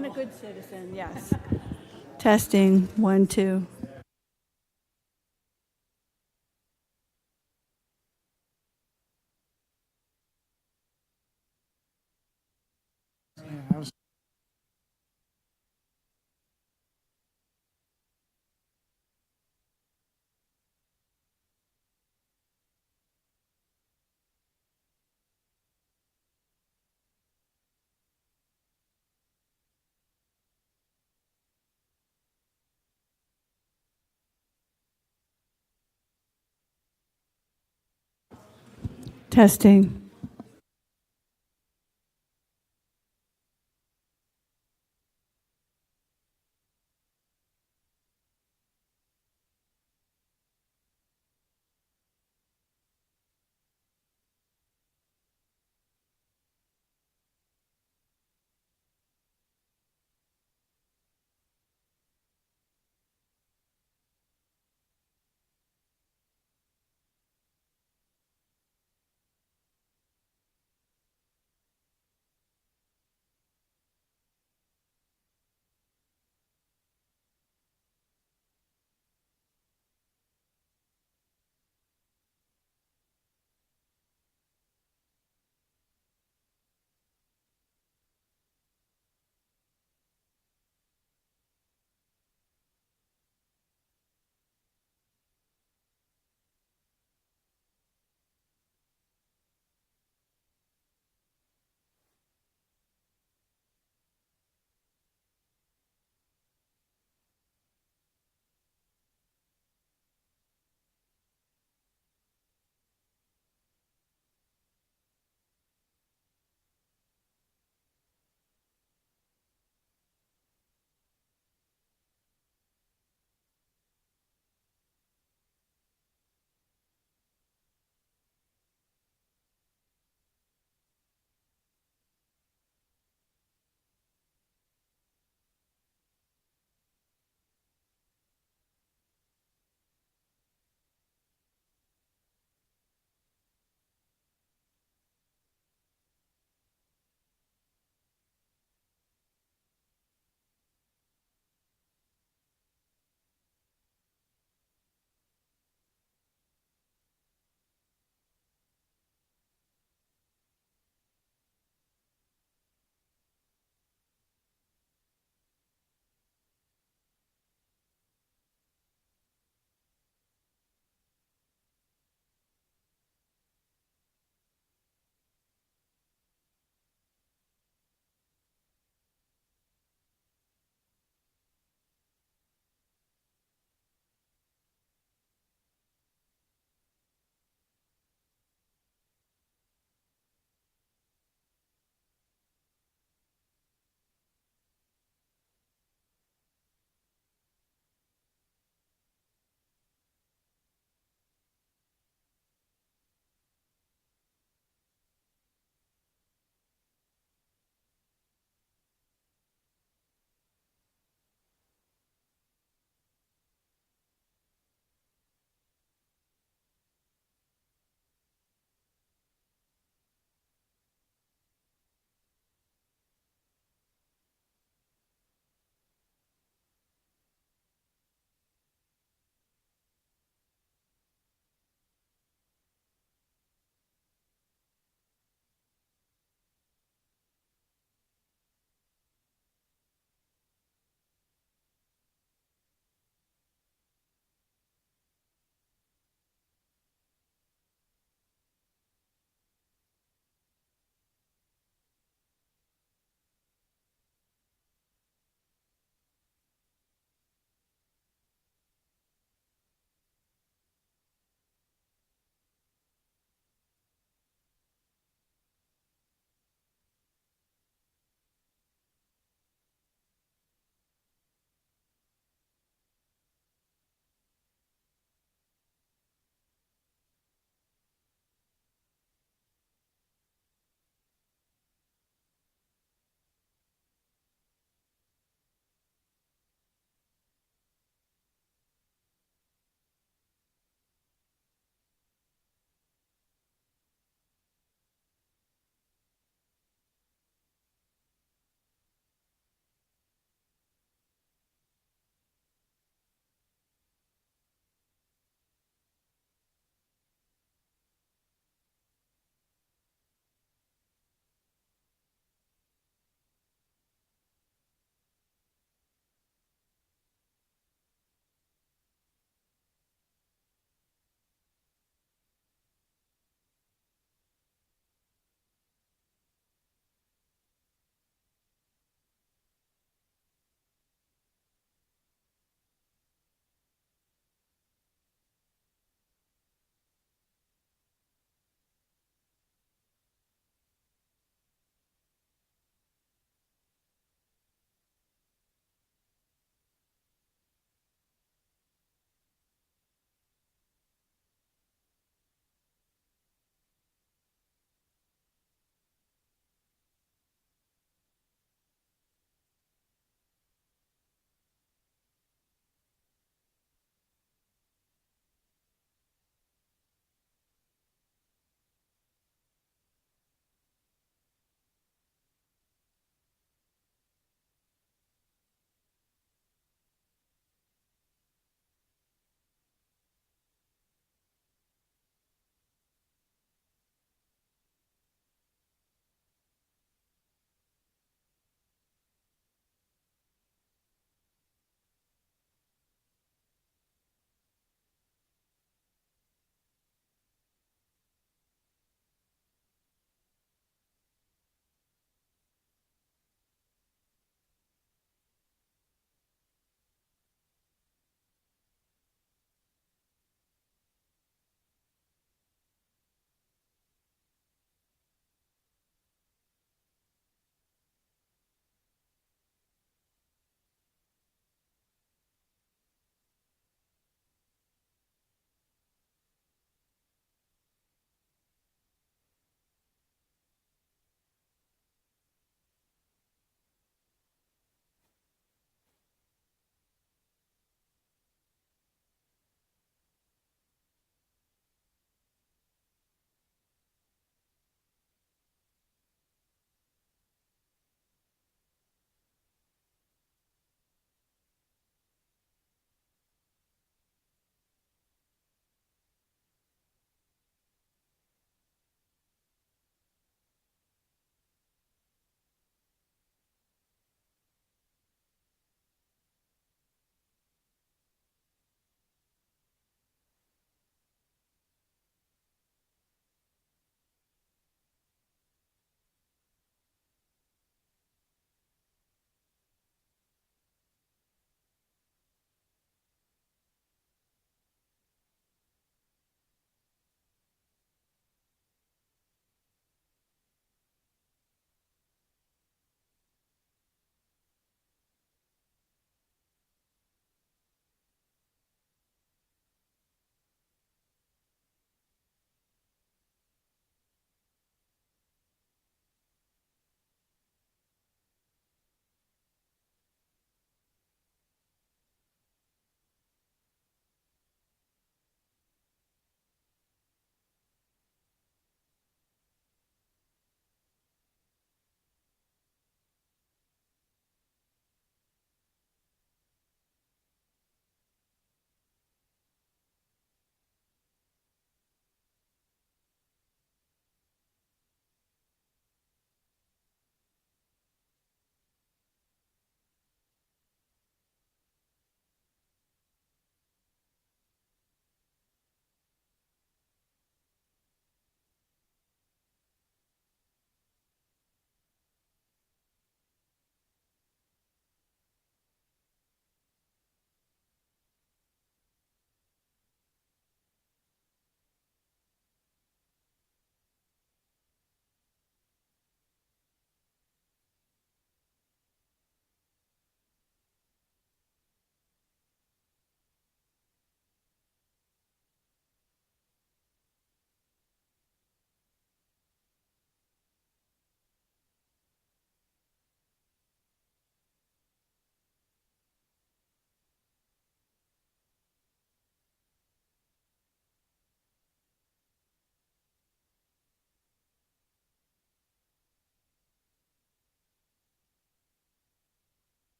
been a good citizen, yes. Testing, 1, 2. Testing.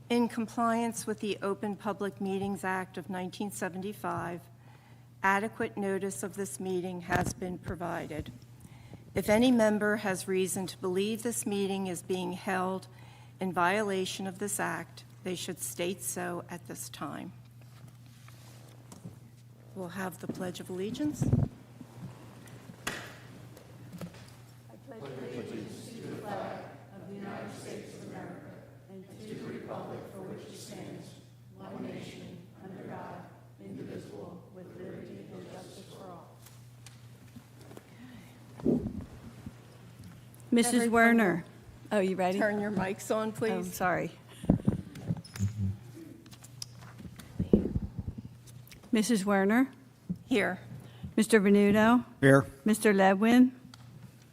In compliance with the Open Public Meetings Act of 1975, adequate notice of this meeting has been provided. If any member has reason to believe this meeting is being held in violation of this act, they should state so at this time. We'll have the Pledge of Allegiance. Mrs. Everyone- Werner. Oh, you ready? Turn your mics on, Oh, please. sorry. Mrs. Werner, Here. Mr. Venuto, Here. Mr. Ledwin,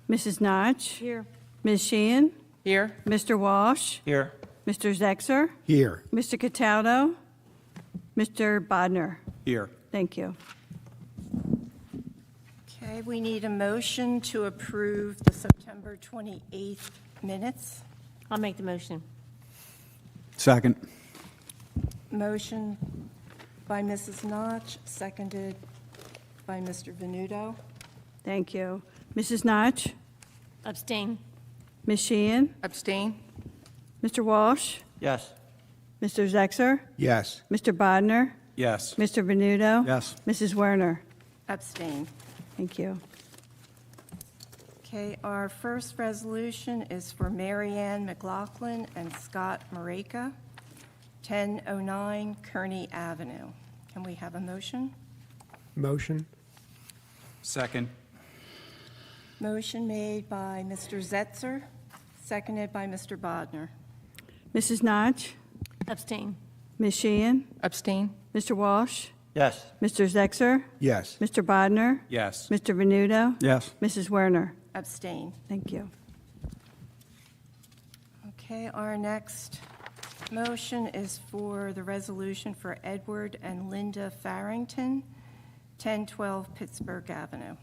Mrs. Notch, Here. Ms. Sheehan, Here. Mr. Walsh, Here. Mr. Zexer, Here. Mr. Cataldo, Mr. Bodnar. Here. Thank you. Okay, we need a motion to approve the September 28th minutes. I'll make the motion. Second. Motion by Mrs. Notch, seconded by Mr. Venuto. Thank you. Mrs. Notch, Abstain. Ms. Sheehan, Abstain? Mr. Walsh, Yes. Mr. Zexer, Yes. Mr. Bodnar, Yes. Mr. Venuto. Yes. Mrs. Werner. Abstain. Thank you. Okay, our first resolution is for Mary Ann McLaughlin and Scott Mareka, 1009 Kearney Avenue. Can we have a motion? Motion. Second. Motion made by Mr. Zetzer, seconded by Mr. Bodnar. Mrs. Notch, Abstain. Ms. Sheehan, Abstain? Mr. Walsh, Yes. Mr. Zexer, Yes. Mr. Bodnar, Yes. Mr. Venuto. Yes. Mrs. Werner. Abstain. Thank you. Okay, our next motion is for the resolution for Edward and Linda Farrington, 1012 Pittsburgh Avenue.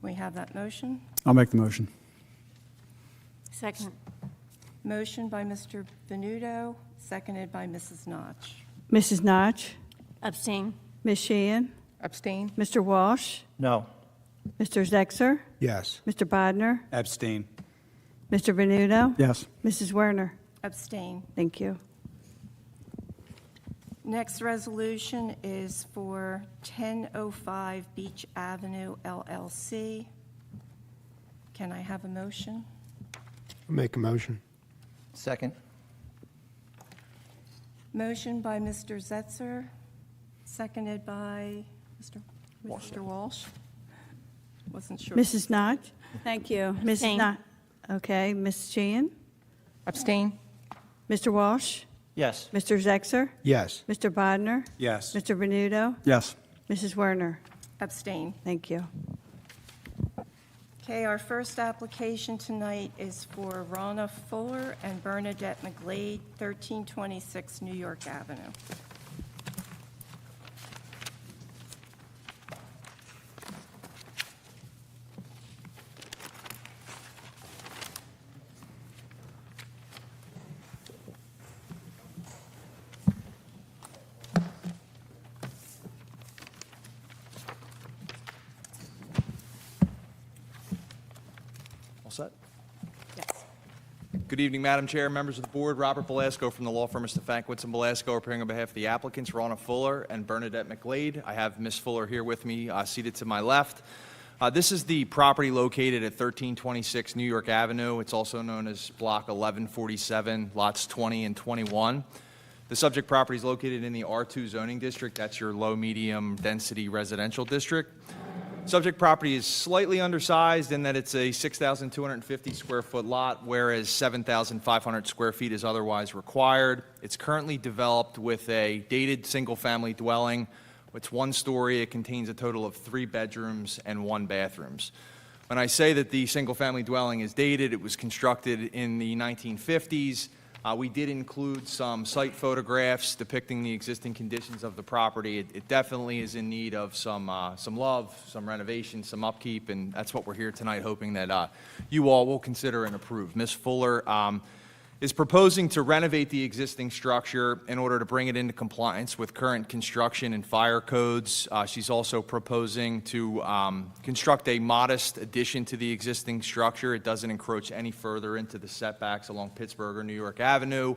We have that motion. I'll make the motion. Second. Motion by Mr. Venuto, seconded by Mrs. Notch. Mrs. Notch, Abstain. Ms. Sheehan, Abstain? Mr. Walsh, No. Mr. Zexer, Yes. Mr. Bodnar, Abstain. Mr. Venuto. Yes. Mrs. Werner. Abstain. Thank you. Next resolution is for 1005 Beach Avenue LLC. Can I have a motion? I'll make a motion. Second. Motion by Mr. Zetzer, seconded by Mr. Walsh. Wasn't sure. Mrs. Notch? Thank you. Mrs. Abstain. Notch. Okay, Ms. Sheehan, Abstain? Mr. Walsh, Yes. Mr. Zexer, Yes. Mr. Bodnar, Yes. Mr. Venuto, Yes. Mrs. Werner. Abstain. Thank you. Okay, our first application tonight is for Ronna Fuller and Bernadette McGlade, 1326 New York Avenue. All set? Yes. Good evening, Madam Chair, members of the board. Robert Belasco from the law firm of Stefankiewicz and Belasco, appearing on behalf of the applicants, Ronna Fuller and Bernadette McGlade. I have Ms. Fuller here with me, seated to my left. This is the property located at 1326 New York Avenue. It's also known as Block 1147, lots 20 and 21. The subject property is located in the R2 zoning district. That's your low-medium density residential district. Subject property is slightly undersized in that it's a 6,250 square foot lot, whereas 7,500 square feet is otherwise required. It's currently developed with a dated single-family dwelling. It's one story. It contains a total of 3 bedrooms and 1 bathrooms. When I say that the single-family dwelling is dated, it was constructed in the 1950s. We did include some site photographs depicting the existing conditions of the property. It definitely is in need of some love, some renovation, some upkeep, and that's what we're here tonight, hoping that you all will consider and approve. Ms. Fuller is proposing to renovate the existing structure in order to bring it into compliance with current construction and fire codes. She's also proposing to construct a modest addition to the existing structure. It doesn't encroach any further into the setbacks along Pittsburgh or New York Avenue,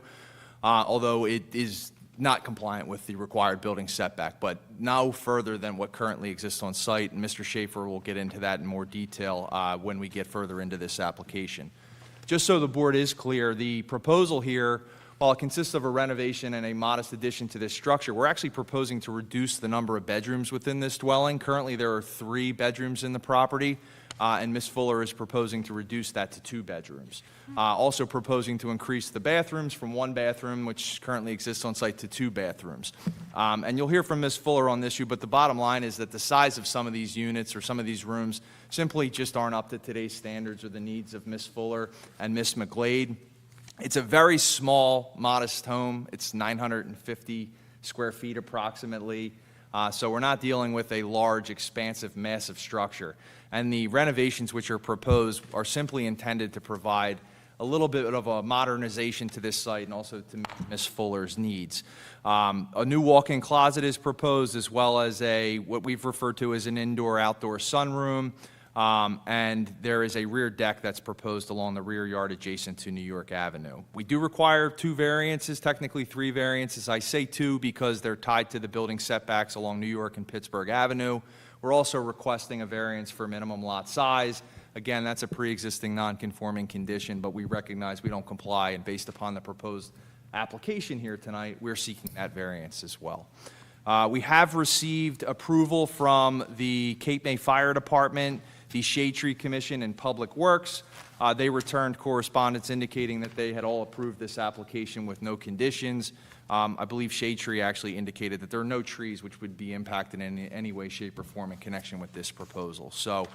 although it is not compliant with the required building setback, but no further than what currently exists on site. And Mr. Schaefer will get into that in more detail when we get further into this application. Just so the board is clear, the proposal here, while it consists of a renovation and a modest addition to this structure, we're actually proposing to reduce the number of bedrooms within this dwelling. Currently, there are 3 bedrooms in the property, and Ms. Fuller is proposing to reduce that to 2 bedrooms. Also proposing to increase the bathrooms from 1 bathroom, which currently exists on site, to 2 bathrooms. And you'll hear from Ms. Fuller on this issue, but the bottom line is that the size of some of these units or some of these rooms simply just aren't up to today's standards or the needs of Ms. Fuller and Ms. McGlade. It's a very small, modest home. It's 950 square feet approximately. So we're not dealing with a large, expansive, massive structure. And the renovations which are proposed are simply intended to provide a little bit of a modernization to this site and also to meet Ms. Fuller's needs. A new walk-in closet is proposed, as well as what we've referred to as an indoor-outdoor sunroom. And there is a rear deck that's proposed along the rear yard adjacent to New York Avenue. We do require 2 variances, technically 3 variances. I say 2 because they're tied to the building setbacks along New York and Pittsburgh Avenue. We're also requesting a variance for minimum lot size. Again, that's a pre-existing non-conforming condition, but we recognize we don't comply, and based upon the proposed application here tonight, we're seeking that variance as well. We have received approval from the Cape May Fire Department, the Shade Tree Commission, and Public Works. They returned correspondence indicating that they had all approved this application with no conditions. I believe Shade Tree actually indicated that there are no trees which would be impacted in any way, shape, or form in connection with this proposal. So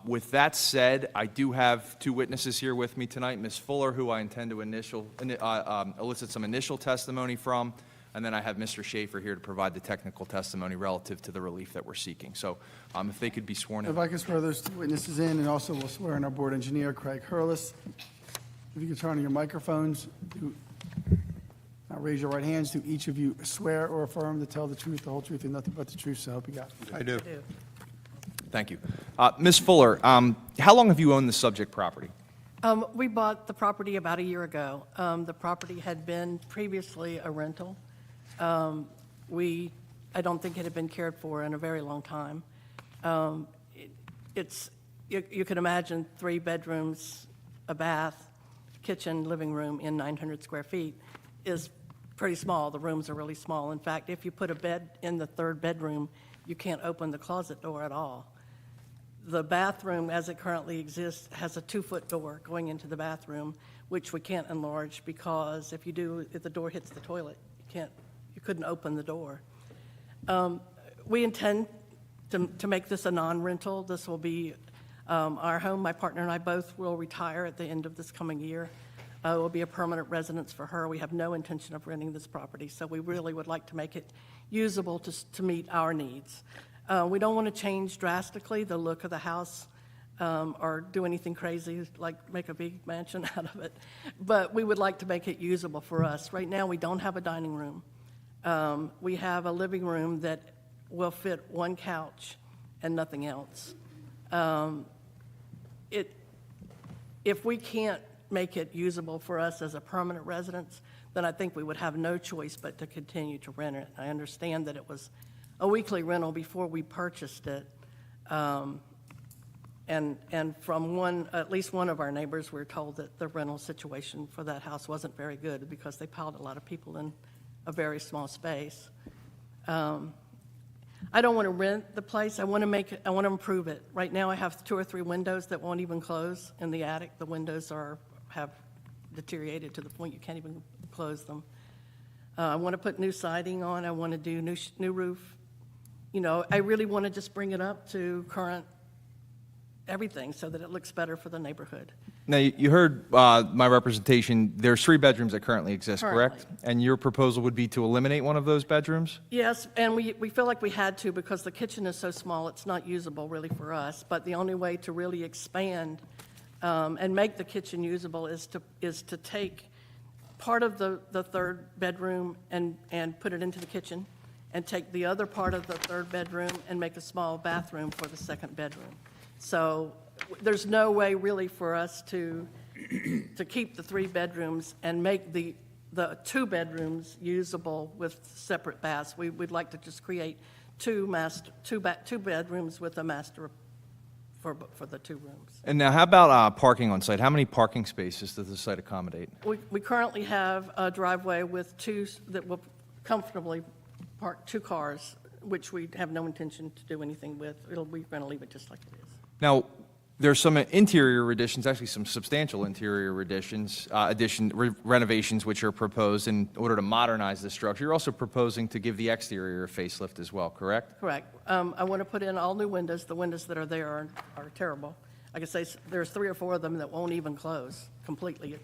with that said, I do have 2 witnesses here with me tonight, Ms. Fuller, who I intend to elicit some initial testimony from, and then I have Mr. Schaefer here to provide the technical testimony relative to the relief that we're seeking. So if they could be sworn in. If I could swear those 2 witnesses in, and also we'll swear in our board engineer, Craig Hurlis. If you could turn on your microphones, now raise your right hands. Do each of you swear or affirm to tell the truth, the whole truth, and nothing but the truth? So I hope you got it. I do. Thank you. Ms. Fuller, how long have you owned the subject property? We bought the property about a year ago. The property had been previously a rental. I don't think it had been cared for in a very long time. You can imagine 3 bedrooms, a bath, kitchen, living room in 900 square feet is pretty small. The rooms are really small. In fact, if you put a bed in the 3rd bedroom, you can't open the closet door at all. The bathroom, as it currently exists, has a 2-foot door going into the bathroom, which we can't enlarge because if the door hits the toilet, you couldn't open the door. We intend to make this a non-rental. This will be our home. My partner and I both will retire at the end of this coming year. It will be a permanent residence for her. We have no intention of renting this property, so we really would like to make it usable to meet our needs. We don't want to change drastically the look of the house or do anything crazy like make a big mansion out of it, but we would like to make it usable for us. Right now, we don't have a dining room. We have a living room that will fit 1 couch and nothing else. If we can't make it usable for us as a permanent residence, then I think we would have no choice but to continue to rent it. I understand that it was a weekly rental before we purchased it. And from at least one of our neighbors, we were told that the rental situation for that house wasn't very good because they piled a lot of people in a very small space. I don't want to rent the place. I want to improve it. Right now, I have 2 or 3 windows that won't even close in the attic. The windows have deteriorated to the point you can't even close them. I want to put new siding on. I want to do new roof. I really want to just bring it up to current everything so that it looks better for the neighborhood. Now, you heard my representation. There's 3 bedrooms that currently exist, correct? And your proposal would be to eliminate one of those bedrooms? Yes, and we feel like we had to because the kitchen is so small, it's not usable really for us. But the only way to really expand and make the kitchen usable is to take part of the third bedroom and put it into the kitchen, and take the other part of the third bedroom and make a small bathroom for the second bedroom. So there's no way really for us to keep the 3 bedrooms and make the 2 bedrooms usable with separate baths. We'd like to just create 2 bedrooms with a master for the 2 rooms. And now, how about parking on site? How many parking spaces does the site accommodate? We currently have a driveway with 2 that will comfortably park 2 cars, which we have no intention to do anything with. We're going to leave it just like it is. Now, there's some interior additions, actually some substantial interior additions, renovations which are proposed in order to modernize the structure. You're also proposing to give the exterior a facelift as well, correct? Correct. I want to put in all new windows. The windows that are there are terrible. I can say there's 3 or 4 of them that won't even close completely.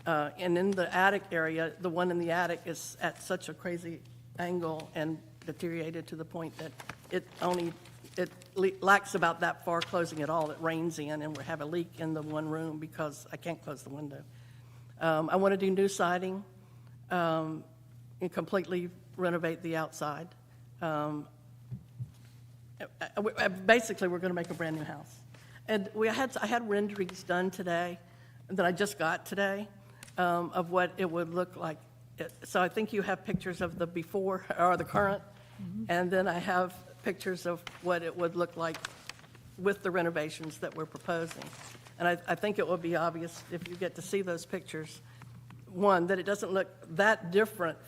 And in the attic area, the one in the attic is at such a crazy angle and deteriorated to the point that it lacks about that far closing at all. It rains in, and we have a leak in the one room because I can't close the window. I want to do new siding and completely renovate the outside. Basically, we're going to make a brand-new house. And I had renderings done today that I just got today of what it would look like. So I think you have pictures of the before or the current, and then I have pictures of what it would look like with the renovations that we're proposing. And I think it will be obvious if you get to see those pictures, one, that it doesn't look that different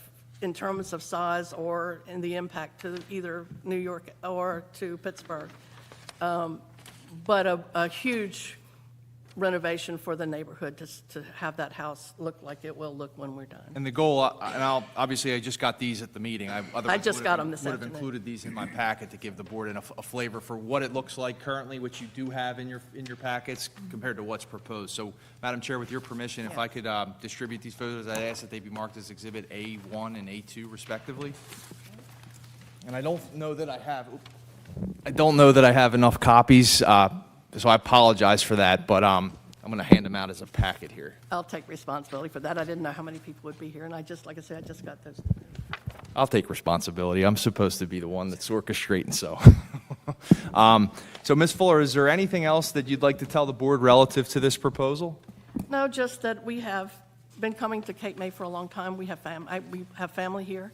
in terms of size or in the impact to either New York or to Pittsburgh, but a huge renovation for the neighborhood to have that house look like it will look when we're done. And the goal, and obviously I just got these at the meeting. I just got them this Would have afternoon. included these in my packet to give the board a flavor for what it looks like currently, which you do have in your packets, compared to what's proposed. So, Madam Chair, with your permission, if I could distribute these photos, I'd ask that they be marked as Exhibit A1 and A2 respectively. And I don't know that I have enough copies, so I apologize for that, but I'm going to hand them out as a packet here. I'll take responsibility for that. I didn't know how many people would be here, and like I said, I just got those. I'll take responsibility. I'm supposed to be the one that's orchestrating, so. So, Ms. Fuller, is there anything else that you'd like to tell the board relative to this proposal? No, just that we have been coming to Cape May for a long time. We have family here.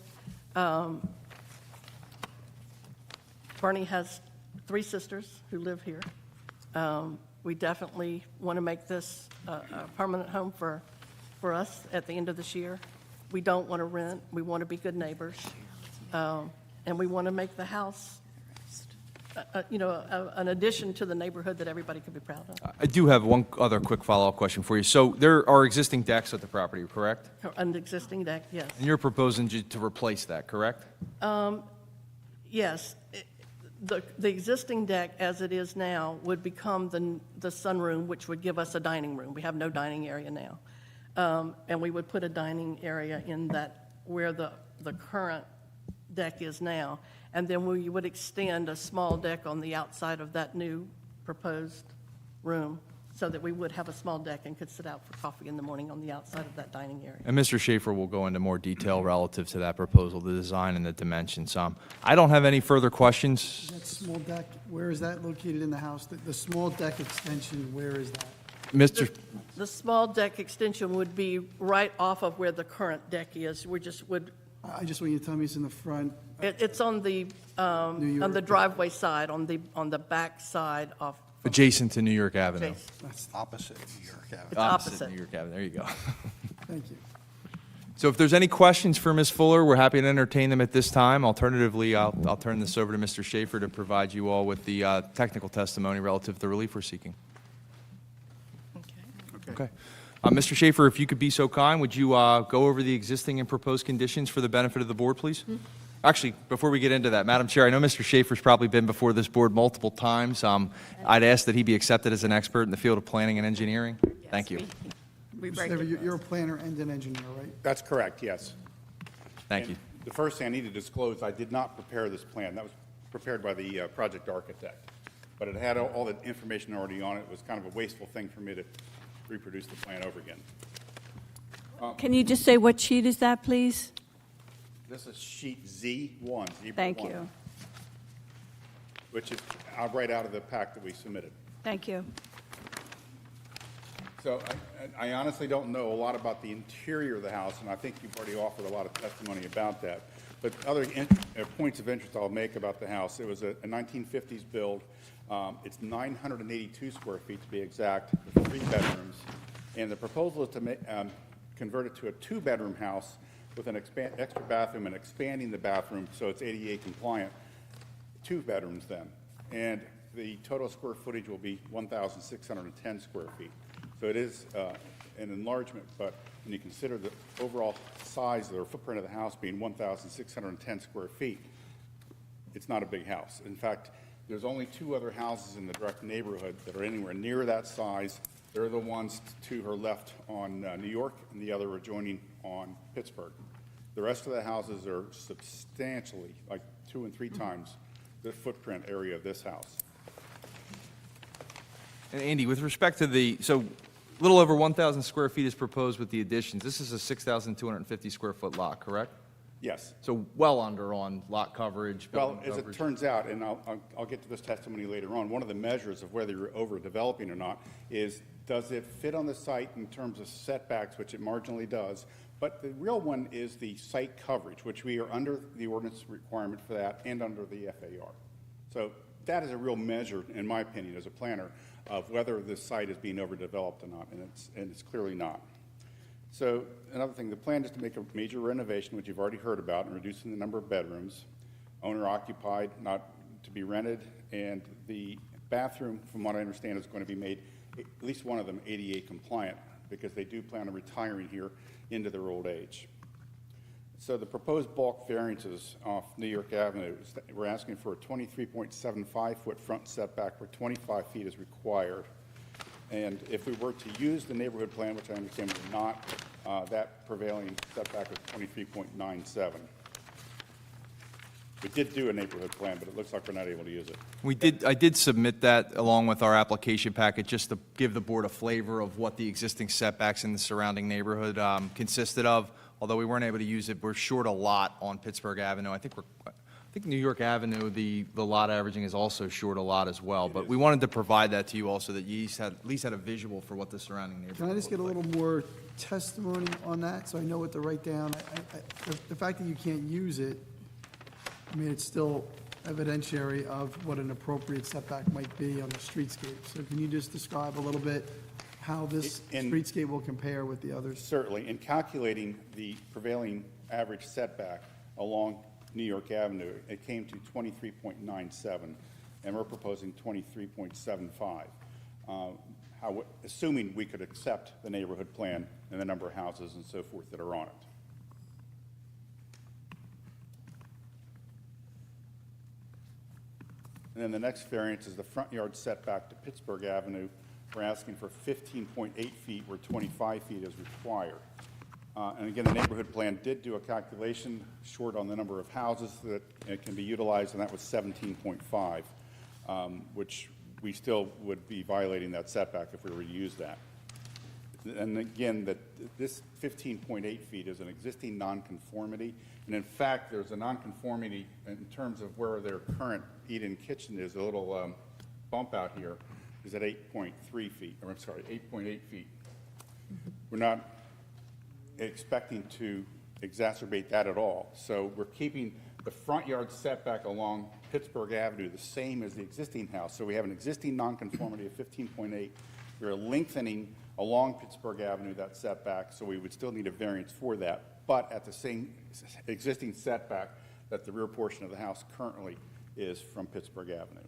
Bernie has 3 sisters who live here. We definitely want to make this a permanent home for us at the end of this year. We don't want to rent. We want to be good neighbors. And we want to make the house, an addition to the neighborhood that everybody could be proud of. I do have one other quick follow-up question for you. So there are existing decks at the property, correct? An existing deck, yes. And you're proposing to replace that, correct? Yes. The existing deck, as it is now, would become the sunroom, which would give us a dining room. We have no dining area now. And we would put a dining area in that where the current deck is now. And then we would extend a small deck on the outside of that new proposed room so that we would have a small deck and could sit out for coffee in the morning on the outside of that dining area. And Mr. Schaefer will go into more detail relative to that proposal, the design and the dimensions. I don't have any further questions. That small deck, where is that located in the house? The small deck extension, where is that? Mr. The small deck extension would be right off of where the current deck is. We just would, I just want you to tell me it's in the front. it's on the York. driveway side, on the back side of. Adjacent to New York Avenue. Jason. That's Opposite New York Avenue. It's opposite. New York Avenue, there you go. Thank you. So if there's any questions for Ms. Fuller, we're happy to entertain them at this time. Alternatively, I'll turn this over to Mr. Schaefer to provide you all with the technical testimony relative to the relief we're seeking. Okay. Mr. Schaefer, if you could be so kind, would you go over the existing and proposed conditions for the benefit of the board, please? Actually, before we get into that, Madam Chair, I know Mr. Schaefer's probably been before this board multiple times. I'd ask that he be accepted as an expert in the field of planning and engineering. Thank you. Mr. Saver, you're a planner and an engineer, right? That's correct, yes. Thank And you. the first thing I need to disclose, I did not prepare this plan. That was prepared by the project architect. But it had all the information already on it. It was kind of a wasteful thing for me to reproduce the plan over again. Can you just say what sheet is that, please? This is sheet Z1, Zebra Thank 1, you. which is right out of the pack that we submitted. Thank you. So I honestly don't know a lot about the interior of the house, and I think you've already offered a lot of testimony about that. But other points of interest I'll make about the house, it was a 1950s build. It's 982 square feet to be exact, with 3 bedrooms. And the proposal is to convert it to a 2-bedroom house with an extra bathroom and expanding the bathroom so it's ADA compliant. 2 bedrooms then. And the total square footage will be 1,610 square feet. So it is an enlargement, but when you consider the overall size or footprint of the house being 1,610 square feet, it's not a big house. In fact, there's only 2 other houses in the direct neighborhood that are anywhere near that size. They're the ones to her left on New York, and the other adjoining on Pittsburgh. The rest of the houses are substantially, like 2 and 3 times the footprint area of this house. And Andy, with respect to so a little over 1,000 square feet is proposed with the additions. This is a 6,250 square foot lot, correct? Yes. So well under on lot coverage, Well, building as it coverage. turns out, and I'll get to this testimony later on, one of the measures of whether you're overdeveloping or not is, does it fit on the site in terms of setbacks, which it marginally does, but the real one is the site coverage, which we are under the ordinance requirement for that and under the FAR. So that is a real measure, in my opinion, as a planner, of whether this site is being overdeveloped or not, and it's clearly not. So another thing, the plan is to make a major renovation, which you've already heard about, and reducing the number of bedrooms, owner occupied, not to be rented, and the bathroom, from what I understand, is going to be made, at least one of them, ADA compliant, because they do plan on retiring here into their old age. So the proposed bulk variances off New York Avenue, we're asking for a 23.75-foot front setback where 25 feet is required. And if we were to use the neighborhood plan, which I understand we're not, that prevailing setback is 23.97. We did do a neighborhood plan, but it looks like we're not able to use it. I did submit that along with our application packet, just to give the board a flavor of what the existing setbacks in the surrounding neighborhood consisted of. Although we weren't able to use it, we're short a lot on Pittsburgh Avenue. I think New York Avenue, the lot averaging is also short a lot as well. But we wanted to provide that to you also, that you at least had a visual for what the surrounding neighborhood Can I just get a looked little more testimony on that, so I know what to write down? The fact that you can't use it, I mean, it's still evidentiary of what an appropriate setback might be on the streetscape. So can you just describe a little bit how this streetscape will compare with the others? Certainly. In calculating the prevailing average setback along New York Avenue, it came to 23.97, and we're proposing 23.75, assuming we could accept the neighborhood plan and the number of houses and so forth that are on it. And then the next variance is the front yard setback to Pittsburgh Avenue. We're asking for 15.8 feet where 25 feet is required. And again, the neighborhood plan did do a calculation short on the number of houses that can be utilized, and that was 17.5, which we still would be violating that setback if we were to use that. And again, this 15.8 feet is an existing nonconformity, and in fact, there's a nonconformity in terms of where their current eat-in kitchen is. A little bump out here is at 8.3 feet, or I'm sorry, 8.8 feet. We're not expecting to exacerbate that at all. So we're keeping the front yard setback along Pittsburgh Avenue the same as the existing house. So we have an existing nonconformity of 15.8. We're lengthening along Pittsburgh Avenue that setback, so we would still need a variance for that, but at the same existing setback that the rear portion of the house currently is from Pittsburgh Avenue.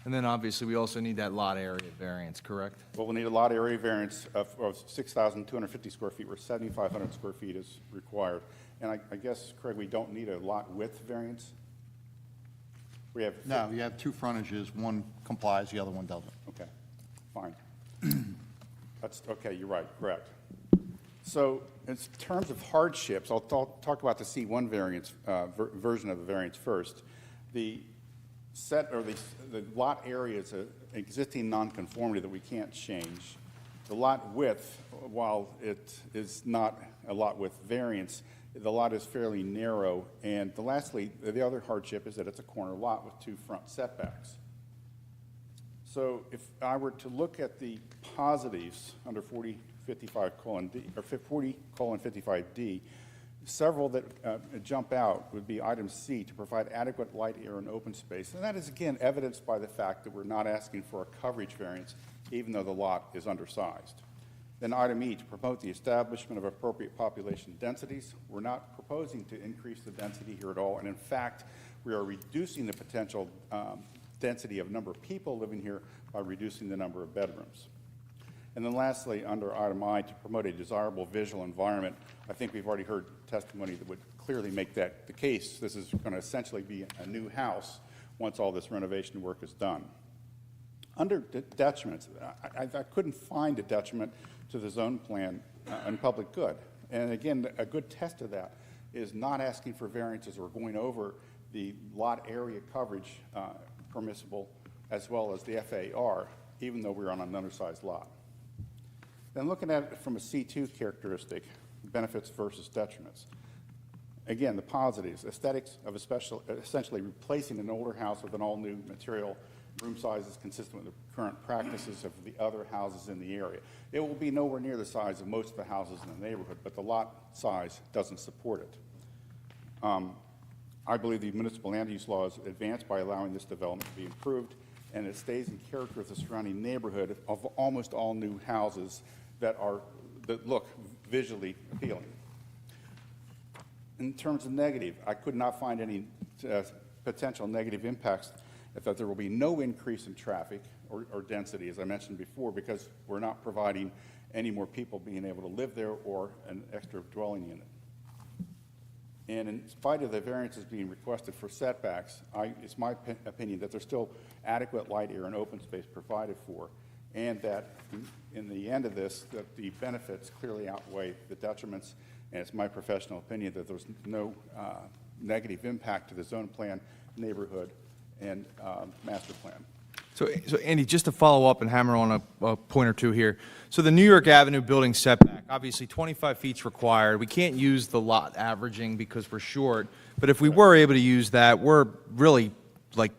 And then obviously, we also need that lot area variance, correct? Well, we'll need a lot area variance of 6,250 square feet, where 7,500 square feet is required. And I guess, Craig, we don't need a lot width variance? We have. No, you have 2 frontages, one complies, the other one doesn't. Okay, fine. That's, okay, you're right, correct. So in terms of hardships, I'll talk about the C1 variance, version of the variance first. The lot area is an existing nonconformity that we can't change. The lot width, while it is not a lot width variance, the lot is fairly narrow. And lastly, the other hardship is that it's a corner lot with 2 front setbacks. So if I were to look at the positives under 4055:D, or 40:55D, several that jump out would be item C, to provide adequate light, air, and open space. And that is, again, evidenced by the fact that we're not asking for a coverage variance, even though the lot is undersized. Then item E, to promote the establishment of appropriate population densities. We're not proposing to increase the density here at all, and in fact, we are reducing the potential density of number of people living here by reducing the number of bedrooms. And then lastly, under item I, to promote a desirable visual environment. I think we've already heard testimony that would clearly make that the case. This is going to essentially be a new house once all this renovation work is done. Under detriments, I couldn't find a detriment to the zone plan and public good. And again, a good test of that is not asking for variances or going over the lot area coverage permissible, as well as the FAR, even though we're on an undersized lot. Then looking at it from a C2 characteristic, benefits versus detriments. Again, the positives, aesthetics of essentially replacing an older house with an all-new material, room sizes consistent with the current practices of the other houses in the area. It will be nowhere near the size of most of the houses in the neighborhood, but the lot size doesn't support it. I believe the municipal land use law is advanced by allowing this development to be improved, and it stays in character with the surrounding neighborhood of almost all new houses that look visually appealing. In terms of negative, I could not find any potential negative impacts, that there will be no increase in traffic or density, as I mentioned before, because we're not providing any more people being able to live there or an extra dwelling unit. And in spite of the variances being requested for setbacks, it's my opinion that there's still adequate light, air, and open space provided for, and that in the end of this, that the benefits clearly outweigh the detriments, and it's my professional opinion that there's no negative impact to the zone plan, neighborhood, and master plan. So Andy, just to follow up and hammer on a point or two here. So the New York Avenue building setback, obviously 25 feet's required. We can't use the lot averaging because we're short, but if we were able to use that, we're really like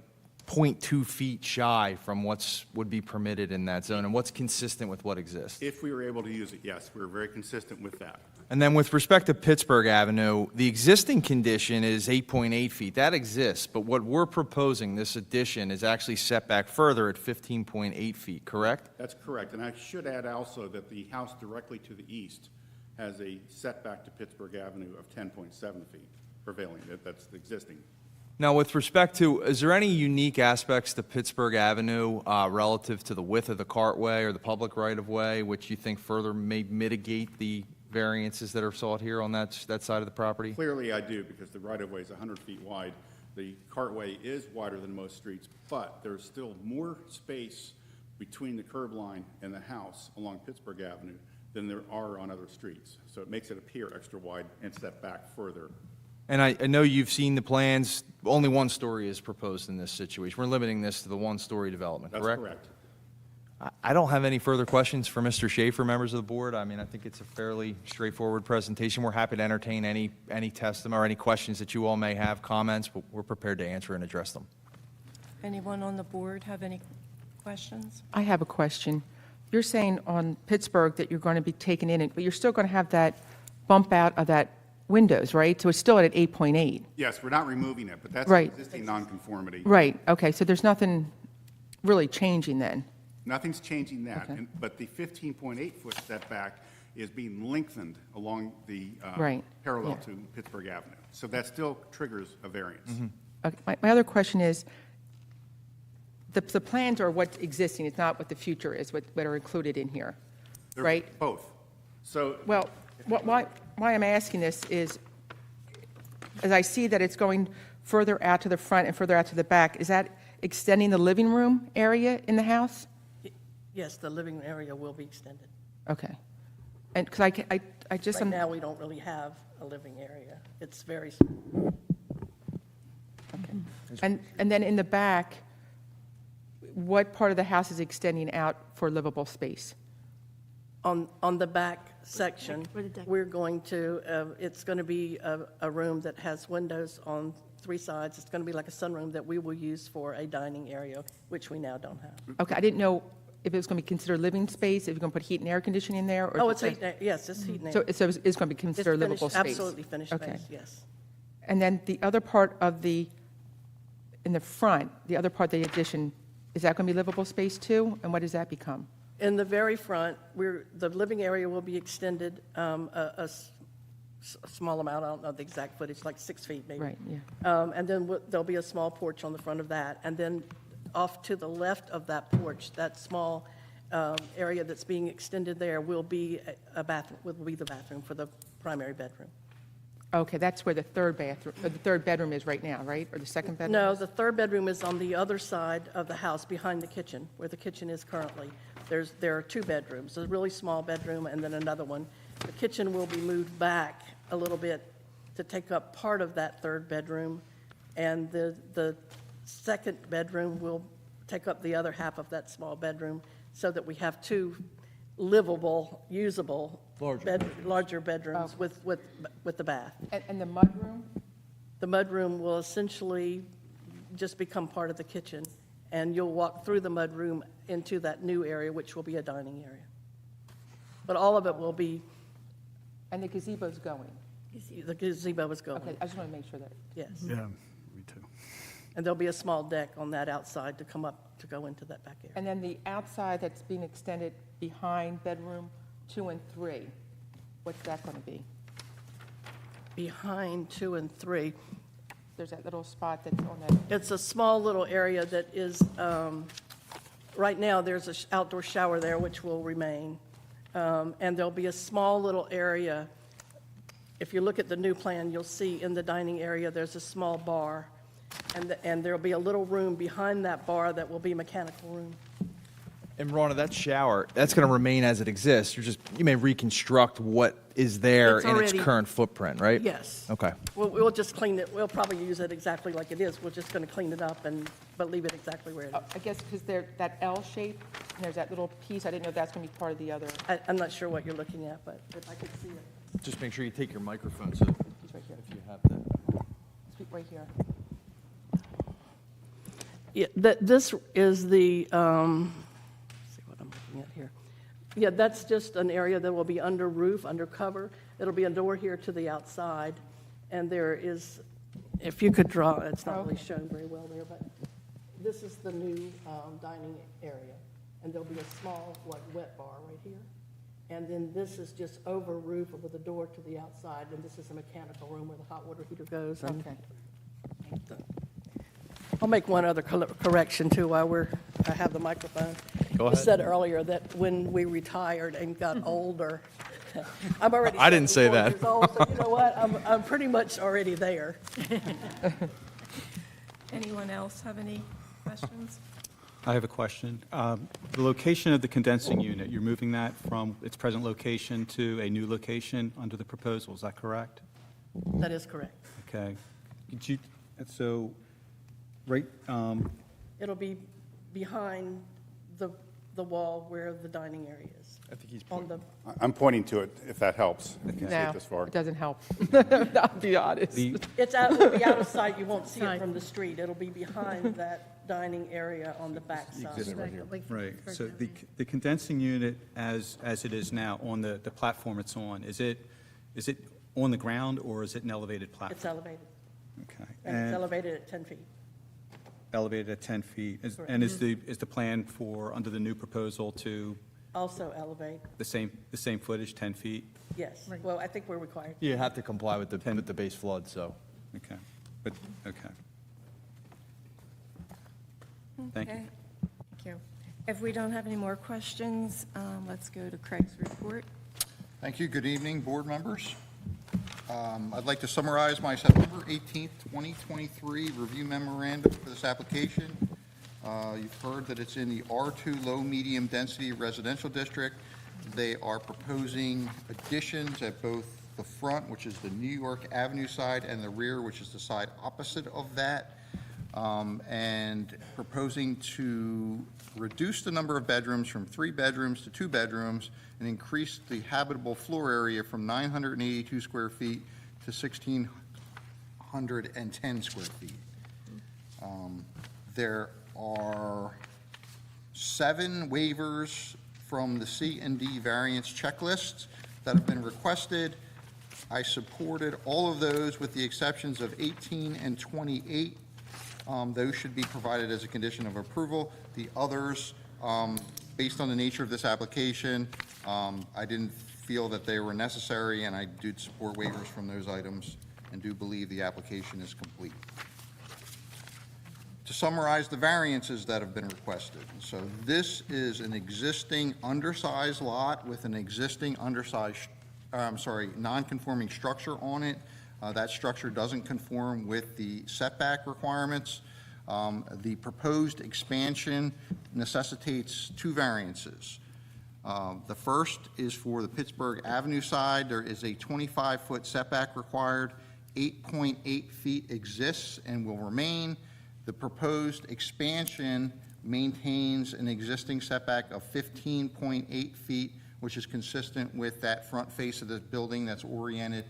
0.2 feet shy from would be permitted in that zone, and what's consistent with what exists. If we were able to use it, yes, we're very consistent with that. And then with respect to Pittsburgh Avenue, the existing condition is 8.8 feet. That exists, but what we're proposing, this addition, is actually set back further at 15.8 feet, correct? That's correct. And I should add also that the house directly to the east has a setback to Pittsburgh Avenue of 10.7 feet prevailing. That's existing. Now, with respect to, is there any unique aspects to Pittsburgh Avenue relative to the width of the cartway or the public right-of-way, which you think further may mitigate the variances that are sought here on that side of the property? Clearly, I do, because the right-of-way is 100 feet wide. The cartway is wider than most streets, but there's still more space between the curb line and the house along Pittsburgh Avenue than there are on other streets. So it makes it appear extra wide and step back further. And I know you've seen the plans. Only one story is proposed in this situation. We're limiting this to the one-story development, correct? That's correct. I don't have any further questions for Mr. Schaefer, members of the board. I mean, I think it's a fairly straightforward presentation. We're happy to entertain any testimony or any questions that you all may have, comments, but we're prepared to answer and address them. Anyone on the board have any questions? I have a question. You're saying on Pittsburgh that you're going to be taking in it, but you're still going to have that bump out of that windows, right? So it's still at 8.8. Yes, we're not removing it, but that's Right. an existing nonconformity. Right, okay, so there's nothing really changing then? Nothing's changing that, Okay. but the 15.8-foot setback is being lengthened along the Right, parallel yeah. to Pittsburgh Avenue. So that still triggers a variance. Okay, my other question is, the plans are what's existing, it's not what the future is, what are included in here, They're right? Both. So Well, why I'm asking this is, as I see that it's going further out to the front and further out to the back, is that extending the living room area in the house? Yes, the living area will be extended. Okay. And, because I just, Right now, we don't really have a living area. It's very small. and then in the back, what part of the house is extending out for livable space? On the back section, Where the deck- we're going to, it's going to be a room that has windows on 3 sides. It's going to be like a sunroom that we will use for a dining area, which we now don't have. Okay, I didn't know if it was going to be considered living space, if you're going to put heat and air conditioning in there? Or Oh, if it's heat, yes, it's heat and air. So it's going to be It's considered livable finished- space? Absolutely finished Okay. space, yes. And then the other part of in the front, the other part of the addition, is that going to be livable space too? And what does that become? In the very front, the living area will be extended a small amount, I don't know the exact footage, like 6 feet maybe. Right, yeah. And then there'll be a small porch on the front of that. And then off to the left of that porch, that small area that's being extended there will be a bathroom, will be the bathroom for the primary bedroom. Okay, that's where the third bedroom is right now, right? Or the second bedroom? No, the third bedroom is on the other side of the house, behind the kitchen, where the kitchen is currently. There are 2 bedrooms, a really small bedroom and then another one. The kitchen will be moved back a little bit to take up part of that third bedroom, and the second bedroom will take up the other half of that small bedroom, so that we have 2 livable, usable larger bedrooms with the bath. And the mudroom? The mudroom will essentially just become part of the kitchen, and you'll walk through the mudroom into that new area, which will be a dining area. But all of it will be, And the gazebo's going? the gazebo is going, Okay, I just want to make sure that, yes. Yeah, me too. And there'll be a small deck on that outside to come up, to go into that back area. and then the outside that's being extended behind bedroom 2 and 3, what's that going to be? Behind 2 and 3, There's that little spot that's on that, it's a small little area that is, right now, there's an outdoor shower there, which will remain. And there'll be a small little area. If you look at the new plan, you'll see in the dining area, there's a small bar. And there'll be a little room behind that bar that will be mechanical room. And Rhonda, that shower, that's going to remain as it exists. You may reconstruct what is there It's in its already- current footprint, right? Yes. Okay. We'll just clean it, we'll probably use it exactly like it is. We're just going to clean it up but leave it exactly where it is. I guess because that L shape, and there's that little piece, I didn't know if that's going to be part of the other, I'm not sure what you're looking at, but if I could see it. Just make sure you take your microphone, so piece right here, if you have that. Speak right here. Yeah, this is the, let's see what I'm looking at here. Yeah, that's just an area that will be under roof, under cover. It'll be a door here to the outside, and there is, if you could draw, it's not really shown very well there, but this is the new dining area, and there'll be a small, like, wet bar right here. And then this is just over roof with a door to the outside, and this is a mechanical room where the hot water heater goes. And Okay. I'll make one other correction too while I have the microphone. Go You ahead. said earlier that when we retired and got older, I'm already. I didn't say 74 that. years old, so you know what? I'm pretty much already there. Anyone else have any questions? I have a question. The location of the condensing unit, you're moving that from its present location to a new location under the proposal, is that correct? That is correct. Okay. Could you, so, right, It'll be behind the wall where the dining area is. I think he's On the, I'm pointing to it, if that helps. You can see No, it this far. it doesn't help. I'll be honest. it'll be out of sight. You won't see it from the street. It'll be behind that dining area on the back side. right, so the condensing unit as it is now on the platform it's on, is it on the ground or is it an elevated It's platform? elevated, Okay. and it's elevated at 10 feet. Elevated at 10 feet. And is the plan for, under the new proposal, to Also elevate, the same footage, 10 feet? yes. Well, I think we're required. You have to comply with the base flood, so. Okay, but, okay. Thank you. Okay, thank you. If we don't have any more questions, let's go to Craig's report. Thank you. Good evening, board members. I'd like to summarize my September 18th, 2023 review memorandum for this application. You've heard that it's in the R2 low-medium density residential district. They are proposing additions at both the front, which is the New York Avenue side, and the rear, which is the side opposite of that. and proposing to reduce the number of bedrooms from 3 bedrooms to 2 bedrooms and increase the habitable floor area from 982 square feet to 1,610 square feet. There are 7 waivers from the C and D variance checklists that have been requested. I supported all of those with the exceptions of 18 and 28. Those should be provided as a condition of approval. The others, based on the nature of this application, I didn't feel that they were necessary, and I did support waivers from those items and do believe the application is complete. To summarize the variances that have been requested, so this is an existing undersized lot with an existing non-conforming structure on it. That structure doesn't conform with the setback requirements. The proposed expansion necessitates 2 variances. The first is for the Pittsburgh Avenue side. There is a 25-foot setback required. 8.8 feet exists and will remain. The proposed expansion maintains an existing setback of 15.8 feet, which is consistent with that front face of the building that's oriented,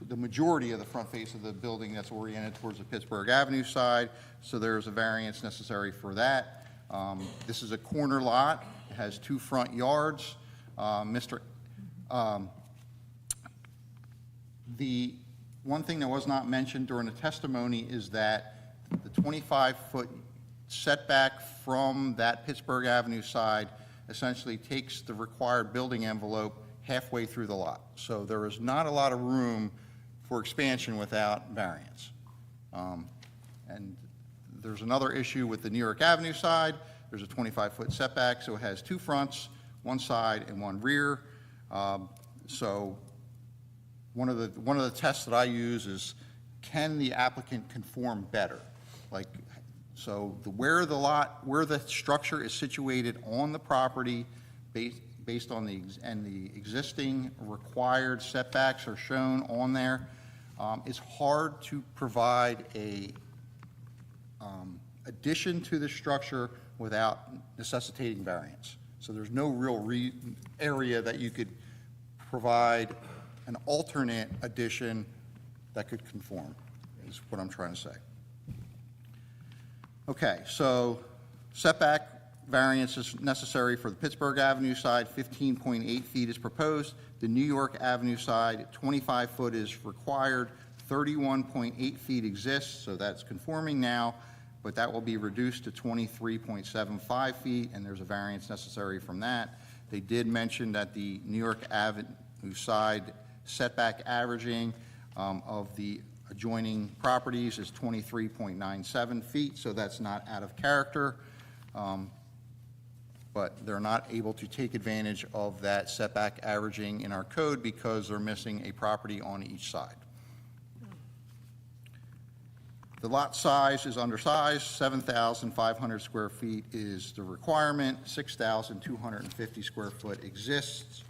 the majority of the front face of the building that's oriented towards the Pittsburgh Avenue side, so there's a variance necessary for that. This is a corner lot. It has 2 front yards. The one thing that was not mentioned during the testimony is that the 25-foot setback from that Pittsburgh Avenue side essentially takes the required building envelope halfway through the lot. So there is not a lot of room for expansion without variance. And there's another issue with the New York Avenue side. There's a 25-foot setback, so it has 2 fronts, 1 side and 1 rear. So one of the tests that I use is, can the applicant conform better? So where the structure is situated on the property, based on the existing required setbacks are shown on there, it's hard to provide a addition to the structure without necessitating variance. So there's no real area that you could provide an alternate addition that could conform, is what I'm trying to say. Okay, so setback variance is necessary for the Pittsburgh Avenue side. 15.8 feet is proposed. The New York Avenue side, 25 foot is required. 31.8 feet exists, so that's conforming now, but that will be reduced to 23.75 feet, and there's a variance necessary from that. They did mention that the New York Avenue side setback averaging of the adjoining properties is 23.97 feet, so that's not out of character. But they're not able to take advantage of that setback averaging in our code because they're missing a property on each side. The lot size is undersized. 7,500 square feet is the requirement. 6,250 square foot exists.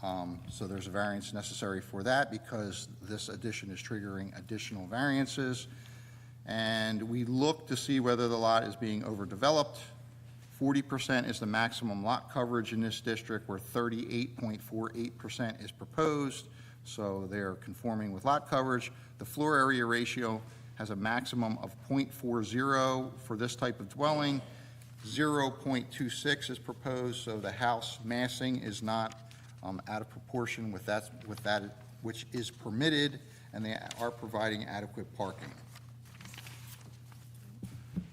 So there's a variance necessary for that because this addition is triggering additional variances. And we look to see whether the lot is being overdeveloped. 40% is the maximum lot coverage in this district, where 38.48% is proposed. So they're conforming with lot coverage. The floor area ratio has a maximum of 0.40 for this type of dwelling. 0.26 is proposed, so the house massing is not out of proportion with that which is permitted, and they are providing adequate parking.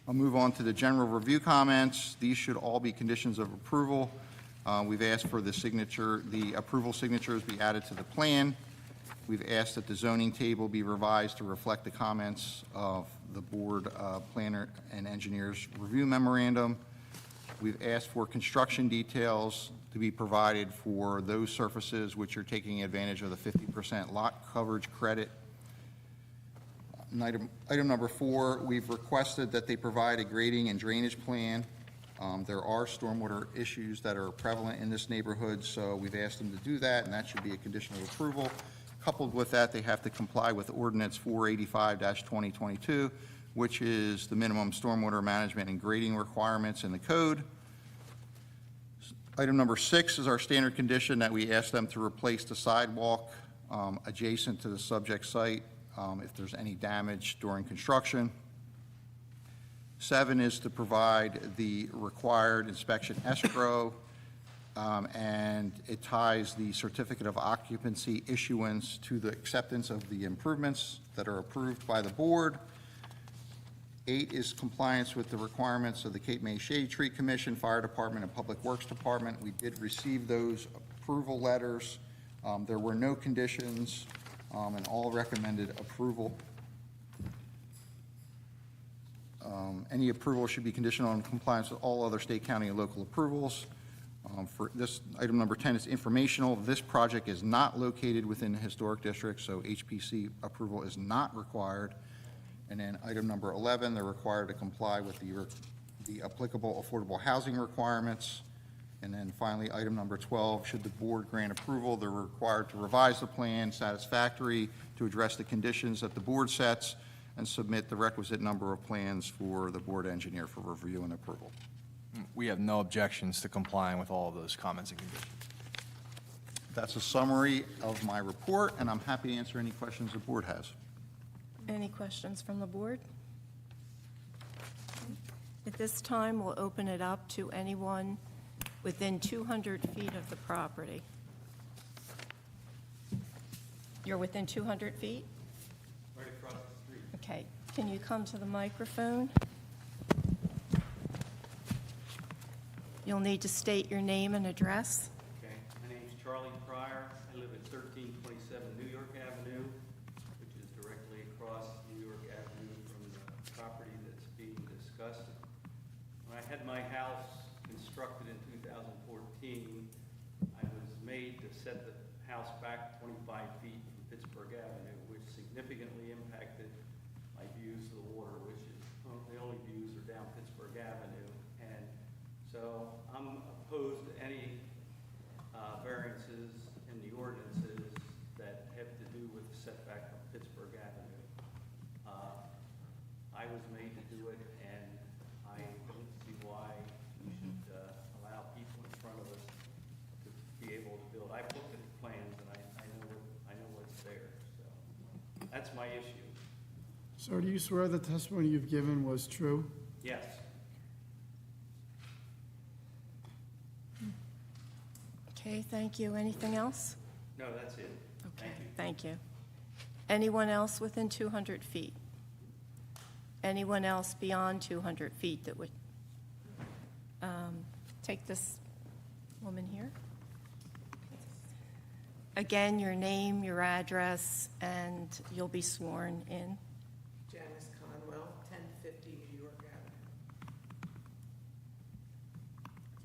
I'll move on to the general review comments. These should all be conditions of approval. We've asked for the approval signatures be added to the plan. We've asked that the zoning table be revised to reflect the comments of the board planner and engineers review memorandum. We've asked for construction details to be provided for those surfaces which are taking advantage of the 50% lot coverage credit. Item number 4, we've requested that they provide a grading and drainage plan. There are stormwater issues that are prevalent in this neighborhood, so we've asked them to do that, and that should be a condition of approval. Coupled with that, they have to comply with Ordinance 485-2022, which is the minimum stormwater management and grading requirements in the code. Item number 6 is our standard condition that we ask them to replace the sidewalk adjacent to the subject site if there's any damage during construction. 7 is to provide the required inspection escrow, and it ties the certificate of occupancy issuance to the acceptance of the improvements that are approved by the board. 8 is compliance with the requirements of the Cape May Shade Tree Commission, Fire Department, and Public Works Department. We did receive those approval letters. There were no conditions, and all recommended approval. Any approval should be conditional on compliance with all other state, county, and local approvals. For this, item number 10 is informational. This project is not located within the historic district, so HPC approval is not required. And then item number 11, they're required to comply with the applicable affordable housing requirements. And then finally, item number 12, should the board grant approval, they're required to revise the plan satisfactory to address the conditions that the board sets and submit the requisite number of plans for the board engineer for review and approval. We have no objections to complying with all of those comments and conditions. That's a summary of my report, and I'm happy to answer any questions the board has. Any questions from the board? At this time, we'll open it up to anyone within 200 feet of the property. You're within 200 feet? Right across the street. Okay, can you come to the microphone? You'll need to state your name and address. Okay, my name's Charlie Pryor. I live at 1327 New York Avenue, which is directly across New York Avenue from the property that's being discussed. When I had my house constructed in 2014, I was made to set the house back 25 feet from Pittsburgh Avenue, which significantly impacted my views of the water, which is, the only views are down Pittsburgh Avenue. And so I'm opposed to any variances in the ordinances that have to do with the setback from Pittsburgh Avenue. I was made to do it, and I don't see why we should allow people in front of us to be able to build. I've looked at the plans, and I know what's there, so that's my issue. Sir, do you swear the testimony you've given was true? Yes. Okay, thank you. Anything else? No, that's it. Okay, Thank you. thank you. Anyone else within 200 feet? Anyone else beyond 200 feet that would take this woman here? Again, your name, your address, and you'll be sworn in. Janice Conwell, 1050 New York Avenue.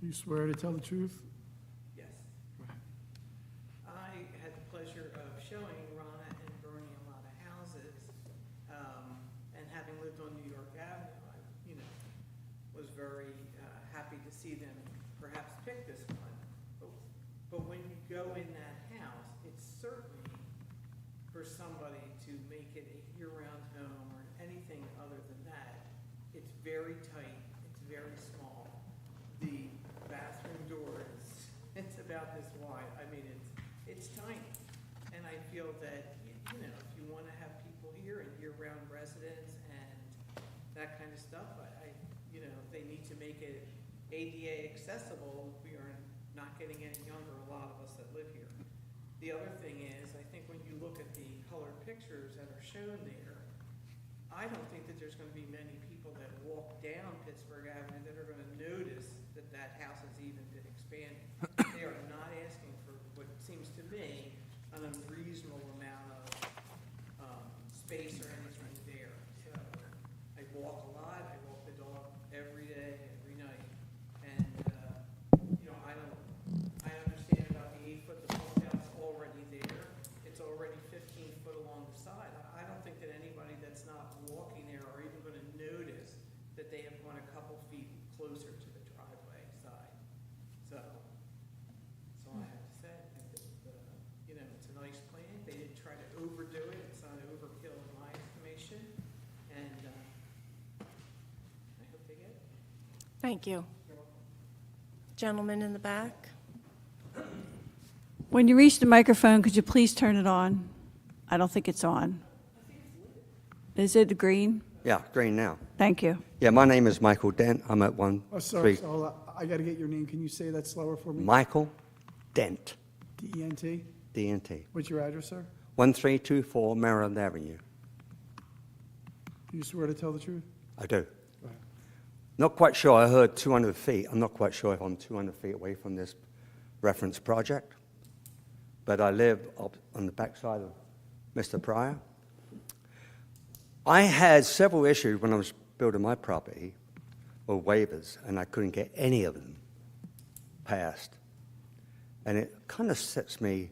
Do you swear to tell the truth? Yes. I had the pleasure of showing Ronna and Bernie a lot of houses, and having lived on New York Avenue, I, was very happy to see them perhaps pick this one. But when you go in that house, it's certainly for somebody to make it a year-round home or anything other than that. It's very tight, it's very small. The bathroom door is, it's about this wide. I mean, it's tiny. And I feel that, if you want to have people here and year-round residents and that kind of stuff, they need to make it ADA accessible. We are not getting any younger, a lot of us that live here. The other thing is, I think when you look at the colored pictures that are shown there, I don't think that there's going to be many people that walk down Pittsburgh Avenue that are going to notice that that house has even been expanded. They are not asking for what seems to me an unreasonable amount of space or anything there. So I walk a lot, I walk the dog every day, every night, and I understand about the 8 foot, the pump out's already there. It's already 15 foot along the side. I don't think that anybody that's not walking there are even going to notice that they have gone a couple feet closer to the driveway side. So Thank you. Gentleman in the back? When you reach the microphone, could you please turn it on? I don't think it's on. Is it green? Yeah, green now. Thank you. Yeah, my name is Michael Dent. I'm at Oh, sorry, 13. so hold on. I got to get your name. Can you say that slower for me? Michael Dent, D-E-N-T? DNT. What's your address, sir? 1324 Maryland Avenue. Do you swear to tell the truth? I do. Not quite sure. I heard 200 feet. I'm not quite sure if I'm 200 feet away from this reference project. But I live up on the backside of Mr. Pryor. I had several issues when I was building my property with waivers, and I couldn't get any of them passed. And it kind of sets me,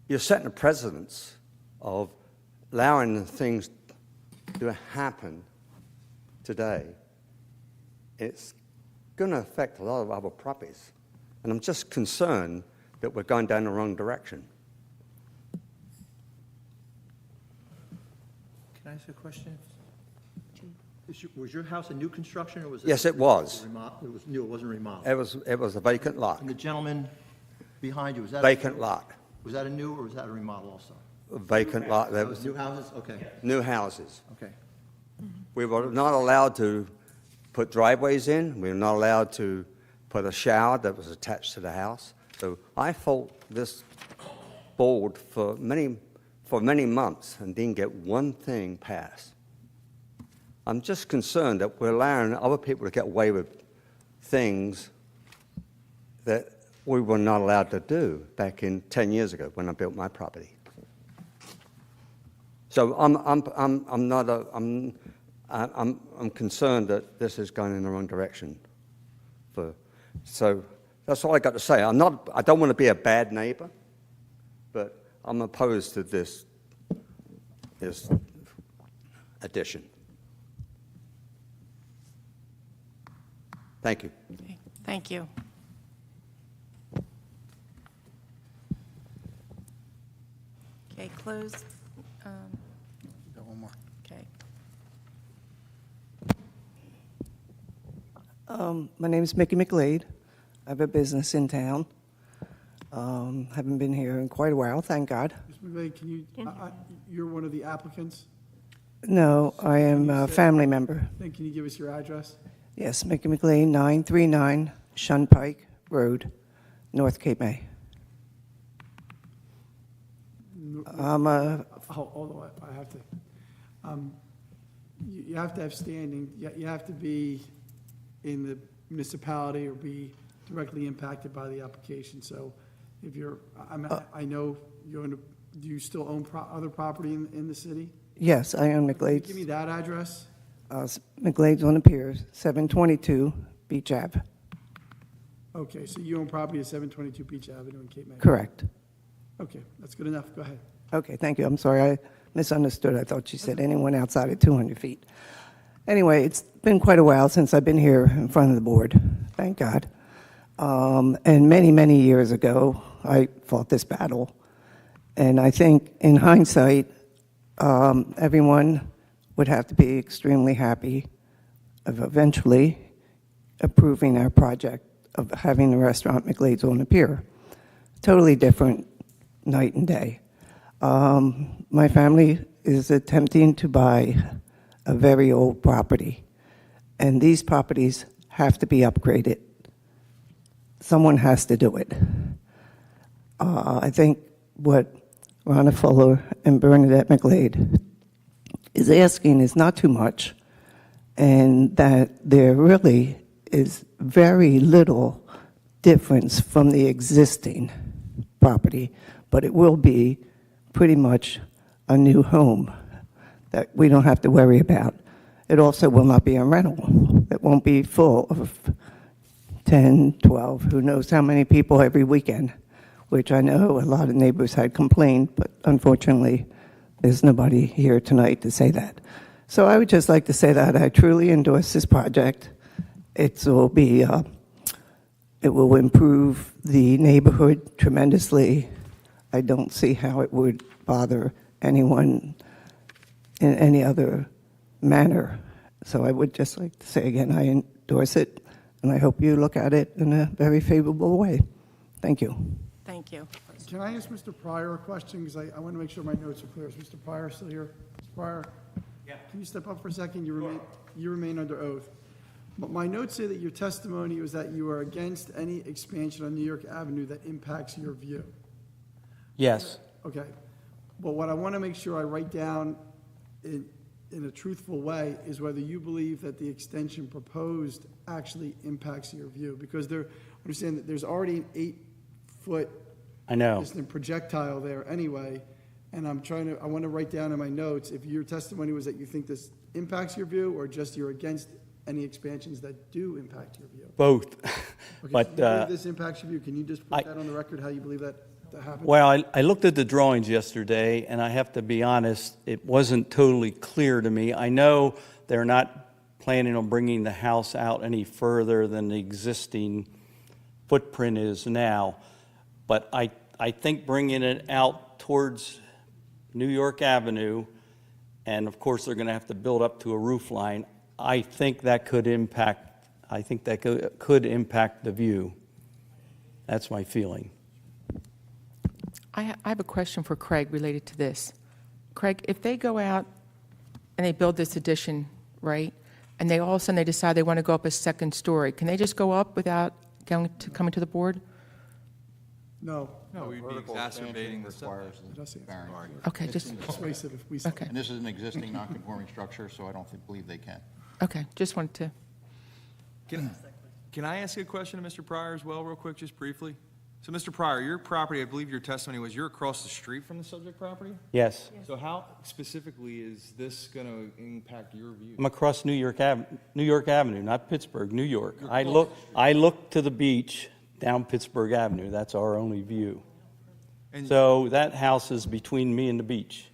you're setting a precedence of allowing things to happen today. It's going to affect a lot of other properties. And I'm just concerned that we're going down the wrong direction. Can I ask you a question? Was your house a new construction, or was it? Yes, it was. It was new, it wasn't remodeled? It was a vacant lot. And the gentleman behind you, was that? Vacant lot. Was that a new, or was that a remodel also? A vacant lot. There That was new houses? Okay, new houses. okay. We were not allowed to put driveways in. We were not allowed to put a shower that was attached to the house. So I fought this board for many months and didn't get one thing passed. I'm just concerned that we're allowing other people to get away with things that we were not allowed to do back in 10 years ago when I built my property. So I'm concerned that this is going in the wrong direction. So that's all I got to say. I don't want to be a bad neighbor, but I'm opposed to this addition. Thank you. Okay, thank you. Okay, close. Got one more. Okay. My name is Mickey McGlade. I have a business in town. Haven't been here in quite a while, thank God. Ms. McGlade, can you, you're one of the applicants? No, I am a family member. Then can you give us your address? Yes, Mickey McGlade, 939 Shunpike Road, North Cape May. I'm a Hold on, I have to. You have to have standing, you have to be in the municipality or be directly impacted by the application. So if you're, I know you're, do you still own other property in the city? Yes, I own Can you McGlade's. give me that address? McGlade's on the pier, 722 Beach Ave. Okay, so you own property at 722 Beach Avenue in Cape May? Correct. Okay, that's good enough, go ahead. Okay, thank you. I'm sorry, I misunderstood. I thought you said anyone outside of 200 feet. Anyway, it's been quite a while since I've been here in front of the board, thank God. And many, many years ago, I fought this battle. And I think in hindsight, everyone would have to be extremely happy of eventually approving our project of having the restaurant McGlade's on the pier. Totally different night and day. My family is attempting to buy a very old property, and these properties have to be upgraded. Someone has to do it. I think what Ronna Fuller and Bernadette McGlade is asking is not too much, and that there really is very little difference from the existing property, but it will be pretty much a new home that we don't have to worry about. It also will not be a rental. It won't be full of 10, 12, who knows how many people every weekend, which I know a lot of neighbors had complained, but unfortunately, there's nobody here tonight to say that. So I would just like to say that I truly endorse this project. It will improve the neighborhood tremendously. I don't see how it would bother anyone in any other manner. So I would just like to say again, I endorse it. and I hope you look at it in a very favorable way. Thank you. Thank you. Can I ask Mr. Pryor a question? Because I want to make sure my notes are clear. Is Mr. Pryor still here? Mr. Pryor? Yeah. Can you step up for a second? You remain under oath. But my notes say that your testimony was that you are against any expansion on New York Avenue that impacts your view. Yes. Okay. But what I want to make sure I write down in a truthful way is whether you believe that the extension proposed actually impacts your view. Because understand that there's already an 8-foot I know. distant projectile there anyway, and I want to write down in my notes if your testimony was that you think this impacts your view or just you're against any expansions that do impact your view. Both. Okay, But, so you believe this impacts your view. Can you just put that on the record, how you believe that happened? well, I looked at the drawings yesterday, and I have to be honest, it wasn't totally clear to me. I know they're not planning on bringing the house out any further than the existing footprint is now, but I think bringing it out towards New York Avenue, and of course, they're going to have to build up to a roof line, I think that could impact the view. That's my feeling. I have a question for Craig related to this. Craig, if they go out and they build this addition, right, and they all of a sudden they decide they want to go up a second story, can they just go up without coming to the board? No. No, we'd be exacerbating the setback. Just answer. Okay, just, Persuasive if we. okay, And this is an existing non-conforming structure, so I don't believe they can. okay, just wanted to. Can I ask a question to Mr. Pryor as well, real quick, just briefly? So, Mr. Pryor, your property, I believe your testimony was you're across the street from the subject property? Yes. So how specifically is this going to impact your view? I'm across New York Avenue, not Pittsburgh, New York. I look to the beach down Pittsburgh Avenue. That's our only view. And- So that house is between me and the beach.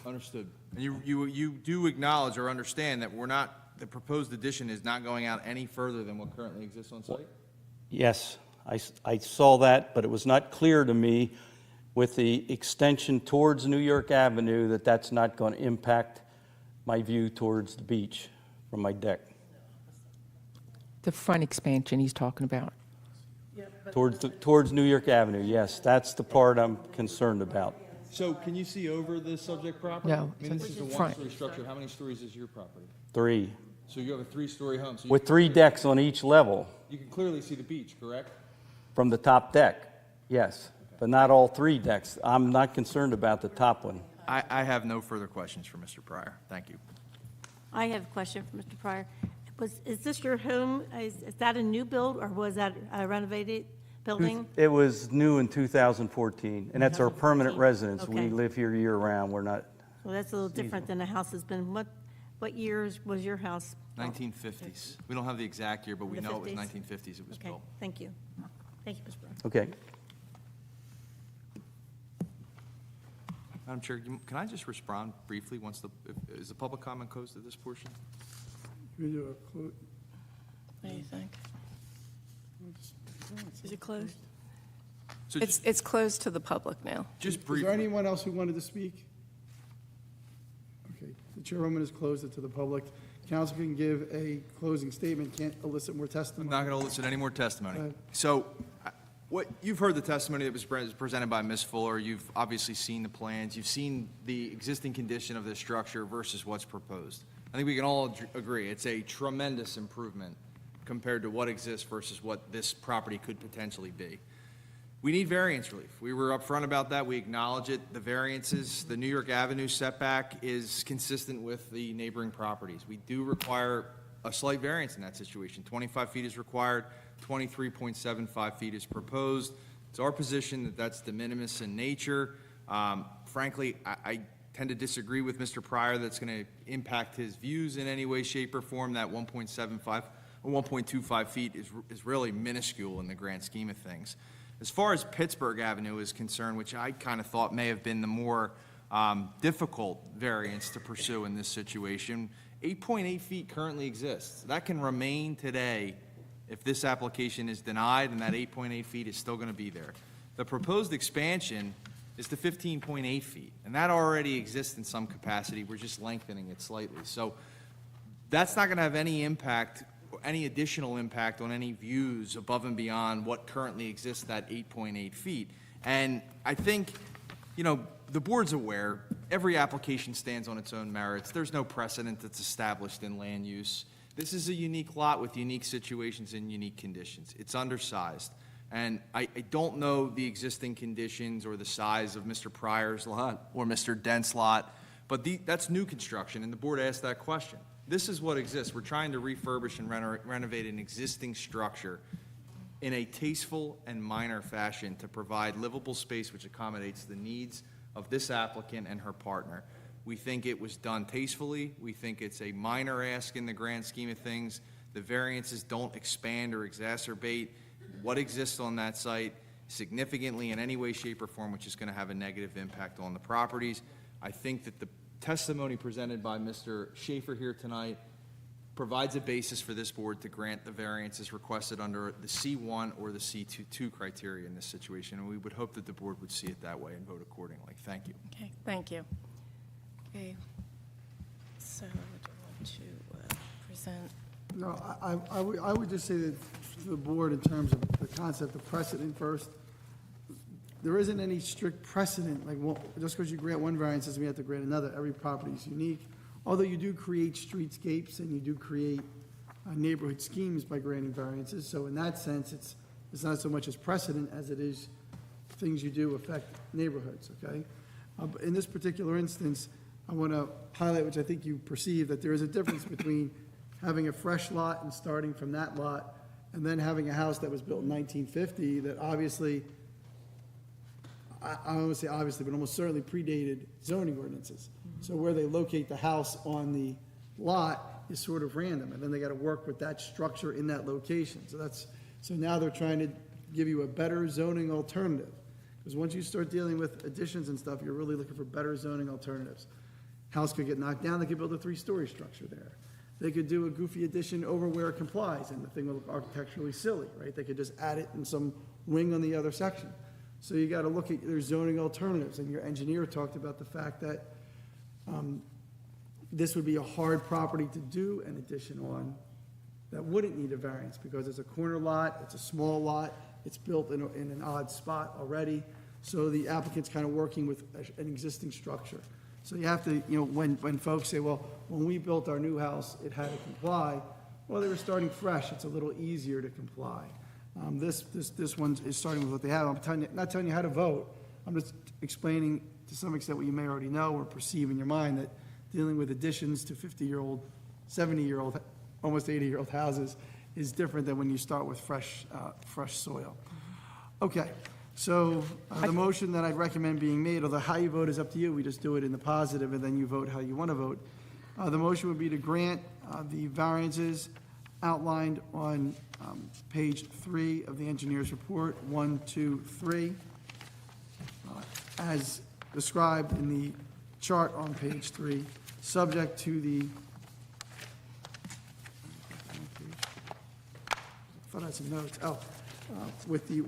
Understood. And you do acknowledge or understand that the proposed addition is not going out any further than what currently exists on site? Yes, I saw that, but it was not clear to me with the extension towards New York Avenue that that's not going to impact my view towards the beach from my deck, The front expansion he's talking about. towards New York Avenue. Yes, that's the part I'm concerned about. So can you see over the subject property? No, I mean, this is a front. one-story structure. How many stories is your property? 3, So you have a three-story home. So you with can 3 decks on each level You can clearly see the beach, correct? from the top deck. Yes, but not all 3 decks. I'm not concerned about the top one. I have no further questions for Mr. Pryor. Thank you. I have a question for Mr. Pryor. Is this your home? Is that a new build, or was that a renovated building? It was new in 2014, and that's our permanent 2014. residence. We Okay. live here year-round. We're not, Well, that's a little different than the house has been. What years was your house? 1950s. We don't have the exact year, but we The know it was 50s? 1950s it was Okay, built. thank you. Thank you, Mr. Pryor. okay. Madam Chair, can I just respond briefly once is the public comment closed at this portion? We do a clo- What do you think? Is it closed? So It's closed to the public now. just Is there briefly, anyone else who wanted to speak? Okay, the chairwoman has closed it to the public. Council can give a closing statement, can't elicit more I'm testimony. not going to elicit any more testimony. Go ahead. So you've heard the testimony that was presented by Ms. Fuller. You've obviously seen the plans. You've seen the existing condition of this structure versus what's proposed. I think we can all agree it's a tremendous improvement compared to what exists versus what this property could potentially be. We need variance relief. We were upfront about that. We acknowledge it. The variances, the New York Avenue setback is consistent with the neighboring properties. We do require a slight variance in that situation. 25 feet is required, 23.75 feet is proposed. It's our position that that's de minimis in nature. Frankly, I tend to disagree with Mr. Pryor that's going to impact his views in any way, shape, or form. That 1.75 or 1.25 feet is really minuscule in the grand scheme of things. As far as Pittsburgh Avenue is concerned, which I kind of thought may have been the more difficult variance to pursue in this situation, 8.8 feet currently exists. That can remain today if this application is denied, and that 8.8 feet is still going to be there. The proposed expansion is to 15.8 feet, and that already exists in some capacity. We're just lengthening it slightly. So that's not going to have any impact any additional impact on any views above and beyond what currently exists at 8.8 feet. And I think, the board's aware, every application stands on its own merits. There's no precedent that's established in land use. This is a unique lot with unique situations and unique conditions. It's undersized. And I don't know the existing conditions or the size of Mr. Pryor's lot or Mr. Dent's lot, but that's new construction, and the board asked that question. This is what exists. We're trying to refurbish and renovate an existing structure in a tasteful and minor fashion to provide livable space which accommodates the needs of this applicant and her partner. We think it was done tastefully. We think it's a minor ask in the grand scheme of things. The variances don't expand or exacerbate what exists on that site significantly in any way, shape, or form, which is going to have a negative impact on the properties. I think that the testimony presented by Mr. Schaefer here tonight provides a basis for this board to grant the variances requested under the C1 or the C2 criteria in this situation, and we would hope that the board would see it that way and vote accordingly. Thank you. Okay, thank you. Okay, so do you want to present? No, I would just say that to the board in terms of the concept of precedent first, there isn't any strict precedent, like, just because you grant one variance doesn't mean you have to grant another. Every property is unique. Although you do create streetscapes and you do create neighborhood schemes by granting variances, so in that sense, it's not so much as precedent as it is things you do affect neighborhoods, okay? But in this particular instance, I want to highlight, which I think you perceive, that there is a difference between having a fresh lot and starting from that lot, and then having a house that was built in 1950 that obviously, I don't want to say obviously, but almost certainly predated zoning ordinances. So where they locate the house on the lot is sort of random, and then they got to work with that structure in that location. So now they're trying to give you a better zoning alternative. Because once you start dealing with additions and stuff, you're really looking for better zoning alternatives. House could get knocked down, they could build a 3-story structure there. They could do a goofy addition over where it complies, and the thing will look architecturally silly, right? They could just add it in some wing on the other section. So you got to look at their zoning alternatives, and your engineer talked about the fact that this would be a hard property to do an addition on that wouldn't need a variance, because it's a corner lot, it's a small lot, it's built in an odd spot already, so the applicant's kind of working with an existing structure. So you have to, when folks say, well, when we built our new house, it had to comply, well, they were starting fresh, it's a little easier to comply. This one is starting with what they have. I'm not telling you how to vote, I'm just explaining to some extent what you may already know or perceive in your mind, that dealing with additions to 50-year-old, 70-year-old, almost 80-year-old houses is different than when you start with fresh soil. Okay, so the motion that I'd recommend being made, although how you vote is up to you, we just do it in the positive and then you vote how you want to vote. The motion would be to grant the variances outlined on page 3 of the engineer's report, 1, 2, 3, as described in the chart on page 3, subject to the, I thought I had some notes, with the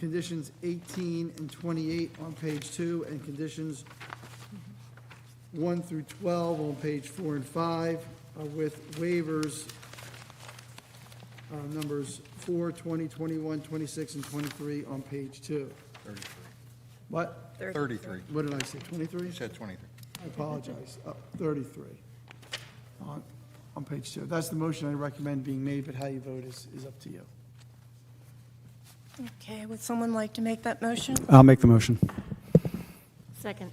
conditions 18 and 28 on page 2, and conditions 1 through 12 on page 4 and 5, with waivers, numbers 4, 20, 21, 26, and 23 on page 2. 33. What? 33. What did I say, 23? You said 23. I apologize. 33 on page 2. That's the motion I recommend being made, but how you vote is up to you. Okay, would someone like to make that motion? I'll make the motion. Second.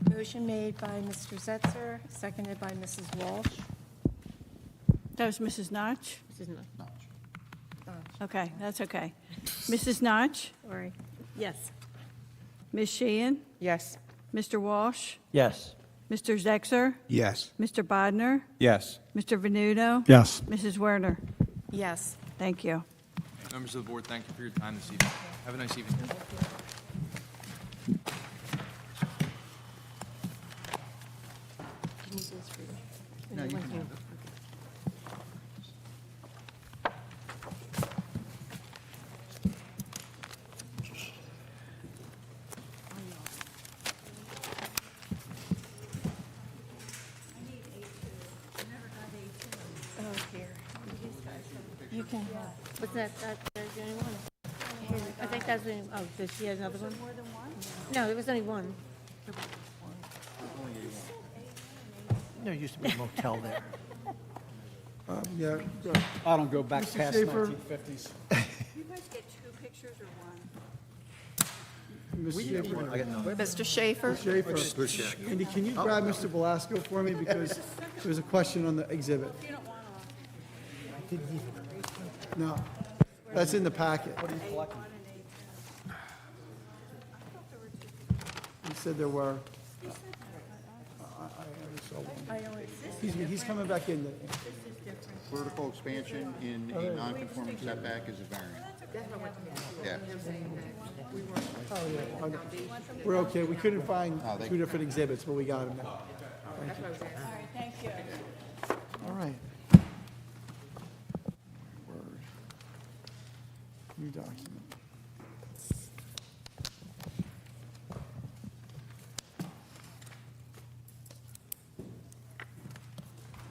Motion made by Mr. Zetzer, seconded by Mrs. Walsh. That was Mrs. Notch? This is not, Okay, that's okay. Mrs. Notch? sorry. Yes. Ms. Sheehan? Yes. Mr. Walsh? Yes. Mr. Zexer? Yes. Mr. Bodnar? Yes. Mr. Venuto? Yes. Mrs. Werner? Yes. Thank you. Members of the board, thank you for your time this evening. Have a nice evening. No, you can have it. Oh, here. You can, What's that, that's the only one? I think that's the, oh, does she have another one? More than one? No, there was only one. There used to be a motel there. Yeah. I don't go back Mr. past Schaefer? 1950s. You guys get two pictures or one? Mr. Schaefer. Mr. Schaefer? Schaefer. Andy, can you grab Mr. Belasco for me, because there's a question on the exhibit? No, that's in the packet. He said there were. I saw one. He's coming back in. Vertical expansion in a non-conforming setback is a variance. Yeah. Oh, yeah. Okay. We're okay. We couldn't find two different exhibits, but we got them now. Thank you. All right. Word. New document.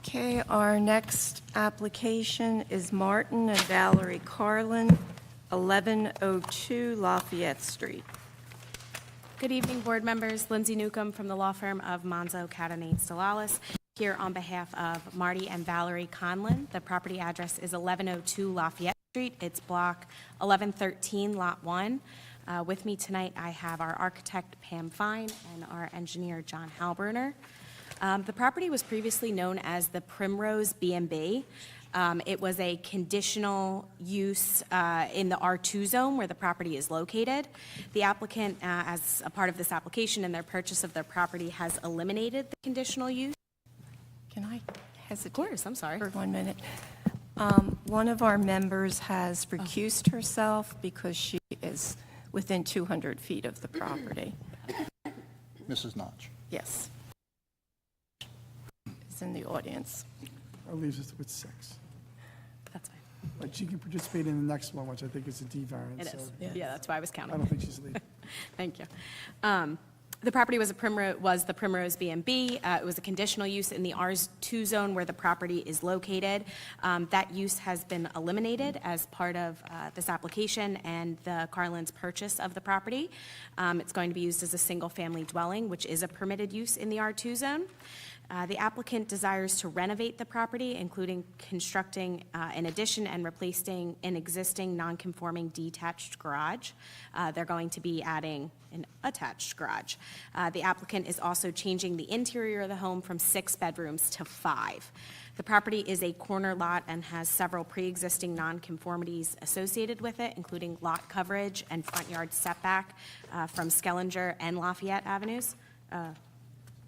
Okay, our next application is Martin and Valerie Carlin, 1102 Lafayette Street. Good evening, board members. Lindsay Newcomb from the law firm of Monzo, Catanate, Stellalis, here on behalf of Marty and Valerie Conlon. The property address is 1102 Lafayette Street. It's block 1113, lot 1. With me tonight, I have our architect, Pam Fine, and our engineer, John Halbruner. The property was previously known as the Primrose B&B. It was a conditional use in the R2 zone where the property is located. The applicant, as a part of this application and their purchase of their property, has eliminated the conditional use. Can I hesitate? Of course, I'm sorry. For 1 minute. One of our members has recused herself because she is within 200 feet of the property. Mrs. Notch. Yes. Is in the audience. That leaves us with 6. That's fine. But she can participate in the next one, which I think is a D variance. It is. so Yeah, that's why I was counting. I don't think she's leaving. Thank you. The property was the Primrose B&B. It was a conditional use in the R2 zone where the property is located. That use has been eliminated as part of this application and the Carlin's purchase of the property. It's going to be used as a single-family dwelling, which is a permitted use in the R2 zone. The applicant desires to renovate the property, including constructing an addition and replacing an existing non-conforming detached garage. They're going to be adding an attached garage. The applicant is also changing the interior of the home from 6 bedrooms to 5. The property is a corner lot and has several pre-existing nonconformities associated with it, including lot coverage and front yard setback from Skellinger and Lafayette Avenues.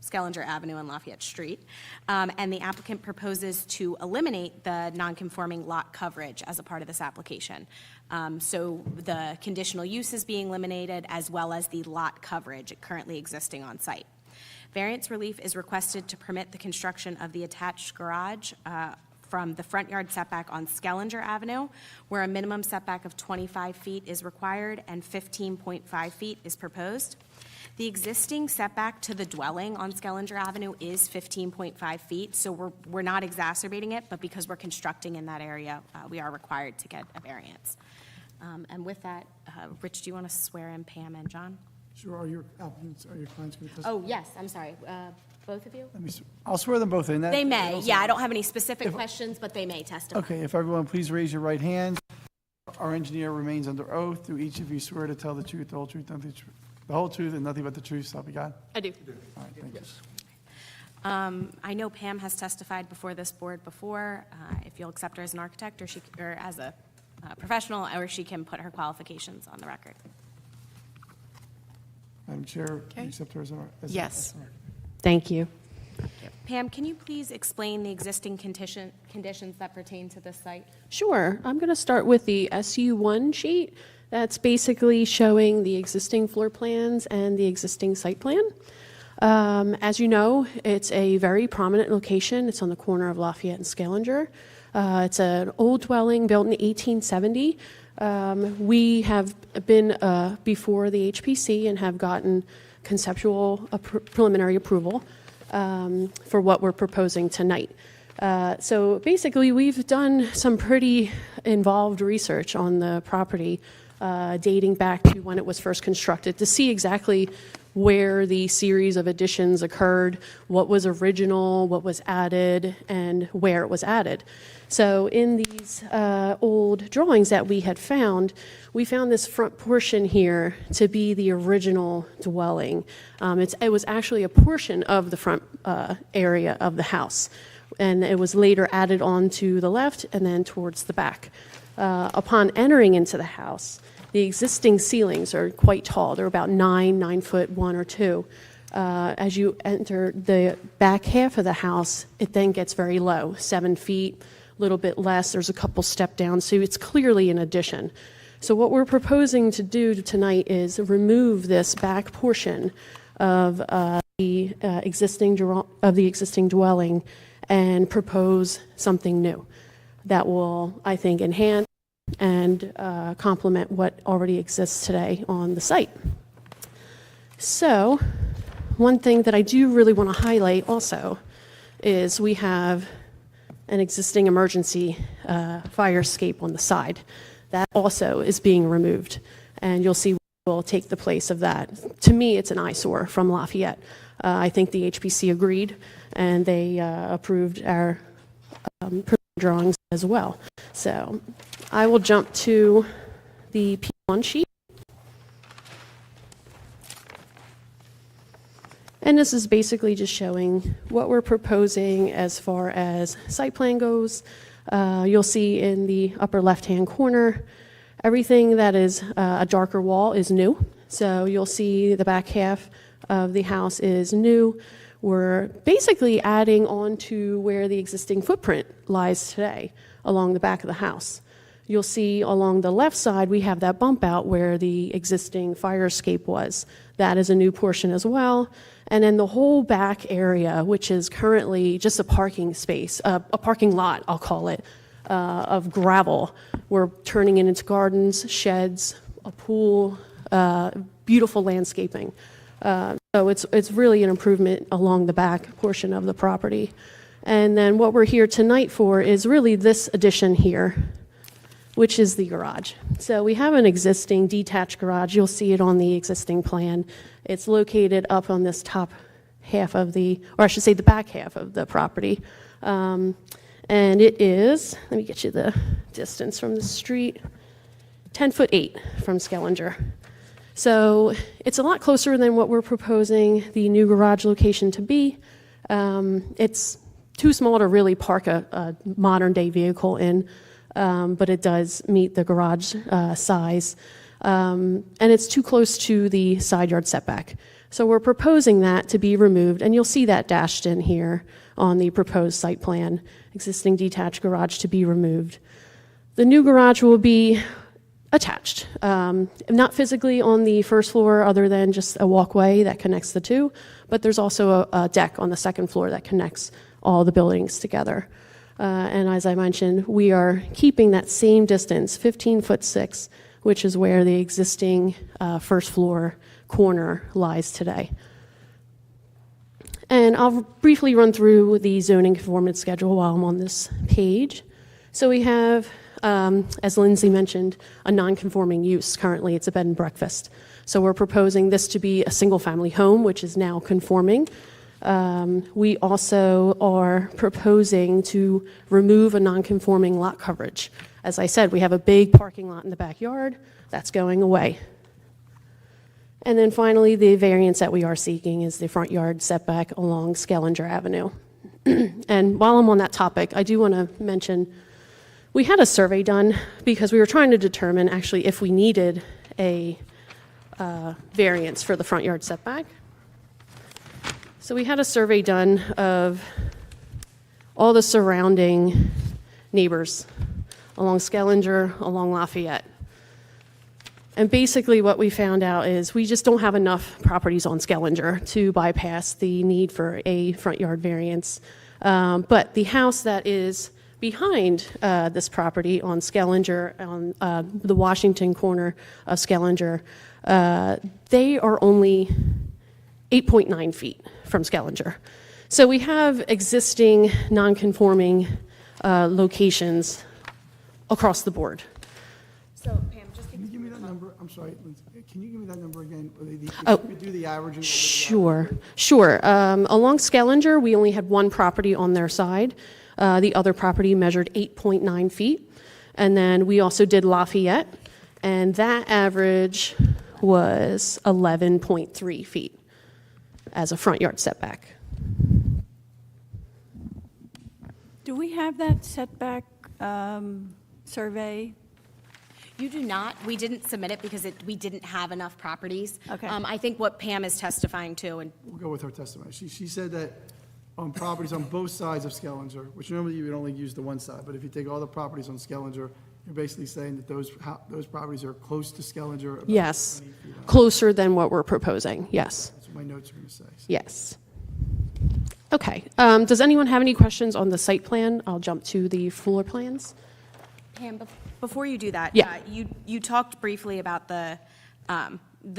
Skellinger Avenue and Lafayette Street. And the applicant proposes to eliminate the nonconforming lot coverage as a part of this application. So the conditional use is being eliminated as well as the lot coverage currently existing on site. Variance relief is requested to permit the construction of the attached garage from the front yard setback on Skellinger Avenue, where a minimum setback of 25 feet is required and 15.5 feet is proposed. The existing setback to the dwelling on Skellinger Avenue is 15.5 feet, so we're not exacerbating it, but because we're constructing in that area, we are required to get a variance. And with that, Rich, do you want to swear in Pam and John? Sure, are your applicants, are your clients going to testify? Oh, yes, I'm sorry. Both of you? I'll swear them both in. They may, yeah, I don't have any specific questions, but they may testify. Okay, if everyone please raise your right hand. Our engineer remains under oath. Do each of you swear to tell the truth, the whole truth, nothing but the whole truth, and nothing but the truth, so help you God? I do. All right, thank you. I know Pam has testified before this board before. If you'll accept her as an architect or as a professional, or she can put her qualifications on the record. Madam Chair, do you accept her as an Yes. Thank you. Pam, can you please explain the existing conditions that pertain to this site? Sure. I'm going to start with the SU1 sheet. That's basically showing the existing floor plans and the existing site plan. As you know, it's a very prominent location. It's on the corner of Lafayette and Skellinger. It's an old dwelling built in 1870. We have been before the HPC and have gotten conceptual preliminary approval for what we're proposing tonight. So basically, we've done some pretty involved research on the property dating back to when it was first constructed to see exactly where the series of additions occurred, what was original, what was added, and where it was added. So in these old drawings that we had found, we found this front portion here to be the original dwelling. It was actually a portion of the front area of the house, and it was later added on to the left and then towards the back. Upon entering into the house, the existing ceilings are quite tall. They're about 9 foot 1 or 2. As you enter the back half of the house, it then gets very low, 7 feet, a little bit less. There's a couple step downs, so it's clearly an addition. So what we're proposing to do tonight is remove this back portion of the existing dwelling and propose something new that will, I think, enhance and complement what already exists today on the site. So one thing that I do really want to highlight also is we have an existing emergency fire escape on the side. That also is being removed, and you'll see will take the place of that. To me, it's an eyesore from Lafayette. I think the HPC agreed, and they approved our drawings as well. So I will jump to the P1 sheet. And this is basically just showing what we're proposing as far as site plan goes. You'll see in the upper left-hand corner, everything that is a darker wall is new. So you'll see the back half of the house is new. We're basically adding on to where the existing footprint lies today along the back of the house. You'll see along the left side, we have that bump out where the existing fire escape was. That is a new portion as well. And then the whole back area, which is currently just a parking space, a parking lot, I'll call it, of gravel. We're turning it into gardens, sheds, a pool, beautiful landscaping. So it's really an improvement along the back portion of the property. And then what we're here tonight for is really this addition here, which is the garage. So we have an existing detached garage. You'll see it on the existing plan. It's located up on this top half of the, or I should say the back half of the property. And it is, let me get you the distance from the street, 10'8" from Skellinger. So it's a lot closer than what we're proposing the new garage location to be. It's too small to really park a modern day vehicle in. But it does meet the garage size, and it's too close to the side yard setback. So we're proposing that to be removed, and you'll see that dashed in here on the proposed site plan, existing detached garage to be removed. The new garage will be attached, not physically on the first floor other than just a walkway that connects the two, but there's also a deck on the second floor that connects all the buildings together. And as I mentioned, we are keeping that same distance, 15'6", which is where the existing first floor corner lies today. And I'll briefly run through the zoning conformance schedule while I'm on this page. So we have, as Lindsay mentioned, a non-conforming use. Currently, it's a bed and breakfast. So we're proposing this to be a single-family home, which is now conforming. We also are proposing to remove a non-conforming lot coverage. As I said, we have a big parking lot in the backyard. That's going away. And then finally, the variance that we are seeking is the front yard setback along Skellinger Avenue. And while I'm on that topic, I do want to mention we had a survey done because we were trying to determine actually if we needed a variance for the front yard setback. So we had a survey done of all the surrounding neighbors along Skellinger, along Lafayette. And basically what we found out is we just don't have enough properties on Skellinger to bypass the need for a front yard variance. But the house that is behind this property on Skellinger, on the Washington corner of Skellinger, they are only 8.9 feet from Skellinger. So we have existing non-conforming locations across the board. So Pam, just Can you give me that number? I'm sorry, Lindsay. Can you give me that number again? Or Oh, if you could do the averaging. Sure. Along Skellinger, we only had one property on their side. The other property measured 8.9 feet. And then we also did Lafayette, and that average was 11.3 feet as a front yard setback. Do we have that setback survey? You do not. We didn't submit it because we didn't have enough properties. Okay. I think what Pam is testifying to, and We'll go with her testimony. She said that on properties on both sides of Skellinger, which normally you would only use the one side, but if you take all the properties on Skellinger, you're basically saying that those properties are close to Skellinger. about Yes, 20 feet out. closer than what we're proposing, yes. That's what my notes are going to say. Yes. Okay, does anyone have any questions on the site plan? I'll jump to the floor plans. Pam, before you do that, Yeah. you talked briefly about the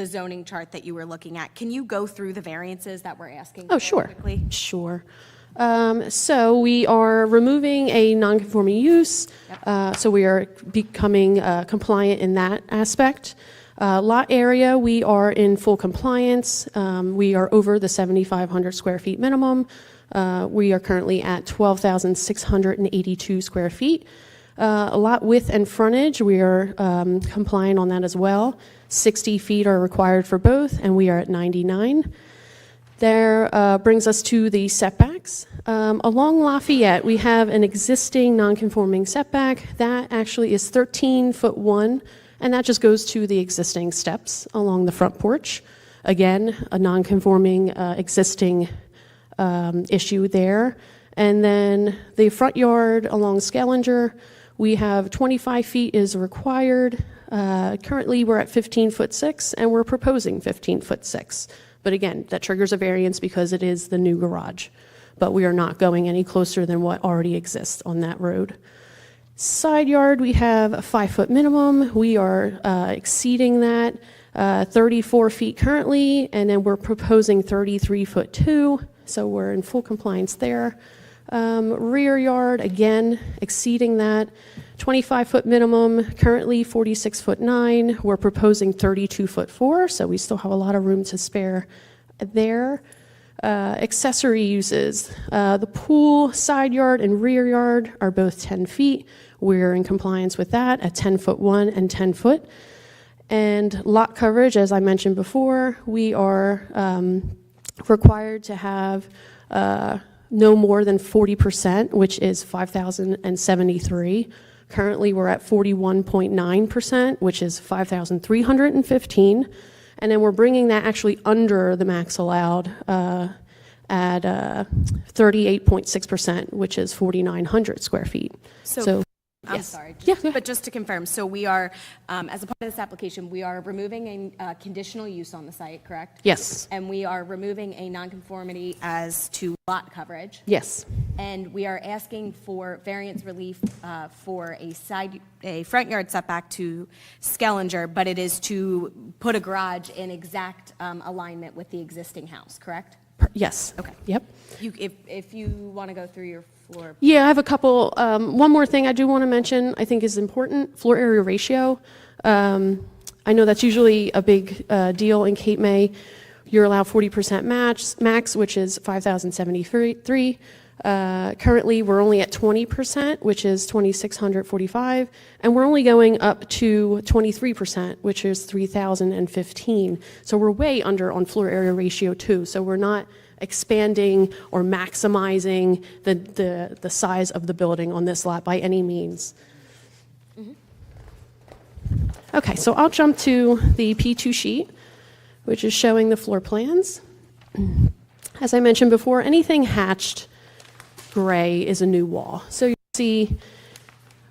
zoning chart that you were looking at. Can you go through the variances that we're asking? Oh, for sure. quickly? Sure. So we are removing a non-conforming use, so we are becoming compliant in that aspect. Lot area, we are in full compliance. We are over the 7,500 square feet minimum. We are currently at 12,682 square feet. A lot width and frontage, we are compliant on that as well. 60 feet are required for both, and we are at 99. There brings us to the setbacks. Along Lafayette, we have an existing non-conforming setback. That actually is 13'1", and that just goes to the existing steps along the front porch. Again, a non-conforming existing issue there. And then the front yard along Skellinger, we have 25 feet is required. Currently, we're at 15'6", and we're proposing 15'6". But again, that triggers a variance because it is the new garage. But we are not going any closer than what already exists on that road. Side yard, we have a 5-foot minimum. We are exceeding that, 34 feet currently, and then we're proposing 33'2", so we're in full compliance there. Rear yard, again, exceeding that, 25-foot minimum, currently 46'9". We're proposing 32'4", so we still have a lot of room to spare there. Accessory uses, the pool, side yard, and rear yard are both 10 feet. We're in compliance with that at 10'1" and 10 foot. And lot coverage, as I mentioned before, we are required to have no more than 40%, which is 5,073. Currently, we're at 41.9%, which is 5,315. And then we're bringing that actually under the max allowed at 38.6%, which is 4,900 square feet. I'm yes. sorry. Yeah, But just to confirm, so we are, as a part of this application, we are removing a conditional use on the site, correct? Yes. And we are removing a nonconformity as to lot coverage. Yes. And we are asking for variance relief for a front yard setback to Skellinger, but it is to put a garage in exact alignment with the existing house, correct? Yes. Okay. Yep. If you want to go through your floor. Yeah, I have a couple. One more thing I do want to mention I think is important, floor area ratio. I know that's usually a big deal in Cape May. You're allowed 40% max, which is 5,073. Currently, we're only at 20%, which is 2,645, and we're only going up to 23%, which is 3,015. So we're way under on floor area ratio too. So we're not expanding or maximizing the size of the building on this lot by any means. Okay, so I'll jump to the P2 sheet, which is showing the floor plans. As I mentioned before, anything hatched gray is a new wall. So you see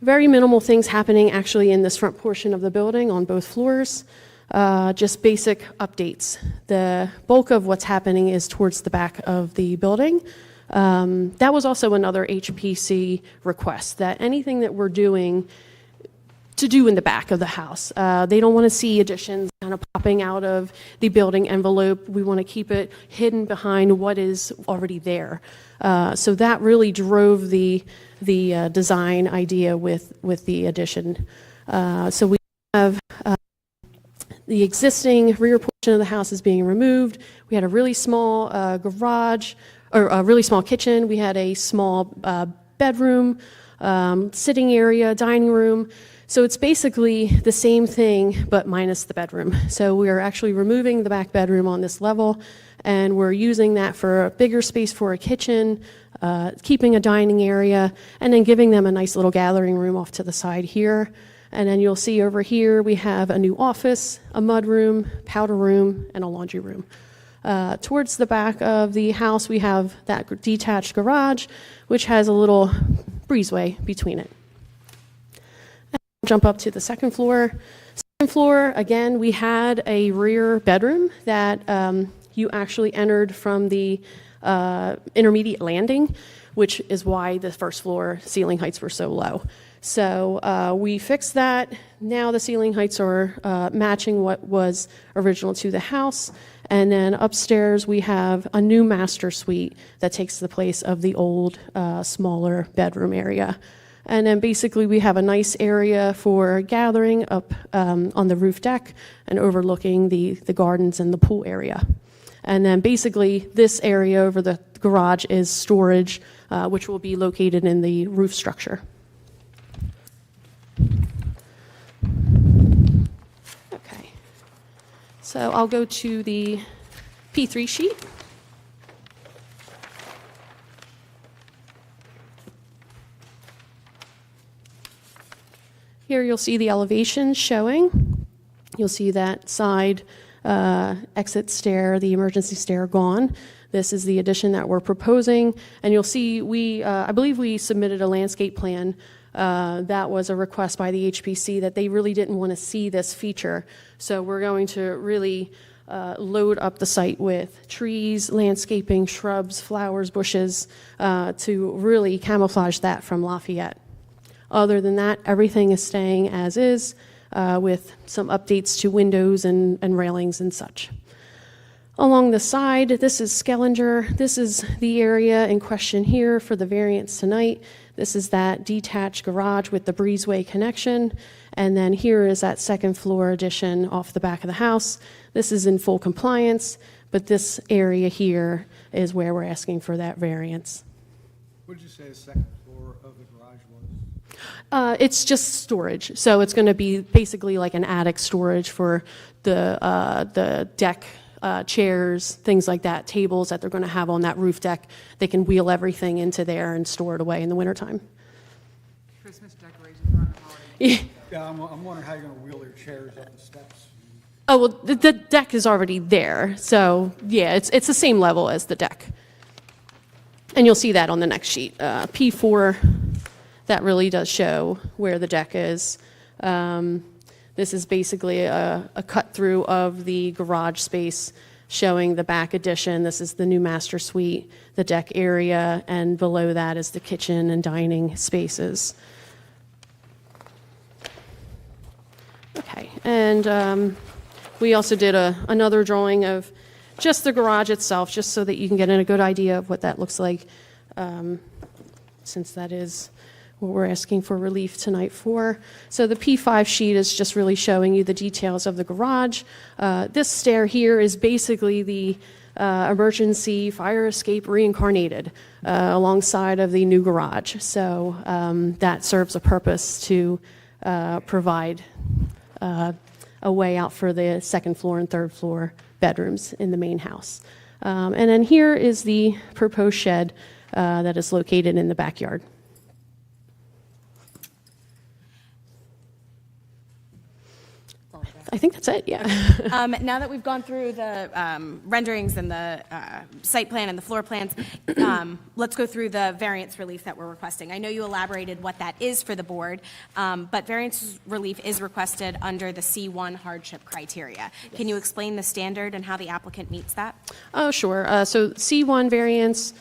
very minimal things happening actually in this front portion of the building on both floors. Just basic updates. The bulk of what's happening is towards the back of the building. That was also another HPC request, that anything that we're doing to do in the back of the house. They don't want to see additions kind of popping out of the building envelope. We want to keep it hidden behind what is already there. So that really drove the design idea with the addition. So we have the existing rear portion of the house is being removed. We had a really small garage, or a really small kitchen. We had a small bedroom, sitting area, dining room. So it's basically the same thing, but minus the bedroom. So we are actually removing the back bedroom on this level, and we're using that for a bigger space for a kitchen, keeping a dining area, and then giving them a nice little gathering room off to the side here. And then you'll see over here, we have a new office, a mud room, powder room, and a laundry room. Towards the back of the house, we have that detached garage, which has a little breezeway between it. Jump up to the second floor. Second floor, again, we had a rear bedroom that you actually entered from the intermediate landing, which is why the first floor ceiling heights were so low. So we fixed that. Now the ceiling heights are matching what was original to the house. And then upstairs we have a new master suite that takes the place of the old smaller bedroom area. And then basically we have a nice area for gathering up on the roof deck and overlooking the gardens and the pool area. And then basically this area over the garage is storage, which will be located in the roof structure. Okay, so I'll go to the P3 sheet. Here you'll see the elevations showing. You'll see that side exit stair, the emergency stair gone. This is the addition that we're proposing. And you'll see I believe we submitted a landscape plan. That was a request by the HPC that they really didn't want to see this feature. So we're going to really load up the site with trees, landscaping, shrubs, flowers, bushes to really camouflage that from Lafayette. Other than that, everything is staying as is with some updates to windows and railings and such. Along the side, this is Skellinger. This is the area in question here for the variance tonight. This is that detached garage with the breezeway connection. And then here is that second floor addition off the back of the house. This is in full compliance, but this area here is where we're asking for that variance. What did you say the second floor of the garage was? It's just storage. So it's going to be basically like an attic storage for the deck, chairs, things like that, tables that they're going to have on that roof deck. They can wheel everything into there and store it away in the wintertime. Christmas decorations around the holiday. Yeah, I'm wondering how you're going to wheel your chairs up the steps. Oh, well, the deck is already there. So, yeah, it's the same level as the deck. And you'll see that on the next sheet. P4, that really does show where the deck is. This is basically a cut-through of the garage space showing the back addition. This is the new master suite, the deck area, and below that is the kitchen and dining spaces. Okay, and we also did another drawing of just the garage itself, just so that you can get a good idea of what that looks like, since that is what we're asking for relief tonight for. So the P5 sheet is just really showing you the details of the garage. This stair here is basically the emergency fire escape reincarnated alongside of the new garage. So that serves a purpose to provide a way out for the second floor and third floor bedrooms in the main house. And then here is the proposed shed that is located in the backyard. I think that's it, yeah. Now that we've gone through the renderings and the site plan and the floor plans, let's go through the variance relief that we're requesting. I know you elaborated what that is for the board, but variance relief is requested under the C1 hardship criteria. Can you explain the standard and how the applicant meets that? Oh, sure. So C1 variance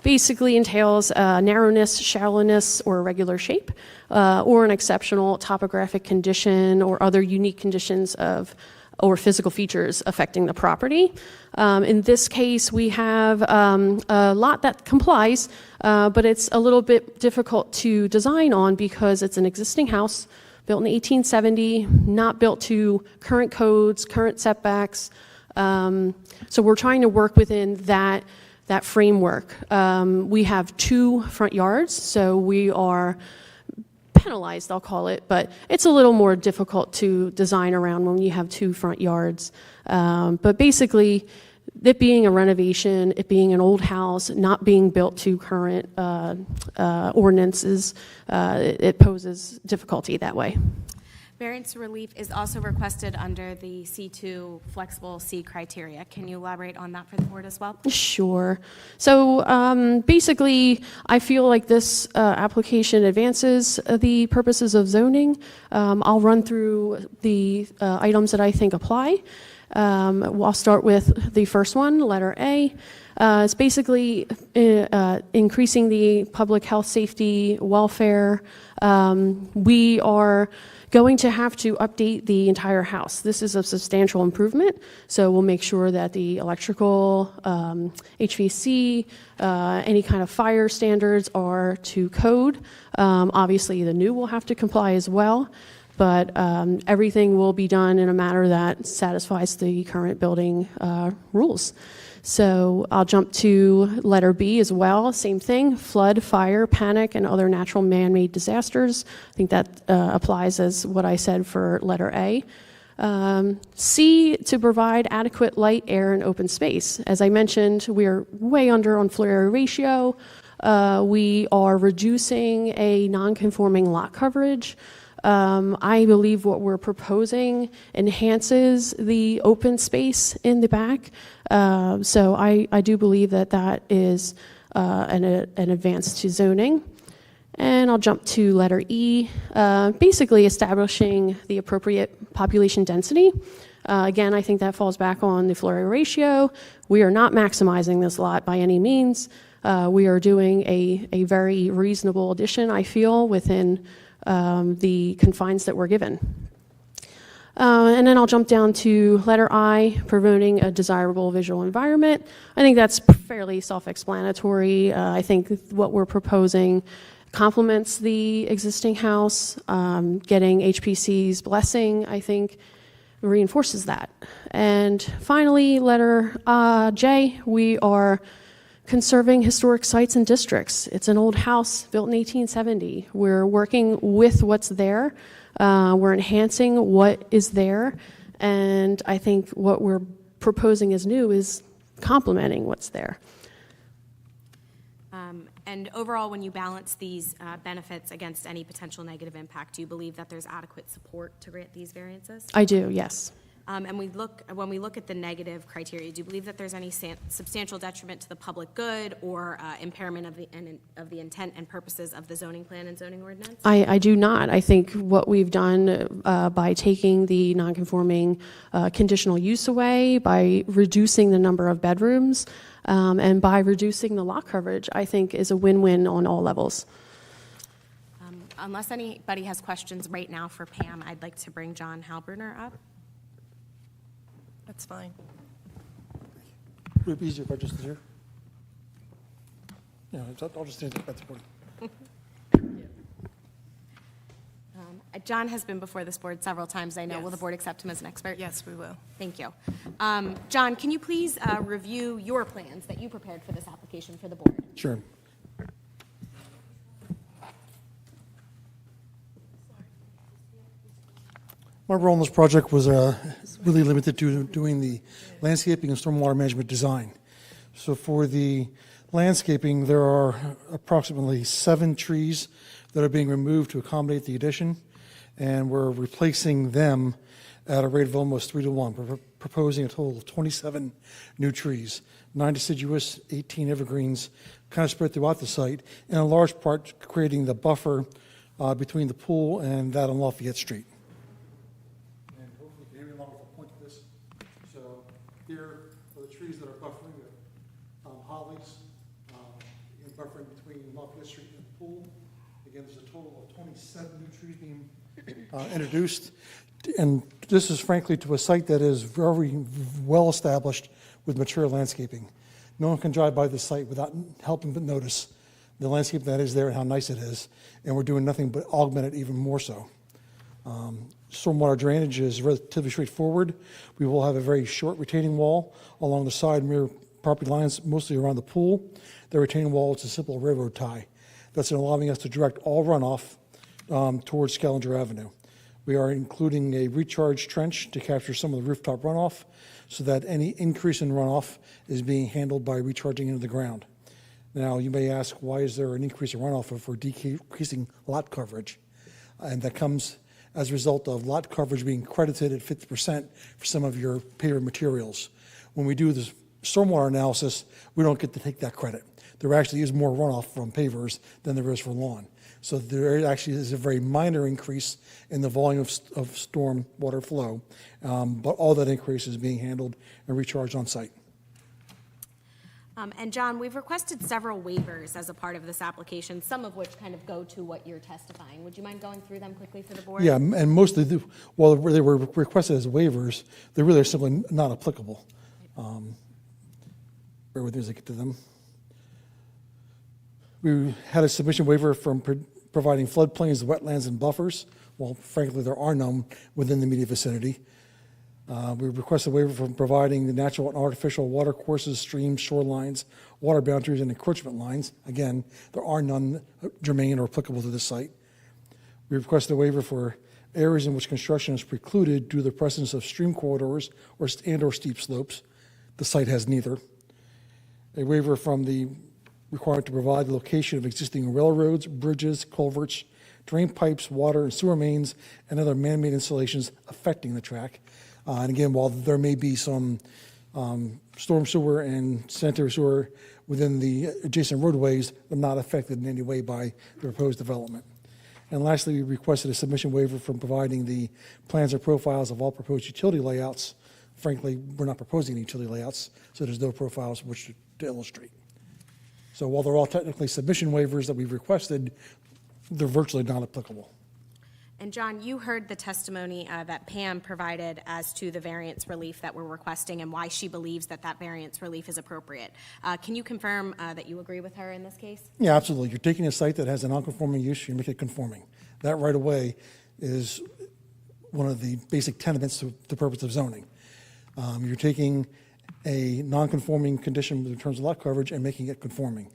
basically entails narrowness, shallowness, or irregular shape, or an exceptional topographic condition or other unique conditions or physical features affecting the property. In this case, we have a lot that complies, but it's a little bit difficult to design on because it's an existing house built in 1870, not built to current codes, current setbacks. So we're trying to work within that framework. We have 2 front yards, so we are penalized, I'll call it, but it's a little more difficult to design around when you have 2 front yards. But basically, it being a renovation, it being an old house, not being built to current ordinances, it poses difficulty that way. Variance relief is also requested under the C2 flexible C criteria. Can you elaborate on that for the board as well? Sure. So basically, I feel like this application advances the purposes of zoning. I'll run through the items that I think apply. I'll start with the first one, letter A. It's basically increasing the public health, safety, welfare. We are going to have to update the entire house. This is a substantial improvement, so we'll make sure that the electrical, HVAC, any kind of fire standards are to code. Obviously, the new will have to comply as well, but everything will be done in a manner that satisfies the current building rules. So I'll jump to letter B as well. Same thing, flood, fire, panic, and other natural man-made disasters. I think that applies as what I said for letter A. C, to provide adequate light, air, and open space. As I mentioned, we are way under on floor area ratio. We are reducing a non-conforming lot coverage. I believe what we're proposing enhances the open space in the back. So I do believe that that is an advance to zoning. And I'll jump to letter E, basically establishing the appropriate population density. Again, I think that falls back on the floor area ratio. We are not maximizing this lot by any means. We are doing a very reasonable addition, I feel, within the confines that we're given. And then I'll jump down to letter I, promoting a desirable visual environment. I think that's fairly self-explanatory. I think what we're proposing complements the existing house. Getting HPC's blessing, I think, reinforces that. And finally, letter J, we are conserving historic sites and districts. It's an old house built in 1870. We're working with what's there. We're enhancing what is there. And I think what we're proposing as new is complementing what's there. And overall, when you balance these benefits against any potential negative impact, do you believe that there's adequate support to grant these variances? I do, yes. And when we look at the negative criteria, do you believe that there's any substantial detriment to the public good or impairment of the intent and purposes of the zoning plan and zoning ordinance? I do not. I think what we've done by taking the nonconforming conditional use away, by reducing the number of bedrooms, and by reducing the lot coverage, I think is a win-win on all levels. Unless anybody has questions right now for Pam, I'd like to bring John Halbrunner up. That's fine. Would it be easier if I just sit here? Yeah, I'll just stand at the podium. John has been before this board several times, I know. Yes. Will the board accept him as an expert? Yes, we will. Thank you. John, can you please review your plans that you prepared for this application for the board? Sure. My role in this project was really limited to doing the landscaping and stormwater management design. So for the landscaping, there are approximately 7 trees that are being removed to accommodate the addition, and we're replacing them at a rate of almost 3 to 1. We're proposing a total of 27 new trees, 9 deciduous, 18 evergreens, kind of spread throughout the site, and in large part creating the buffer between the pool and that on Lafayette Street. And hopefully you can hear me along with the point of this. So here are the trees that are buffering, hollies, 27 new trees being introduced. And this is frankly to a site that is very well established with mature landscaping. No one can drive by the site without helping but notice the landscape that is there and how nice it is. And we're doing nothing but augment it even more so. Stormwater drainage is relatively straightforward. We will have a very short retaining wall along the side rear property lines, mostly around the pool. The retaining wall is a simple railroad tie. That's allowing us to direct all runoff towards Skellinger Avenue. We are including a recharge trench to capture some of the rooftop runoff so that any increase in runoff is being handled by recharging into the ground. Now, you may ask, why is there an increase in runoff if we're decreasing lot coverage? And that comes as a result of lot coverage being credited at 50% for some of your paver materials. When we do this stormwater analysis, we don't get to take that credit. There actually is more runoff from pavers than there is for lawn. So there actually is a very minor increase in the volume of storm water flow, but all that increase is being handled and recharged on site. And John, we've requested several waivers as a part of this application, some of which kind of go to what you're testifying. Would you mind going through them quickly for the board? Yeah, and mostly, while they were requested as waivers, they really are simply not applicable. Bear with me as I get to them. We had a submission waiver from providing floodplains, wetlands, and buffers. Well, frankly, there are none within the immediate vicinity. We requested a waiver from providing the natural and artificial water courses, streams, shorelines, water boundaries, and encroachment lines. Again, there are none germane or applicable to this site. We requested a waiver for areas in which construction is precluded due to the presence of stream corridors or steep slopes. The site has neither. A waiver from the requirement to provide the location of existing railroads, bridges, culverts, drain pipes, water and sewer mains, and other man-made installations affecting the track. And again, while there may be some storm sewer and sanitary sewer within the adjacent roadways, they're not affected in any way by the proposed development. And lastly, we requested a submission waiver from providing the plans and profiles of all proposed utility layouts. Frankly, we're not proposing any utility layouts, so there's no profiles which to illustrate. So while they're all technically submission waivers that we've requested, they're virtually not applicable. And John, you heard the testimony that Pam provided as to the variance relief that we're requesting and why she believes that that variance relief is appropriate. Can you confirm that you agree with her in this case? Yeah, absolutely. You're taking a site that has a non-conforming use, you make it conforming. That right away is one of the basic tenets to the purpose of zoning. You're taking a non-conforming condition in terms of lot coverage and making it conforming.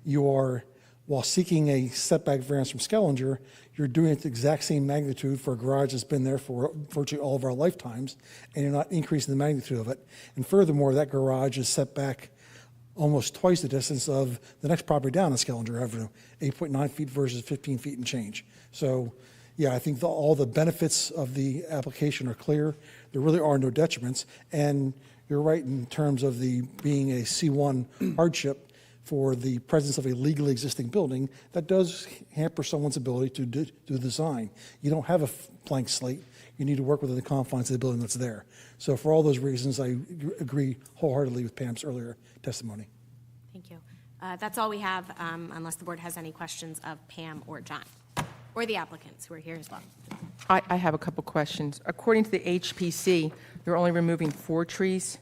You are, while seeking a setback variance from Skellinger, you're doing it the exact same magnitude for a garage that's been there for virtually all of our lifetimes, and you're not increasing the magnitude of it. And furthermore, that garage is set back almost twice the distance of the next property down on Skellinger Avenue, 8.9 feet versus 15 feet and change. So, yeah, I think all the benefits of the application are clear. There really are no detriments, and you're right in terms of the being a C1 hardship for the presence of a legally existing building that does hamper someone's ability to do design. You don't have a blank slate. You need to work within the confines of the building that's there. So for all those reasons, I agree wholeheartedly with Pam's earlier testimony. Thank you. That's all we have, unless the board has any questions of Pam or John, or the applicants who are here as well. I have a couple questions. According to the HPC, you're only removing 4 trees,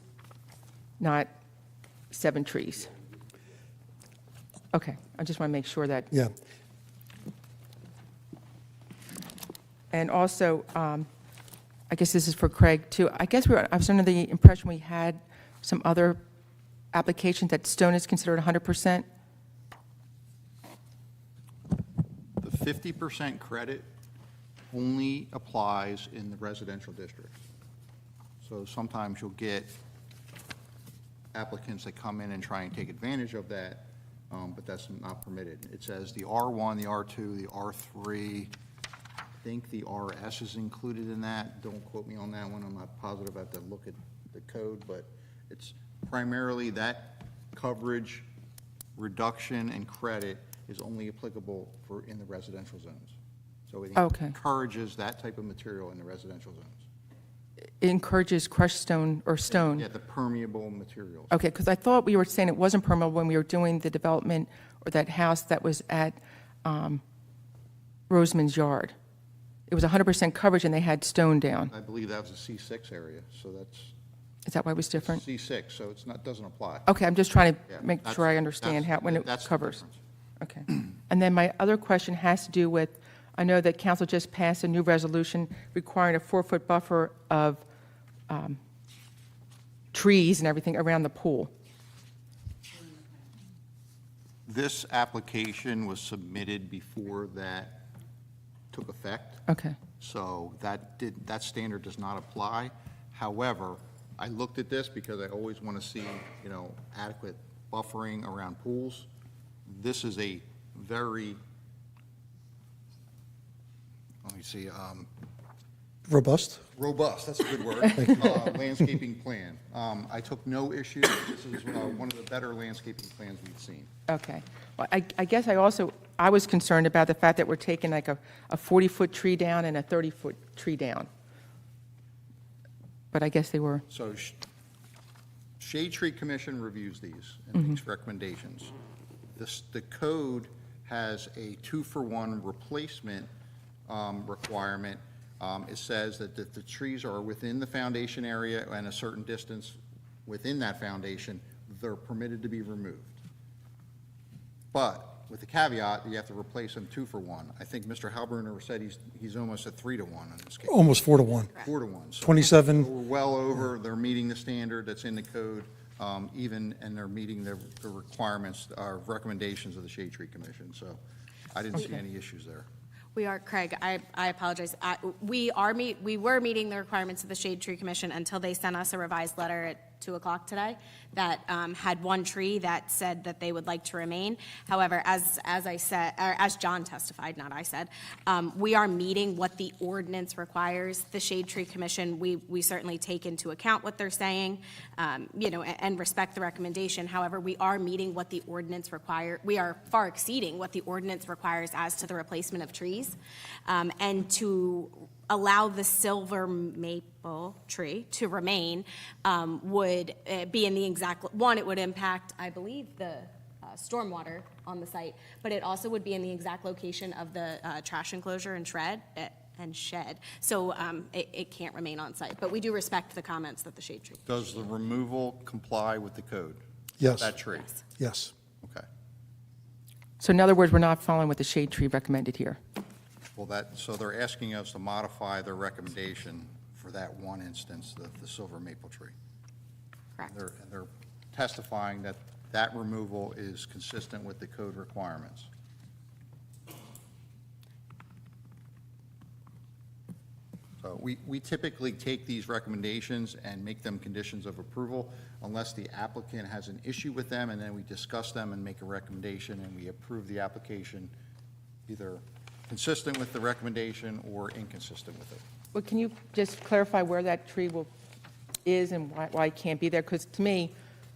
not 7 trees. Okay, I just want to make sure that. Yeah. And also, I guess this is for Craig too. I guess I was under the impression we had some other applications that stone is considered 100%. The 50% credit only applies in the residential district. So sometimes you'll get applicants that come in and try and take advantage of that, but that's not permitted. It says the R1, the R2, the R3, I think the RS is included in that. Don't quote me on that one. I'm not positive. I have to look at the code, but it's primarily that coverage reduction and credit is only applicable for in the residential zones. So it encourages that type of material in the residential zones. It encourages crushed stone or stone. Yeah, the permeable materials. Okay, because I thought we were saying it wasn't permeable when we were doing the development or that house that was at Roseman's yard. It was 100% coverage and they had stone down. I believe that was a C6 area, so that's Is that why it was different? C6, so it's not, doesn't apply. Okay, I'm just trying Yeah, to make that's- sure I understand that's- how, when it that's the covers. difference. Okay. And then my other question has to do with, I know that council just passed a new resolution requiring a 4-foot buffer of trees and everything around the pool. This application was submitted before that took effect. Okay. So that standard does not apply. However, I looked at this because I always want to see, adequate buffering around pools. This is a very, let me see, Robust? robust, that's a good word, landscaping plan. I took no issue. This is one of the better landscaping plans we've seen. Okay. Well, I guess I was concerned about the fact that we're taking like a 40-foot tree down and a 30-foot tree down. But I guess they were, So Shade Tree Commission reviews these and makes recommendations. The code has a 2-for-1 replacement requirement. It says that if the trees are within the foundation area and a certain distance within that foundation, they're permitted to be removed. But with the caveat that you have to replace them 2-for-1. I think Mr. Halberner said he's almost at 3-to-1 in this case. Almost 4-to-1. 4-to-1. So 27. We're well over, they're meeting the standard that's in the code, and they're meeting the requirements, recommendations of the Shade Tree Commission. So I didn't see any issues there. We are, Craig, I apologize. We were meeting the requirements of the Shade Tree Commission until they sent us a revised letter at 2 o'clock today that had one tree that said that they would like to remain. However, as I said, or as John testified, not I said, we are meeting what the ordinance requires. The Shade Tree Commission, we certainly take into account what they're saying, and respect the recommendation. However, we are meeting what the ordinance require. We are far exceeding what the ordinance requires as to the replacement of trees, and to allow the silver maple tree to remain would be in the exact, one, it would impact, I believe, the stormwater on the site, but it also would be in the exact location of the trash enclosure and shed. So it can't remain on site. But we do respect the comments that the Shade Tree. Does the removal comply with the code? Yes. That tree? Yes. Okay. so in other words, we're not following what the shade tree recommended here. Well, so they're asking us to modify their recommendation for that one instance, the silver maple tree. Correct. And they're testifying that that removal is consistent with the code requirements. So we typically take these recommendations and make them conditions of approval unless the applicant has an issue with them, and then we discuss them and make a recommendation, and we approve the application either consistent with the recommendation or inconsistent with it. Well, can you just clarify where that tree is and why it can't be there? Because to me,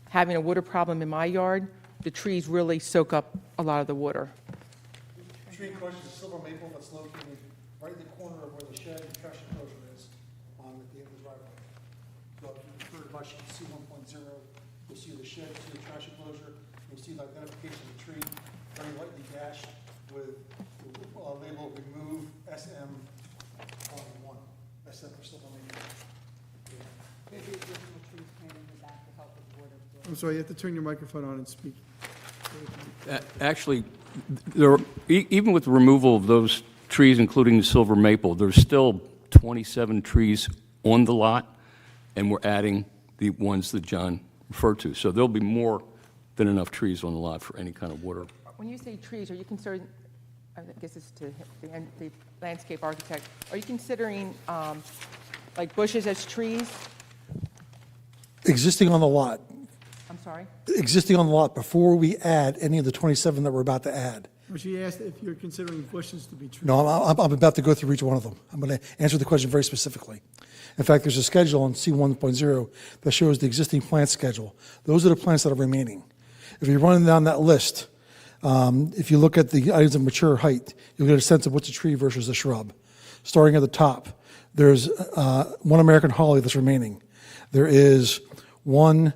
having a water problem in my yard, the trees really soak up a lot of the water. The tree in question is silver maple that's located right in the corner of where the shed and trash enclosure is at the end of the driveway. So if you refer to much, you can see 1.0, you'll see the shed, you'll see the trash enclosure, you'll see the identification of the tree, very lightly dashed with the label remove SM on 1, SM for silver maple. I'm sorry, you have to turn your microphone on and speak. Actually, even with the removal of those trees, including the silver maple, there's still 27 trees on the lot, and we're adding the ones that John referred to. So there'll be more than enough trees on the lot for any kind of water. When you say trees, are you considering, I guess it's to the landscape architect, are you considering like bushes as trees? Existing on the lot. I'm sorry? Existing on the lot before we add any of the 27 that we're about to add. Well, she asked if you're considering bushes to be trees. No, I'm about to go through each one of them. I'm going to answer the question very specifically. In fact, there's a schedule on C1.0 that shows the existing plant schedule. Those are the plants that are remaining. If you're running down that list, if you look at the items of mature height, you'll get a sense of what's a tree versus a shrub. Starting at the top, there's one American holly that's remaining. There is one,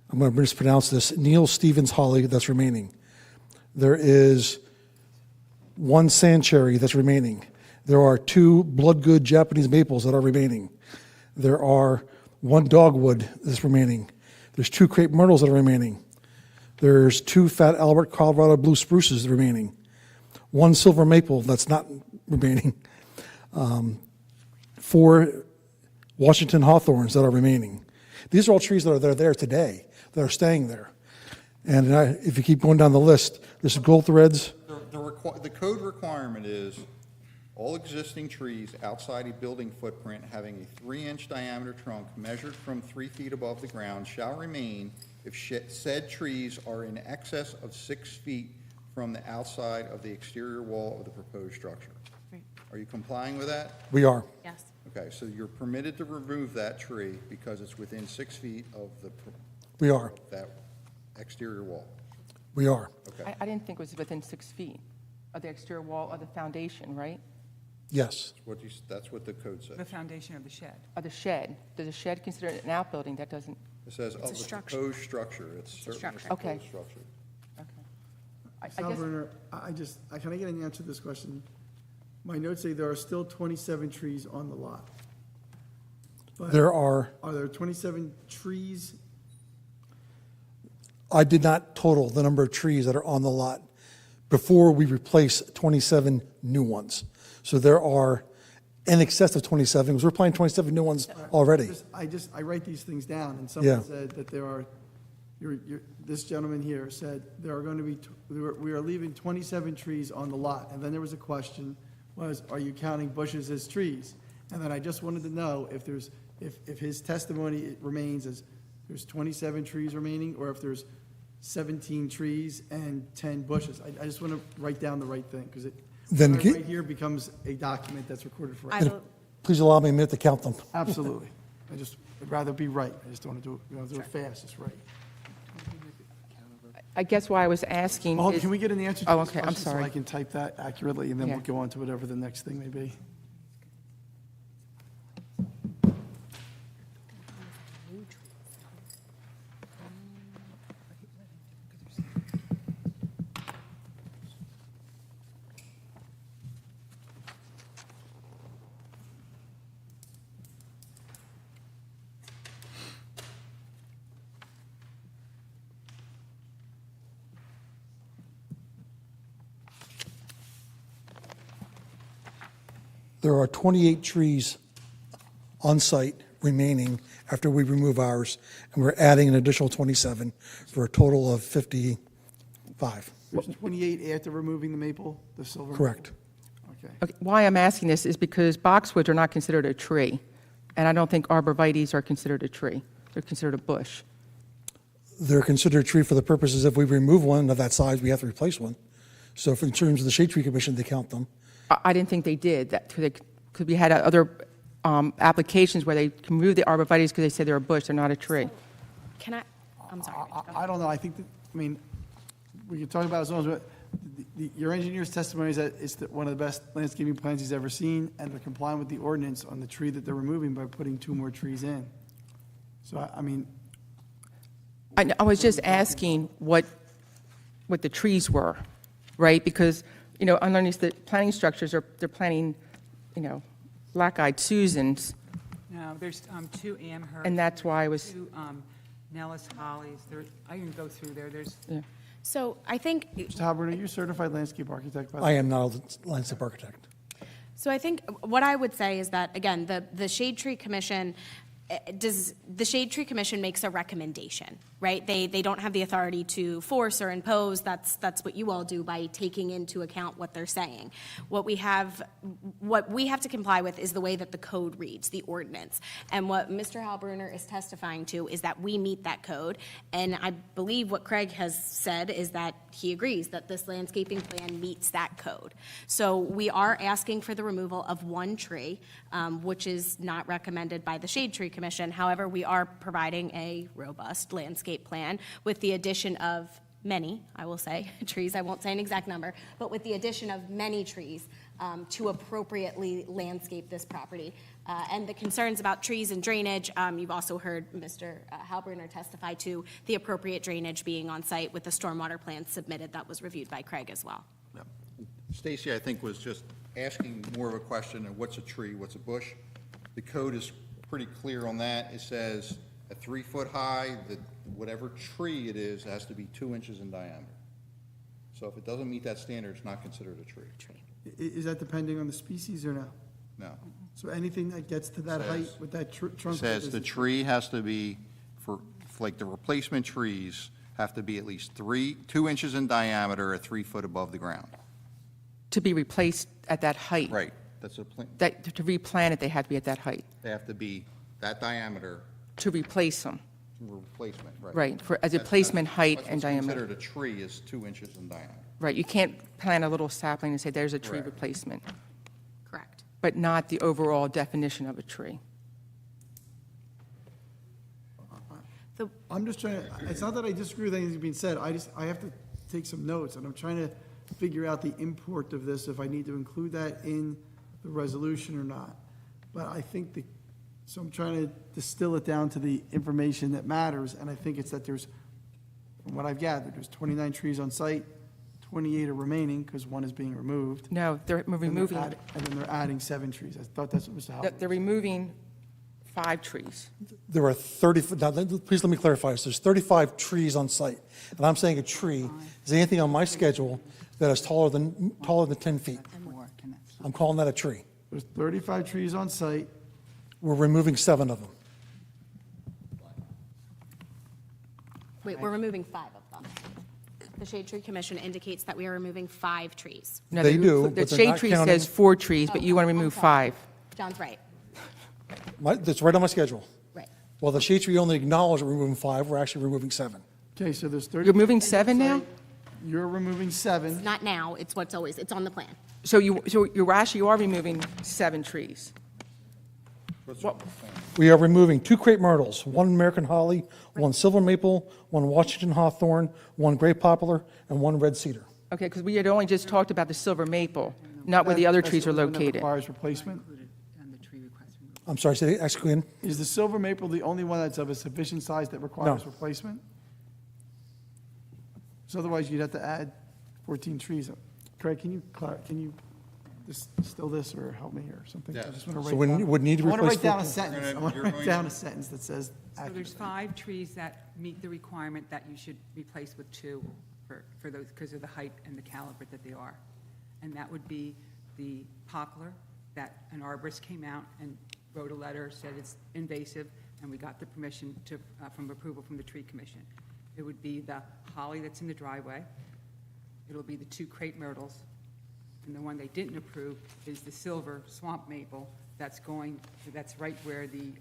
I'm going to mispronounce this, Neil Stevens holly that's remaining. There is one sand cherry that's remaining. There are 2 blood-good Japanese maples that are remaining. There are 1 dogwood that's remaining. There's 2 crepe myrtles that are remaining. There's 2 fat Albert Colorado blue spruces remaining. 1 silver maple that's not remaining. 4 Washington hawthorns that are remaining. These are all trees that are there today, that are staying there. And if you keep going down the list, there's gold threads. The code requirement is all existing trees outside a building footprint having a 3-inch diameter trunk measured from 3 feet above the ground shall remain if said trees are in excess of 6 feet from the outside of the exterior wall of the proposed structure. Right. Are you complying with that? We are. Yes. Okay, so you're permitted to remove that tree because it's within 6 feet of We are. that exterior wall. We are. Okay. I didn't think it was within 6 feet of the exterior wall of the foundation, right? Yes. That's what the code says. The foundation of the shed. Of the shed. Does a shed consider it an outbuilding? That doesn't, It says of the proposed structure. It's certainly a structure. Okay. proposed structure. I Sal guess, Bruner, can I get an answer to this question? My notes say there are still 27 trees on the lot. But There are, Are there 27 trees? I did not total the number of trees that are on the lot before we replace 27 new ones. So there are in excess of 27, because we're planning 27 new ones already. I write these things down, and Yeah. someone said that there are, this gentleman here said there are going to be, we are leaving 27 trees on the lot. And then there was a question, are you counting bushes as trees? And then I just wanted to know if his testimony remains as there's 27 trees remaining, or if there's 17 trees and 10 bushes. I just want to write down the right thing, because Then right here becomes a document that's recorded for. I will, Please allow me a minute to count them. Absolutely. I'd rather be right. I just don't want to do it fast, it's right. I guess why I was asking Oh, is. can we get an answer to Oh, this okay, I'm question so sorry. I can type that accurately, and then we'll Yeah. go on to whatever the next thing may be? There are 28 trees on site remaining after we remove ours, and we're adding an additional 27 for a total of 55. There's 28 after removing the maple, the silver? maple? Correct. Okay. Okay, why I'm asking this is because boxwoods are not considered a tree, and I don't think arborvitaes are considered a tree. They're considered a bush. They're considered a tree for the purposes if we remove one of that size, we have to replace one. So if in terms of the Shade Tree Commission, they count them. I didn't think they did, because we had other applications where they can remove the arborvitaes because they say they're a bush, they're not a tree. can I, I'm sorry. I don't know, I think, we could talk about it as long as, your engineer's testimony is that it's one of the best landscaping plans he's ever seen, and they're complying with the ordinance on the tree that they're removing by putting 2 more trees in. So, I was just asking what the trees were, right? Because, underneath the planting structures, they're planting, black-eyed Susans, No, there's 2 Amherst. and that's why I was, 2 Nellis hollies. I can go through there. There's So I think, Mr. Halbert, are you a certified landscape architect? By the I way? am not a landscape architect. so I think what I would say is that, again, the Shade Tree Commission, the Shade Tree Commission makes a recommendation, right? They don't have the authority to force or impose. That's what you all do by taking into account what they're saying. What we have to comply with is the way that the code reads, the ordinance. And what Mr. Halbruner is testifying to is that we meet that code. And I believe what Craig has said is that he agrees that this landscaping plan meets that code. So we are asking for the removal of 1 tree, which is not recommended by the Shade Tree Commission. However, we are providing a robust landscape plan with the addition of many, I will say, trees. I won't say an exact number, but with the addition of many trees to appropriately landscape this property. And the concerns about trees and drainage, you've also heard Mr. Halbruner testify to the appropriate drainage being on site with the stormwater plan submitted that was reviewed by Craig as well. Stacy, I think, was just asking more of a question of what's a tree, what's a bush. The code is pretty clear on that. It says a 3-foot high, that whatever tree it is has to be 2 inches in diameter. So if it doesn't meet that standard, it's not considered a tree. Is that depending on the species or no? No. So anything that gets to that height with that trunk? It says the tree has to be, for like the replacement trees, have to be at least 2 inches in diameter at 3 foot above the ground. To be replaced at that height. Right, that's a, To replant it, they have to be at that height, they have to be that diameter to replace them. for replacement, right? Right, as a placement height and What's diameter. considered a tree is 2 inches in diameter. Right, you can't plant a little sapling and say, there's a tree Correct. replacement, Correct. but not the overall definition of a tree. I'm just trying to, it's not that I disagree with anything that's being said, I have to take some notes, and I'm trying to figure out the import of this, if I need to include that in the resolution or not. But I think so I'm trying to distill it down to the information that matters, and I think it's that there's, from what I've gathered, there's 29 trees on site, 28 are remaining, because one is being removed. No, they're removing, And then they're adding 7 trees. I thought that's what Mr. Howard. they're removing 5 trees. There are 30, now, please let me clarify this. There's 35 trees on site. And I'm saying a tree is anything on my schedule that is taller than 10 feet. I'm calling that a tree. There's 35 trees on site. We're removing 7 of them. Wait, we're removing 5 of them. The Shade Tree Commission indicates that we are removing 5 trees. No, They do, The but they're shade not tree counting- says 4 trees, but you want to remove 5. John's right. That's right on my schedule. Right. Well, the shade tree only acknowledged we're removing 5, we're actually removing 7. Okay, so there's 30. You're moving 7 now? You're removing 7. Not now, it's what's always, it's on the plan. So you are removing 7 trees. We are removing 2 crepe myrtles, 1 American holly, 1 silver maple, 1 Washington hawthorn, 1 gray poplar, and 1 red cedar. Okay, because we had only just talked about the silver maple, not where the other That's trees are the one that located. requires replacement. I'm sorry, say, ask again. Is the silver maple the only one that's of a sufficient size that requires No. replacement? So otherwise, you'd have to add 14 trees. Craig, can you distill this or help me or something? I Yeah. just want to So write we down. would need to I want to replace write down a 14. sentence. I want to You're write going down to- a sentence that says So there's accurately. 5 trees that meet the requirement that you should replace with 2 for those, because of the height and the caliber that they are. And that would be the poplar, that an arborist came out and wrote a letter, said it's invasive, and we got the permission to, from approval from the tree commission. It would be the holly that's in the driveway. It'll be the 2 crepe myrtles. And the one they didn't approve is the silver swamp maple that's right where the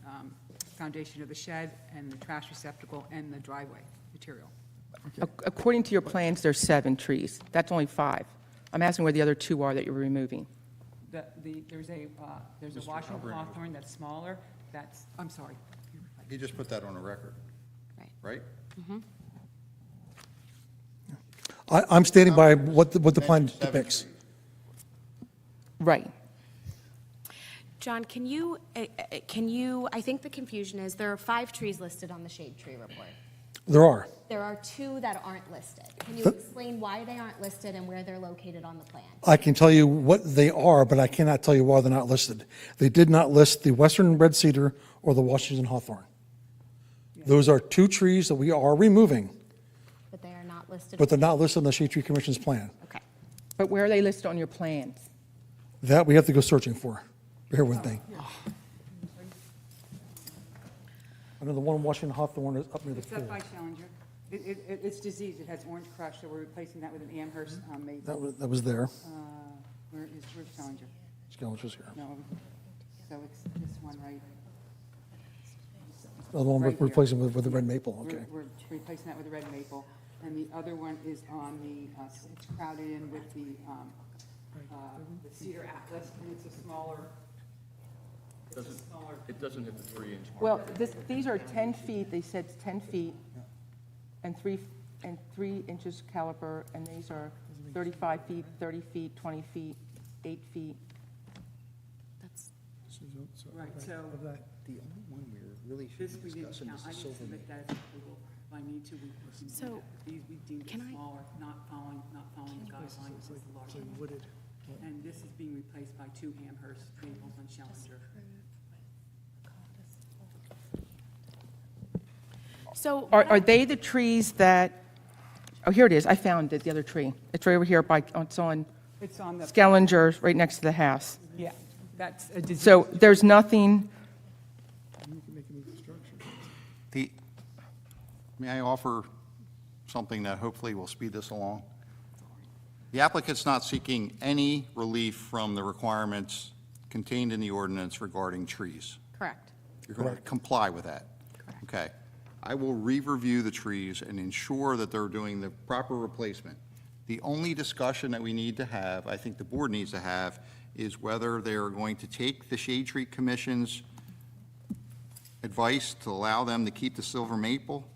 foundation of the shed and the trash receptacle and the driveway material. According to your plans, there's 7 trees. That's only 5. I'm asking where the other 2 are that you're removing. There's a Washington hawthorn that's smaller, I'm sorry. He just put that on a record, right? I'm standing by what the plan depicts. Right. John, can you, I think the confusion is there are 5 trees listed on the shade tree report. There are. There are 2 that aren't listed. Can you explain why they aren't listed and where they're located on the plan? I can tell you what they are, but I cannot tell you why they're not listed. They did not list the western red cedar or the Washington hawthorn. Those are 2 trees that we are removing, But they are not listed? but they're not listed on the Shade Tree Commission's plan. Okay. But where are they listed on your plans? That we have to go searching for. Bear with me. I know the one Washington hawthorn is up near the It's up pool. by Challenger. It's diseased, it has orange crush, so we're replacing that with an Amherst maple. That was there. Where's Challenger? Scallions here. No, so it's this one right. The one we're Right here. replacing with the red maple, okay. We're replacing that with a red maple, and the other one is on the, it's crowded in with the Cedar Atlas, and it's a smaller, It doesn't hit the 3-inch mark. Well, these are 10 feet, they said 10 feet, and 3 inches caliper, and these are 35 feet, 30 feet, 20 feet, 8 feet. right, so. The only one we really should This be we didn't discussing count, is I the didn't silver submit maple. that as approval. If I need to, we can do So, that. These we deemed can I- smaller, not following the guidelines of the larger. And this is being replaced by 2 Amherst maples on Schellinger. So. Are they the trees that, oh, here it is, I found it, the other tree. It's right over here by, it's on It's on the. Skellinger, right next to the house. Yeah, that's a disease. So there's nothing, May I offer something that hopefully will speed this along? The applicant's not seeking any relief from the requirements contained in the ordinance regarding trees. Correct. You're going to comply with that? Okay. I will re-review the trees and ensure that they're doing the proper replacement. The only discussion that we need to have, I think the board needs to have, is whether they're going to take the Shade Tree Commission's advice to allow them to keep the silver maple,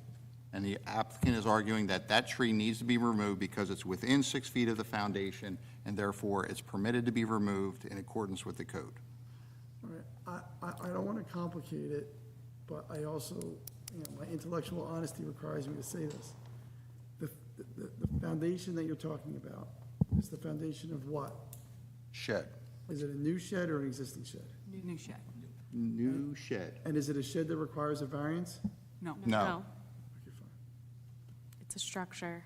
and the applicant is arguing that that tree needs to be removed because it's within 6 feet of the foundation, and therefore it's permitted to be removed in accordance with the code. All right, I don't want to complicate it, but I also, my intellectual honesty requires me to say this. The foundation that you're talking about is the foundation of what? Shed. Is it a new shed or an existing shed? New shed. New shed. And is it a shed that requires a variance? No. No. It's a structure.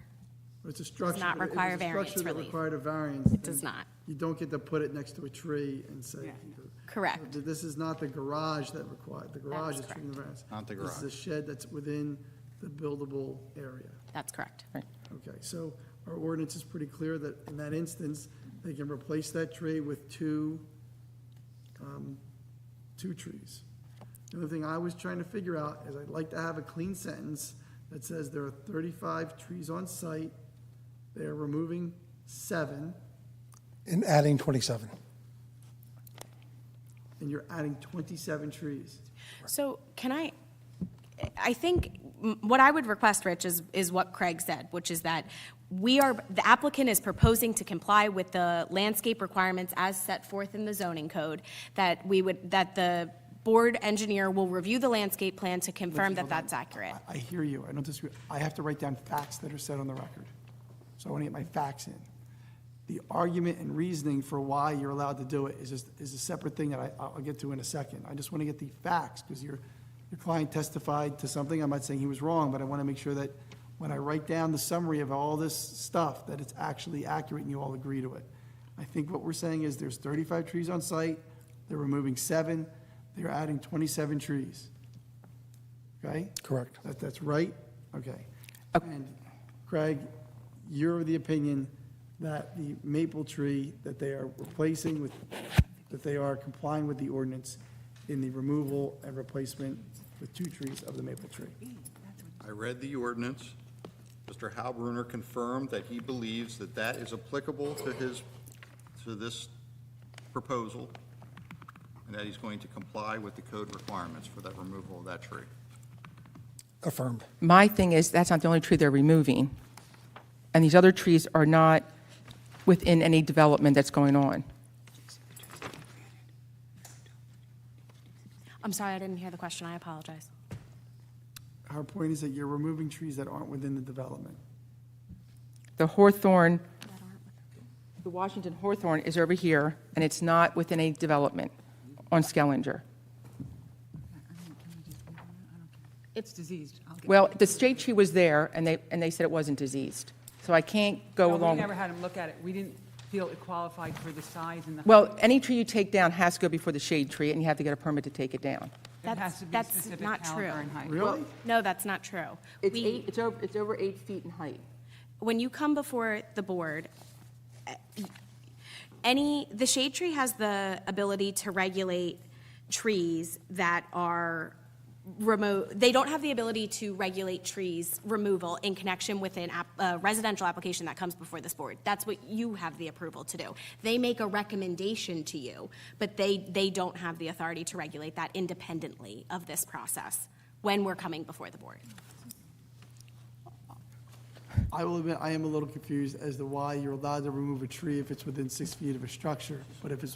It's a structure. not but if require it's a variance structure that relief. required a variance. It does then not. You don't get to put it next to a tree and say. Correct. This is not the garage that required, the garage is triggering the variance. Not the This is a garage. shed that's within the buildable area. That's correct. Okay, so our ordinance is pretty clear that in that instance, they can replace that tree with two trees. The other thing I was trying to figure out is I'd like to have a clean sentence that says there are 35 trees on site, they are removing 7, And adding 27. and you're adding 27 trees. So can I think what I would request, Rich, is what Craig said, which is that the applicant is proposing to comply with the landscape requirements as set forth in the zoning code, that the board engineer will review the landscape plan to confirm that that's accurate. I hear you, I don't disagree. I have to write down facts that are said on the record. So I want to get my facts in. The argument and reasoning for why you're allowed to do it is a separate thing that I'll get to in a second. I just want to get the facts, because your client testified to something. I'm not saying he was wrong, but I want to make sure that when I write down the summary of all this stuff, that it's actually accurate and you all agree to it. I think what we're saying is there's 35 trees on site, they're removing 7, they're adding 27 trees. Okay? Correct. That's right? Okay. And Craig, you're of the opinion that the maple tree that they are replacing with, that they are complying with the ordinance in the removal and replacement with 2 trees of the maple tree. I read the ordinance. Mr. Halbruner confirmed that he believes that that is applicable to this proposal, and that he's going to comply with the code requirements for that removal of that tree. Affirmed. my thing is, that's not the only tree they're removing. And these other trees are not within any development that's going on. I'm sorry, I didn't hear the question. I apologize. Our point is that you're removing trees that aren't within the development. The hawthorn, the Washington hawthorn is over here, and it's not within any development on Skellinger. It's diseased. I'll get Well, it. the shade tree was there, and they said it wasn't diseased. So I can't go No, along. we never had him look at it. We didn't feel it qualified for the size and the. Well, any tree you take down has to go before the shade tree, and you have to get a permit to take it down. It has to be That's specific not true. caliber and height. Really? No, that's not true. It's over 8 feet in height. When you come before the board, the shade tree has the ability to regulate trees that are remote. They don't have the ability to regulate trees removal in connection with a residential application that comes before this board. That's what you have the approval to do. They make a recommendation to you, but they don't have the authority to regulate that independently of this process when we're coming before the board. I will admit, I am a little confused as to why you're allowed to remove a tree if it's within 6 feet of a structure, but if it's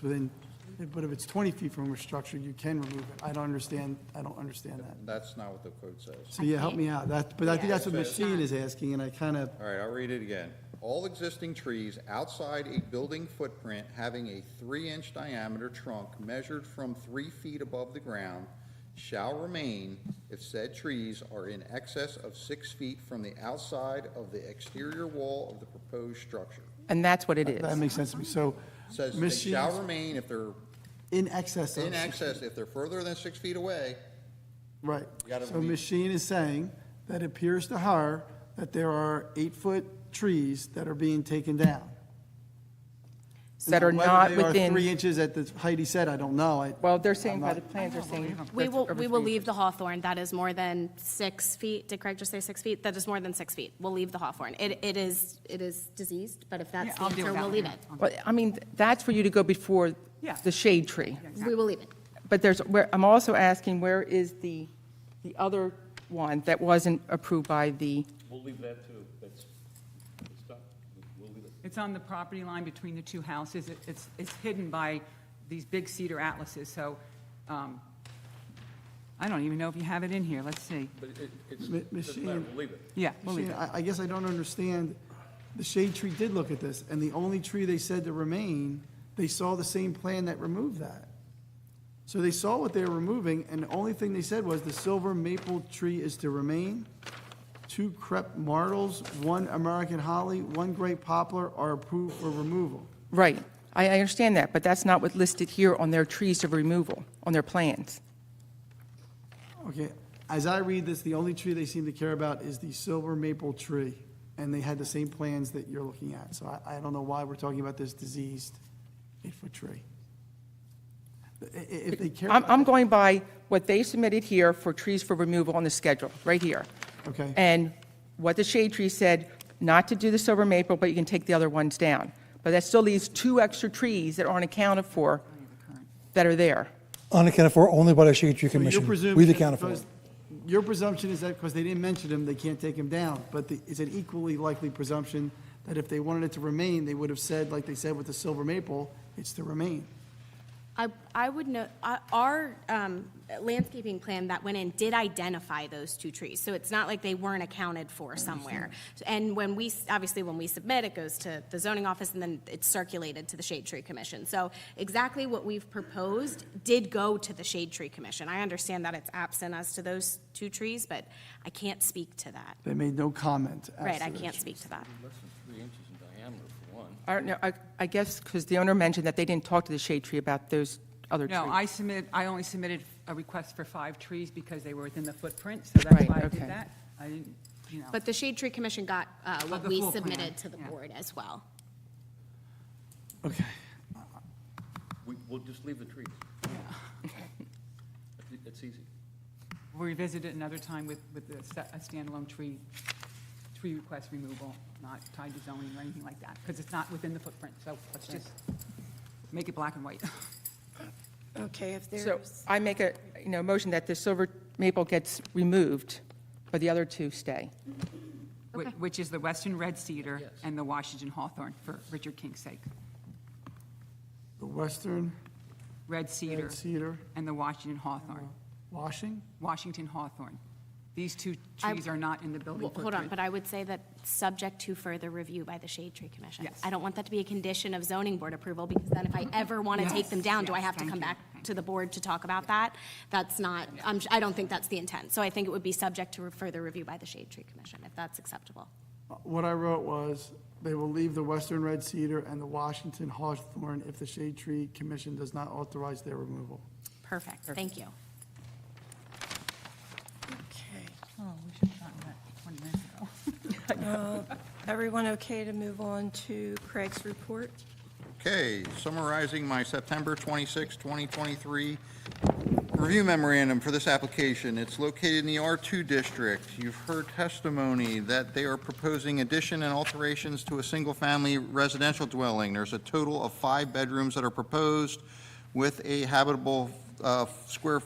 20 feet from a structure, you can remove it. I don't understand that. That's not what the code says. So yeah, help me out. But I think that's what Machine is asking, and I kind of, All right, I'll read it again. all existing trees outside a building footprint having a 3-inch diameter trunk measured from 3 feet above the ground shall remain if said trees are in excess of 6 feet from the outside of the exterior wall of the proposed structure. And that's what it is. That makes sense to me. So, Says they Ms. shall Sheets, remain if they're in excess of. in excess, if they're further than 6 feet away. Right. You gotta So leave- Ms. Sheen is saying that it appears to her that there are 8-foot trees that are being taken down. That are not Whether they within- are 3 inches at the height he said, I don't know. Well, they're saying by the plans, they're saying. We will, that's we over will 3 leave the hawthorn. That is more than 6 feet. Did Craig just say 6 feet? That is more than 6 feet. We'll leave the hawthorn. It is diseased, but if that's the I'll deal answer, with that we'll one, leave yeah. it. But, I mean, that's for you to go before Yeah. the shade tree. We will leave it. But I'm also asking, where is the other one that wasn't approved by the, We'll leave that too. It's done. We'll leave it. It's on the property line between the two houses. It's hidden by these big cedar atlases, so I don't even know if you have it in here. Let's see. But it's, Ms. doesn't matter. Sheehan- We'll leave it. Yeah, we'll leave Sheen, it. I guess I don't understand. The shade tree did look at this, and the only tree they said to remain, they saw the same plan that removed that. So they saw what they were removing, and the only thing they said was the silver maple tree is to remain. 2 crepe myrtles, 1 American holly, 1 great poplar are approved for removal. right, I understand that, but that's not what's listed here on their trees of removal, on their plans. Okay, as I read this, the only tree they seem to care about is the silver maple tree, and they had the same plans that you're looking at. So I don't know why we're talking about this diseased 8-foot tree. If they care. I'm going by what they submitted here for trees for removal on the schedule, right here. Okay. And what the shade tree said, not to do the silver maple, but you can take the other ones down. But that still leaves 2 extra trees that aren't accounted for that are there. Unaccounted for only by the Shade Tree So you're Commission. presuming We've that accounted for because- it. Your presumption is that because they didn't mention them, they can't take them down. But is it equally likely presumption that if they wanted it to remain, they would have said, like they said with the silver maple, it's to remain? I would know, our landscaping plan that went in did identify those 2 trees. So it's not like they weren't accounted for somewhere. And when obviously when we submit, it goes to the zoning office and then it's circulated to the Shade Tree Commission. So exactly what we've proposed did go to the Shade Tree Commission. I understand that it's absent as to those 2 trees, but I can't speak to that. They made no comment. as Right, to I the can't tree. speak to that. Less than 3 inches in diameter for one. I don't know, I guess because the owner mentioned that they didn't talk to the shade tree about those other trees. No, I only submitted a request for 5 trees because they were within the footprint, so that's Right, why I okay. did that. I didn't, you know. But the Shade Tree Commission got what the we full plan, submitted to the yeah. board as well. Okay. We'll just leave the trees. It's easy. We'll revisit it another time with a standalone tree request removal, not tied to zoning or anything like that, because it's not within the footprint, so let's just make it black and white. Okay, if So there's, I make a, motion that the silver maple gets removed, but the other 2 stay. Which is the Western Red Cedar and the Washington Hawthorn, for Richard King's sake. The western Red Cedar red cedar, and the Washington Hawthorn. Washington Hawthorn. These 2 trees are not in the building Well, footprint. hold on, but I would say that subject to further review by the Shade Tree Commission. Yes. I don't want that to be a condition of zoning board approval, because then if I ever want to take them down, do I yes, have to thank come you. back to the board to talk about that? That's not, I don't think that's the intent. So I think it would be subject to further review by the Shade Tree Commission, if that's acceptable. What I wrote was, they will leave the western red cedar and the Washington hawthorn if the Shade Tree Commission does not authorize their removal. Perfect, thank you. Oh, we should have gotten that 20 minutes ago. everyone okay to move on to Craig's report? Okay, summarizing my September 26, 2023 review memorandum for this application. It's located in the R2 district. You've heard testimony that they are proposing addition and alterations to a single-family residential dwelling. There's a total of 5 bedrooms that are proposed with a habitable floor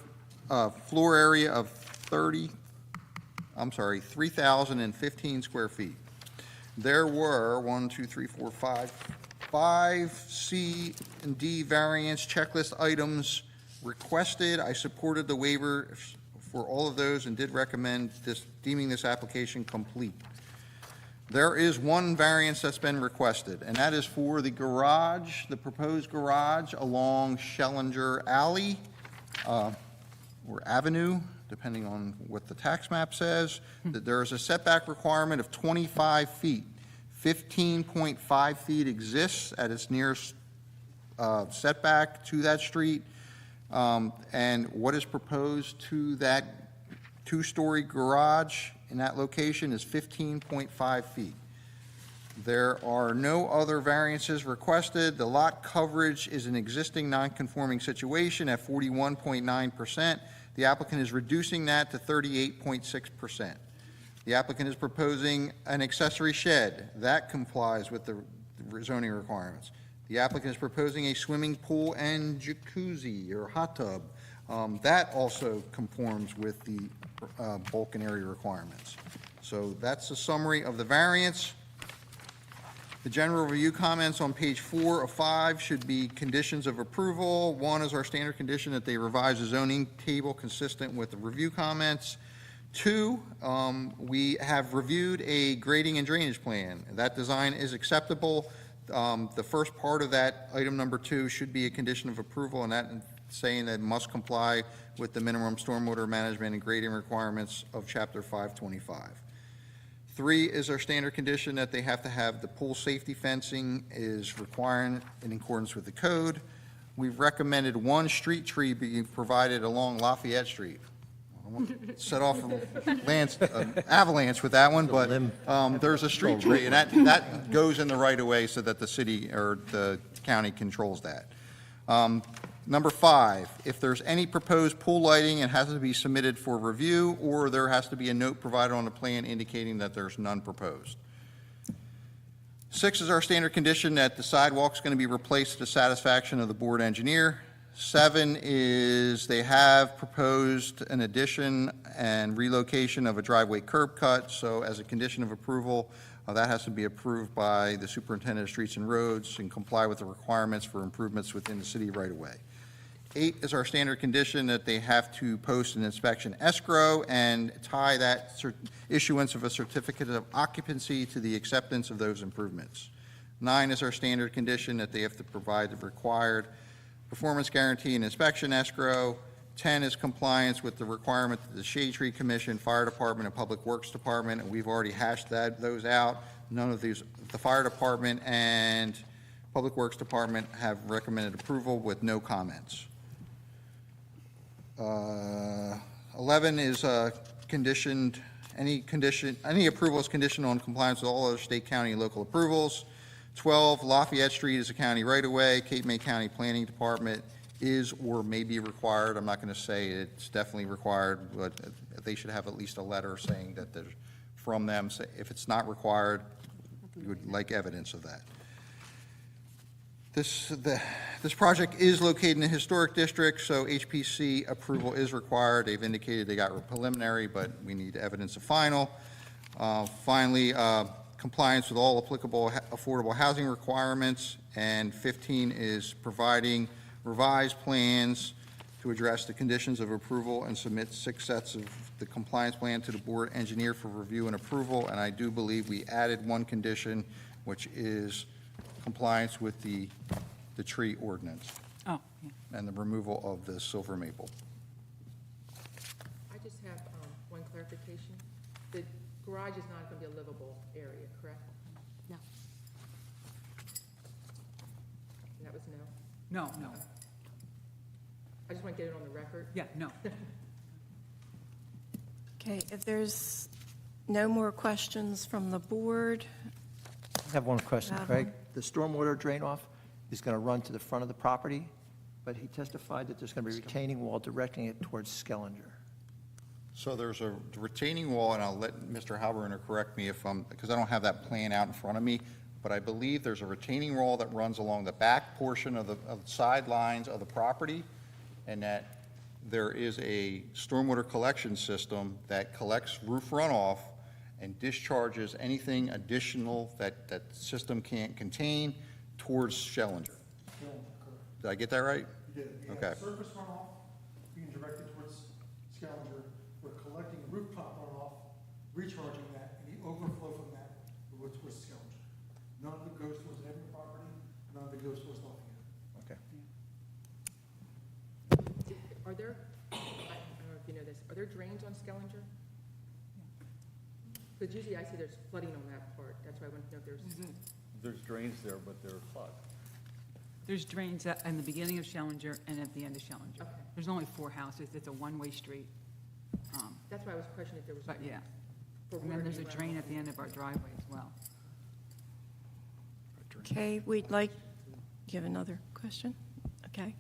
area of 3,015 square feet. There were 5 C and D variance checklist items requested. I supported the waiver for all of those and did recommend deeming this application complete. There is one variance that's been requested, and that is for the garage, the proposed garage along Schellinger Alley, or Avenue, depending on what the tax map says, that there is a setback requirement of 25 feet. 15.5 feet exists at its nearest setback to that street, and what is proposed to that two-story garage in that location is 15.5 feet. There are no other variances requested. The lot coverage is an existing non-conforming situation at 41.9%. The applicant is reducing that to 38.6%. The applicant is proposing an accessory shed. That complies with the zoning requirements. The applicant is proposing a swimming pool and jacuzzi or hot tub. That also conforms with the bulk and area requirements. So that's a summary of the variance. The general review comments on page 4 of 5 should be conditions of approval. 1 is our standard condition that they revise the zoning table consistent with the review comments. 2, we have reviewed a grading and drainage plan. That design is acceptable. The first part of that, item number 2, should be a condition of approval, and that saying that it must comply with the minimum stormwater management and grading requirements of Chapter 525. 3 is our standard condition that they have to have the pool safety fencing is required in accordance with the code. We've recommended 1 street tree be provided along Lafayette Street. I won't set off an avalanche with that one, but there's a street tree, and that goes in the right of way so that the city or the county controls that. Number 5, if there's any proposed pool lighting, it has to be submitted for review, or there has to be a note provided on the plan indicating that there's none proposed. 6 is our standard condition that the sidewalk's going to be replaced to the satisfaction of the board engineer. 7 is they have proposed an addition and relocation of a driveway curb cut, so as a condition of approval, that has to be approved by the superintendent of streets and roads and comply with the requirements for improvements within the city right away. 8 is our standard condition that they have to post an inspection escrow and tie that issuance of a certificate of occupancy to the acceptance of those improvements. 9 is our standard condition that they have to provide the required performance guarantee and inspection escrow. 10 is compliance with the requirement that the Shade Tree Commission, Fire Department, and Public Works Department, and we've already hashed those out. None of these, the Fire Department and Public Works Department have recommended approval with no comments. 11 is conditioned, any approval is conditioned on compliance with all other state, county, and local approvals. 12, Lafayette Street is a county right-of-way. Cape May County Planning Department is or may be required. I'm not going to say it's definitely required, but they should have at least a letter saying that they're from them. So if it's not required, we would like evidence of that. This project is located in a historic district, so HPC approval is required. They've indicated they got preliminary, but we need evidence of final. Finally, compliance with all applicable affordable housing requirements, and 15 is providing revised plans to address the conditions of approval and submit 6 sets of the compliance plan to the board engineer for review and approval. And I do believe we added 1 condition, which is compliance with the tree ordinance and the removal of the silver maple. I just have one clarification. The garage is not going to be a livable area, correct? No. And that was no? No. I just want to get it on the record. Yeah, no. Okay, if there's no more questions from the board, I have one question, Have Craig. one. The stormwater drain-off is going to run to the front of the property, but he testified that there's going to be a retaining wall directing it towards Skellinger. So there's a retaining wall, and I'll let Mr. Halberner correct me if because I don't have that plan out in front of me, but I believe there's a retaining wall that runs along the back portion of the sidelines of the property, and that there is a stormwater collection system that collects roof runoff and discharges anything additional that that system can't contain towards Schellinger. Did I get that right? You did. We Okay. have surface runoff being directed towards Schellinger. We're collecting rooftop runoff, recharging that, and the overflow from that would None of it goes towards every property, none of it goes towards Lafayette. Okay. Are there, I don't know if you know this, are there drains on Skellinger? Because usually I see there's flooding on that part, that's why I want to know if there's. There's drains there, but they're plugged. There's drains in the beginning of Schellinger and at the end of Schellinger. Okay. There's only 4 houses, it's a one-way street. That's why I was questioning if there was. But yeah, For and then water there's a to run drain off. at the end of our driveway as well. Okay, we'd like, do you have another question? Okay.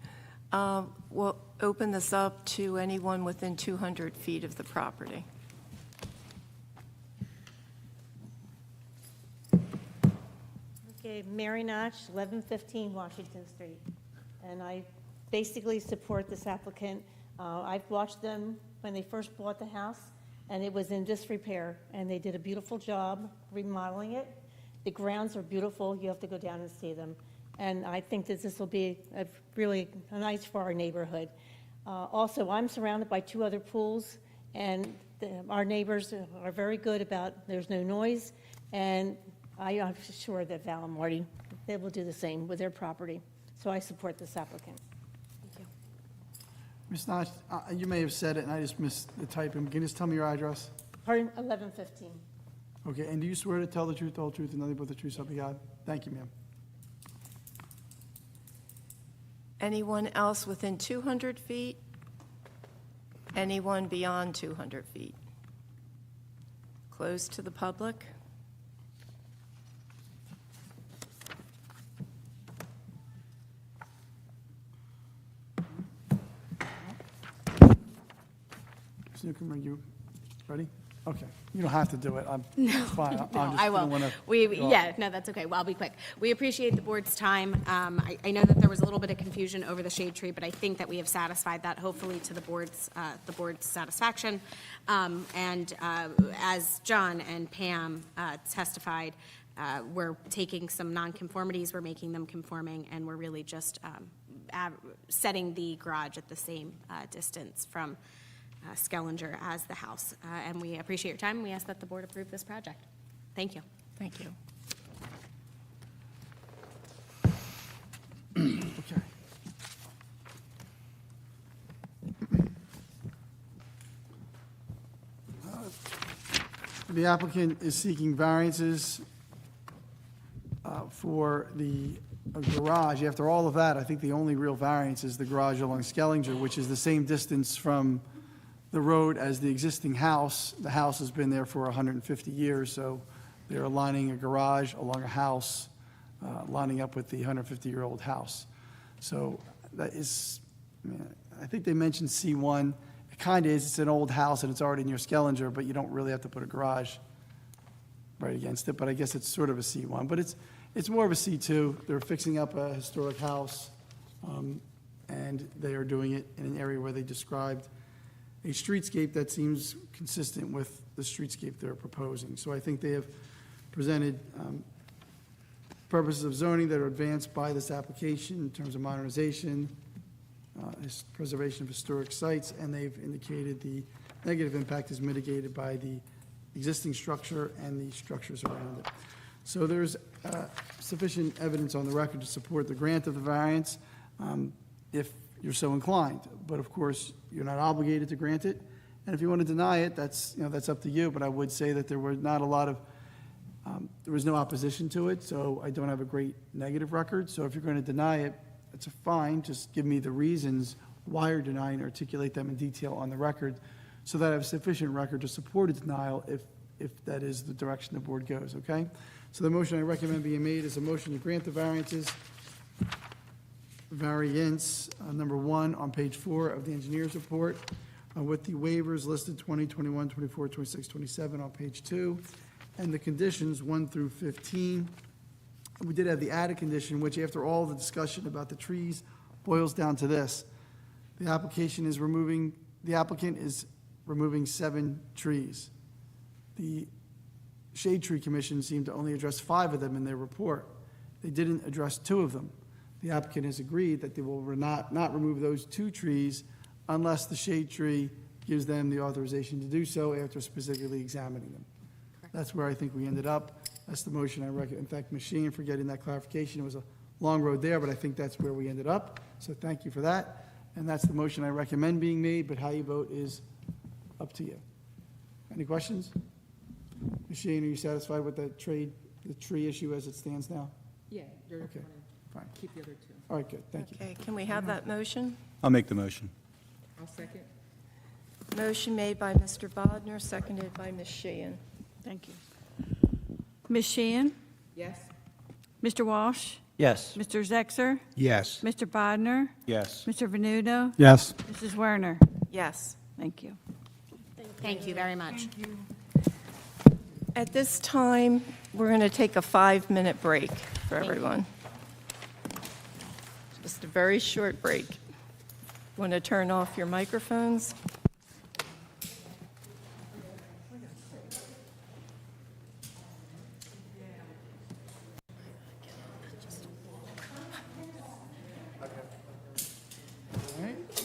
We'll open this up to anyone within 200 feet of the property. Okay, Mary Notch, 1115 Washington Street. And I basically support this applicant. I've watched them when they first bought the house, and it was in disrepair, and they did a beautiful job remodeling it. The grounds are beautiful. You have to go down and see them. And I think that this will be really nice for our neighborhood. Also, I'm surrounded by 2 other pools, and our neighbors are very good about there's no noise, and I'm sure that Val and Marty, they will do the same with their property. So I support this applicant. Thank you. Ms. Notch, you may have said it, and I just missed the typing. Can you just tell me your address? Pardon, 1115. Okay, and do you swear to tell the truth, the whole truth, and nothing but the truth, so help you God? Thank you, ma'am. Anyone else within 200 feet? Anyone beyond 200 feet? Closed to the public? Ms. Newcomb, are you ready? Okay, you don't have to do it. It's fine. No, I'm just I gonna will. wanna Yeah, no, that's okay. Well, I'll be quick. We appreciate the board's time. I know that there was a little bit of confusion over the shade tree, but I think that we have satisfied that, hopefully to the board's satisfaction. And as John and Pam testified, we're taking some nonconformities, we're making them conforming, and we're really just setting the garage at the same distance from Skellinger as the house. And we appreciate your time, and we ask that the board approve this project. Thank you. Thank you. Okay. The applicant is seeking variances for the garage. After all of that, I think the only real variance is the garage along Skellinger, which is the same distance from the road as the existing house. The house has been there for 150 years, so they're aligning a garage along a house, lining up with the 150-year-old house. So that is, I think they mentioned C1. It kind of is, it's an old house and it's already near Skellinger, but you don't really have to put a garage right against it, but I guess it's sort of a C1. But it's more of a C2. They're fixing up a historic house, and they are doing it in an area where they described a streetscape that seems consistent with the streetscape they're proposing. So I think they have presented purposes of zoning that are advanced by this application in terms of modernization, preservation of historic sites, and they've indicated the negative impact is mitigated by the existing structure and the structures around it. So there's sufficient evidence on the record to support the grant of the variance if you're so inclined. But of course, you're not obligated to grant it. And if you want to deny it, that's up to you. But I would say that there were not a lot of, there was no opposition to it, so I don't have a great negative record. So if you're going to deny it, it's fine. Just give me the reasons why you're denying, articulate them in detail on the record, so that I have sufficient record to support a denial if that is the direction the board goes, okay? So the motion I recommend being made is a motion to grant the variances. Variance number 1 on page 4 of the engineer's report, with the waivers listed 20, 21, 24, 26, 27 on page 2, and the conditions 1 through 15. We did have the added condition, which after all the discussion about the trees boils down to this. The applicant is removing 7 trees. The Shade Tree Commission seemed to only address 5 of them in their report. They didn't address 2 of them. The applicant has agreed that they will not remove those 2 trees unless the shade tree gives them the authorization to do so after specifically examining them. That's where I think we ended up. That's the motion I recommend. In fact, Ms. Sheehan for getting that clarification. It was a long road there, but I think that's where we ended up. So thank you for that. And that's the motion I recommend being made, but how you vote is up to you. Any questions? Ms. Sheehan, are you satisfied with the tree issue as it stands now? Yeah, you're Okay, fine. keep the other two. All right, good, thank you. Okay, can we have that motion? I'll make the motion. I'll second. Motion made by Mr. Bodnar, seconded by Ms. Sheehan. Thank you. Ms. Sheehan? Yes? Mr. Walsh? Yes. Mr. Zexer? Yes. Mr. Bodnar? Yes. Mr. Venuto? Yes. Mrs. Werner? Yes. Thank you. Thank you very much. At this time, we're going to take a 5-minute break for everyone. Just a very short break. Want to turn off your microphones?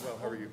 Well, how are you?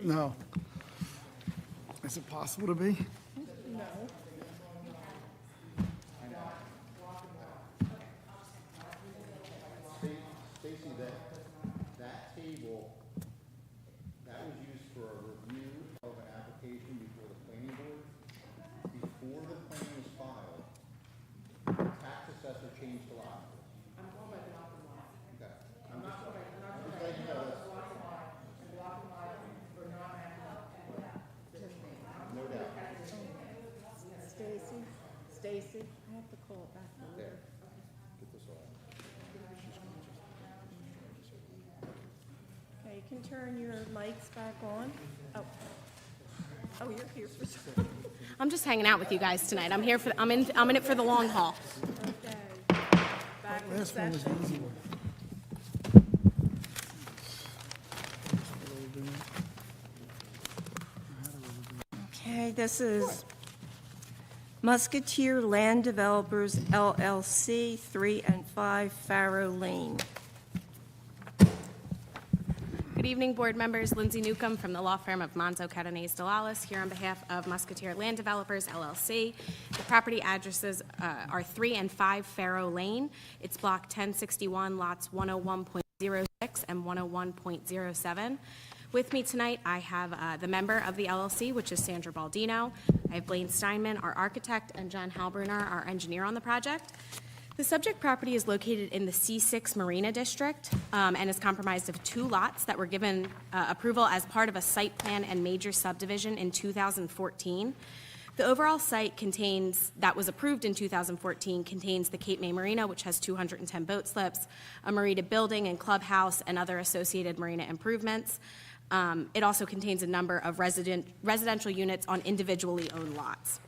No. Is it possible to be? Stacy, that table, that was used for a review of an application before the planning board. Before the plan was filed, the tax assessor changed the lot. I'm talking about the lot. Okay. I'm just letting you know this. No doubt. Stacy, I have to call it back later. Get this all. Okay, you can turn your mics back on. Oh, you're here for something. I'm just hanging out with you guys tonight. I'm in it for the long haul. Okay. Back in Last one was the session. easy one. Okay, this is Musketeer Land Developers LLC, 3 and 5 Farrow Lane. Good evening, board members. Lindsay Newcomb from the law firm of Monzo Catanese Delalis, here on behalf of Musketeer Land Developers LLC. The property addresses are 3 and 5 Farrow Lane. It's block 1061, lots 101.06 and 101.07. With me tonight, I have the member of the LLC, which is Sandra Baldino. I have Blaine Steinman, our architect, and John Halbrunner, our engineer on the project. The subject property is located in the C6 Marina District and is comprised of 2 lots that were given approval as part of a site plan and major subdivision in 2014. The overall site that was approved in 2014 contains the Cape May Marina, which has 210 boat slips, a marina building and clubhouse, and other associated marina improvements. It also contains a number of residential units on individually owned lots.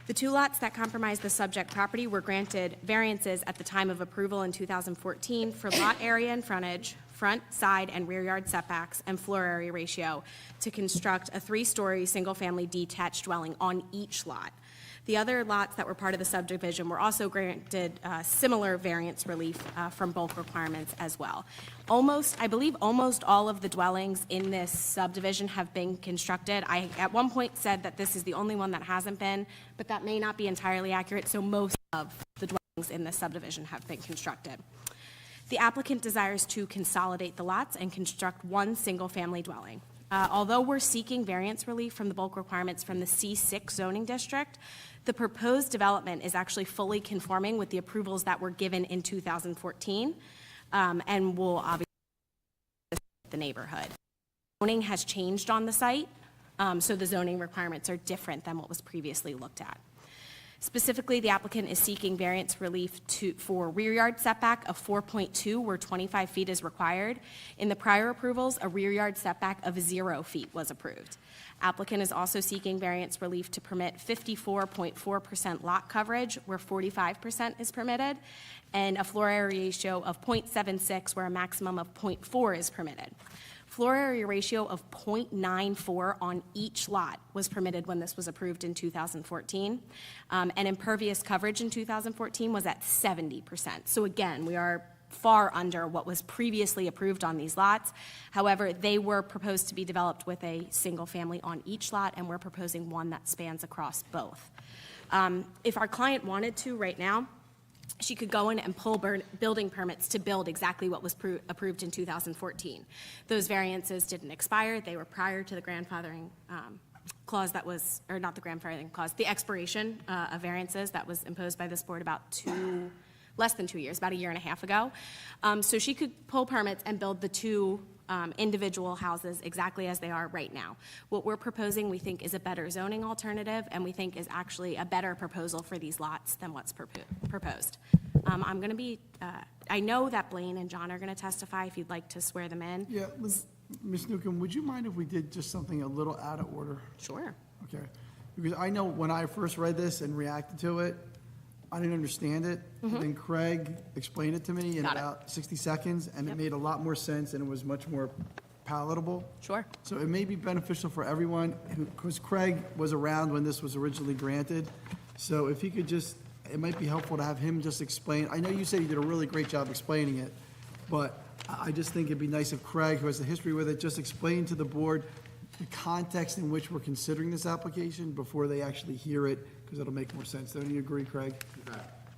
The 2 lots that comprise the subject property were granted variances at the time of approval in 2014 for lot area and frontage, front, side, and rear yard setbacks, and floor area ratio to construct a 3-story, single-family detached dwelling on each lot. The other lots that were part of the subdivision were also granted similar variance relief from bulk requirements as well. I believe almost all of the dwellings in this subdivision have been constructed. I, at one point, said that this is the only one that hasn't been, but that may not be entirely accurate, so most of the dwellings in this subdivision have been constructed. The applicant desires to consolidate the lots and construct one single-family dwelling. Although we're seeking variance relief from the bulk requirements from the C6 zoning district, the proposed development is actually fully conforming with the approvals that were given in 2014 and will obviously the neighborhood. Zoning has changed on the site, so the zoning requirements are different than what was previously looked at. Specifically, the applicant is seeking variance relief for rear yard setback of 4.2 where 25 feet is required. In the prior approvals, a rear yard setback of 0 feet was approved. Applicant is also seeking variance relief to permit 54.4% lot coverage where 45% is permitted, and a floor area ratio of 0.76 where a maximum of 0.4 is permitted. Floor area ratio of 0.94 on each lot was permitted when this was approved in 2014, and impervious coverage in 2014 was at 70%. So again, we are far under what was previously approved on these lots. However, they were proposed to be developed with a single family on each lot, and we're proposing one that spans across both. If our client wanted to right now, she could go in and pull building permits to build exactly what was approved in 2014. Those variances didn't expire. They were prior to the grandfathering clause that was, or not the grandfathering clause, the expiration of variances that was imposed by this board about less than 2 years, about a year and a half ago. So she could pull permits and build the 2 individual houses exactly as they are right now. What we're proposing, we think, is a better zoning alternative, and we think is actually a better proposal for these lots than what's proposed. I'm going to be, I know that Blaine and John are going to testify if you'd like to swear them in. Yeah, Ms. Newcomb, would you mind if we did just something a little out of order? Sure. Okay. Because I know when I first read this and reacted to it, I didn't understand it. And then Craig explained it to me in about 60 seconds, and it made a lot more sense, and it was much more palatable. Sure. So it may be beneficial for everyone, because Craig was around when this was originally granted. So if he could just, it might be helpful to have him just explain. I know you said he did a really great job explaining it, but I just think it'd be nice if Craig, who has the history with it, just explained to the board the context in which we're considering this application before they actually hear it, because it'll make more sense. Don't you agree, Craig?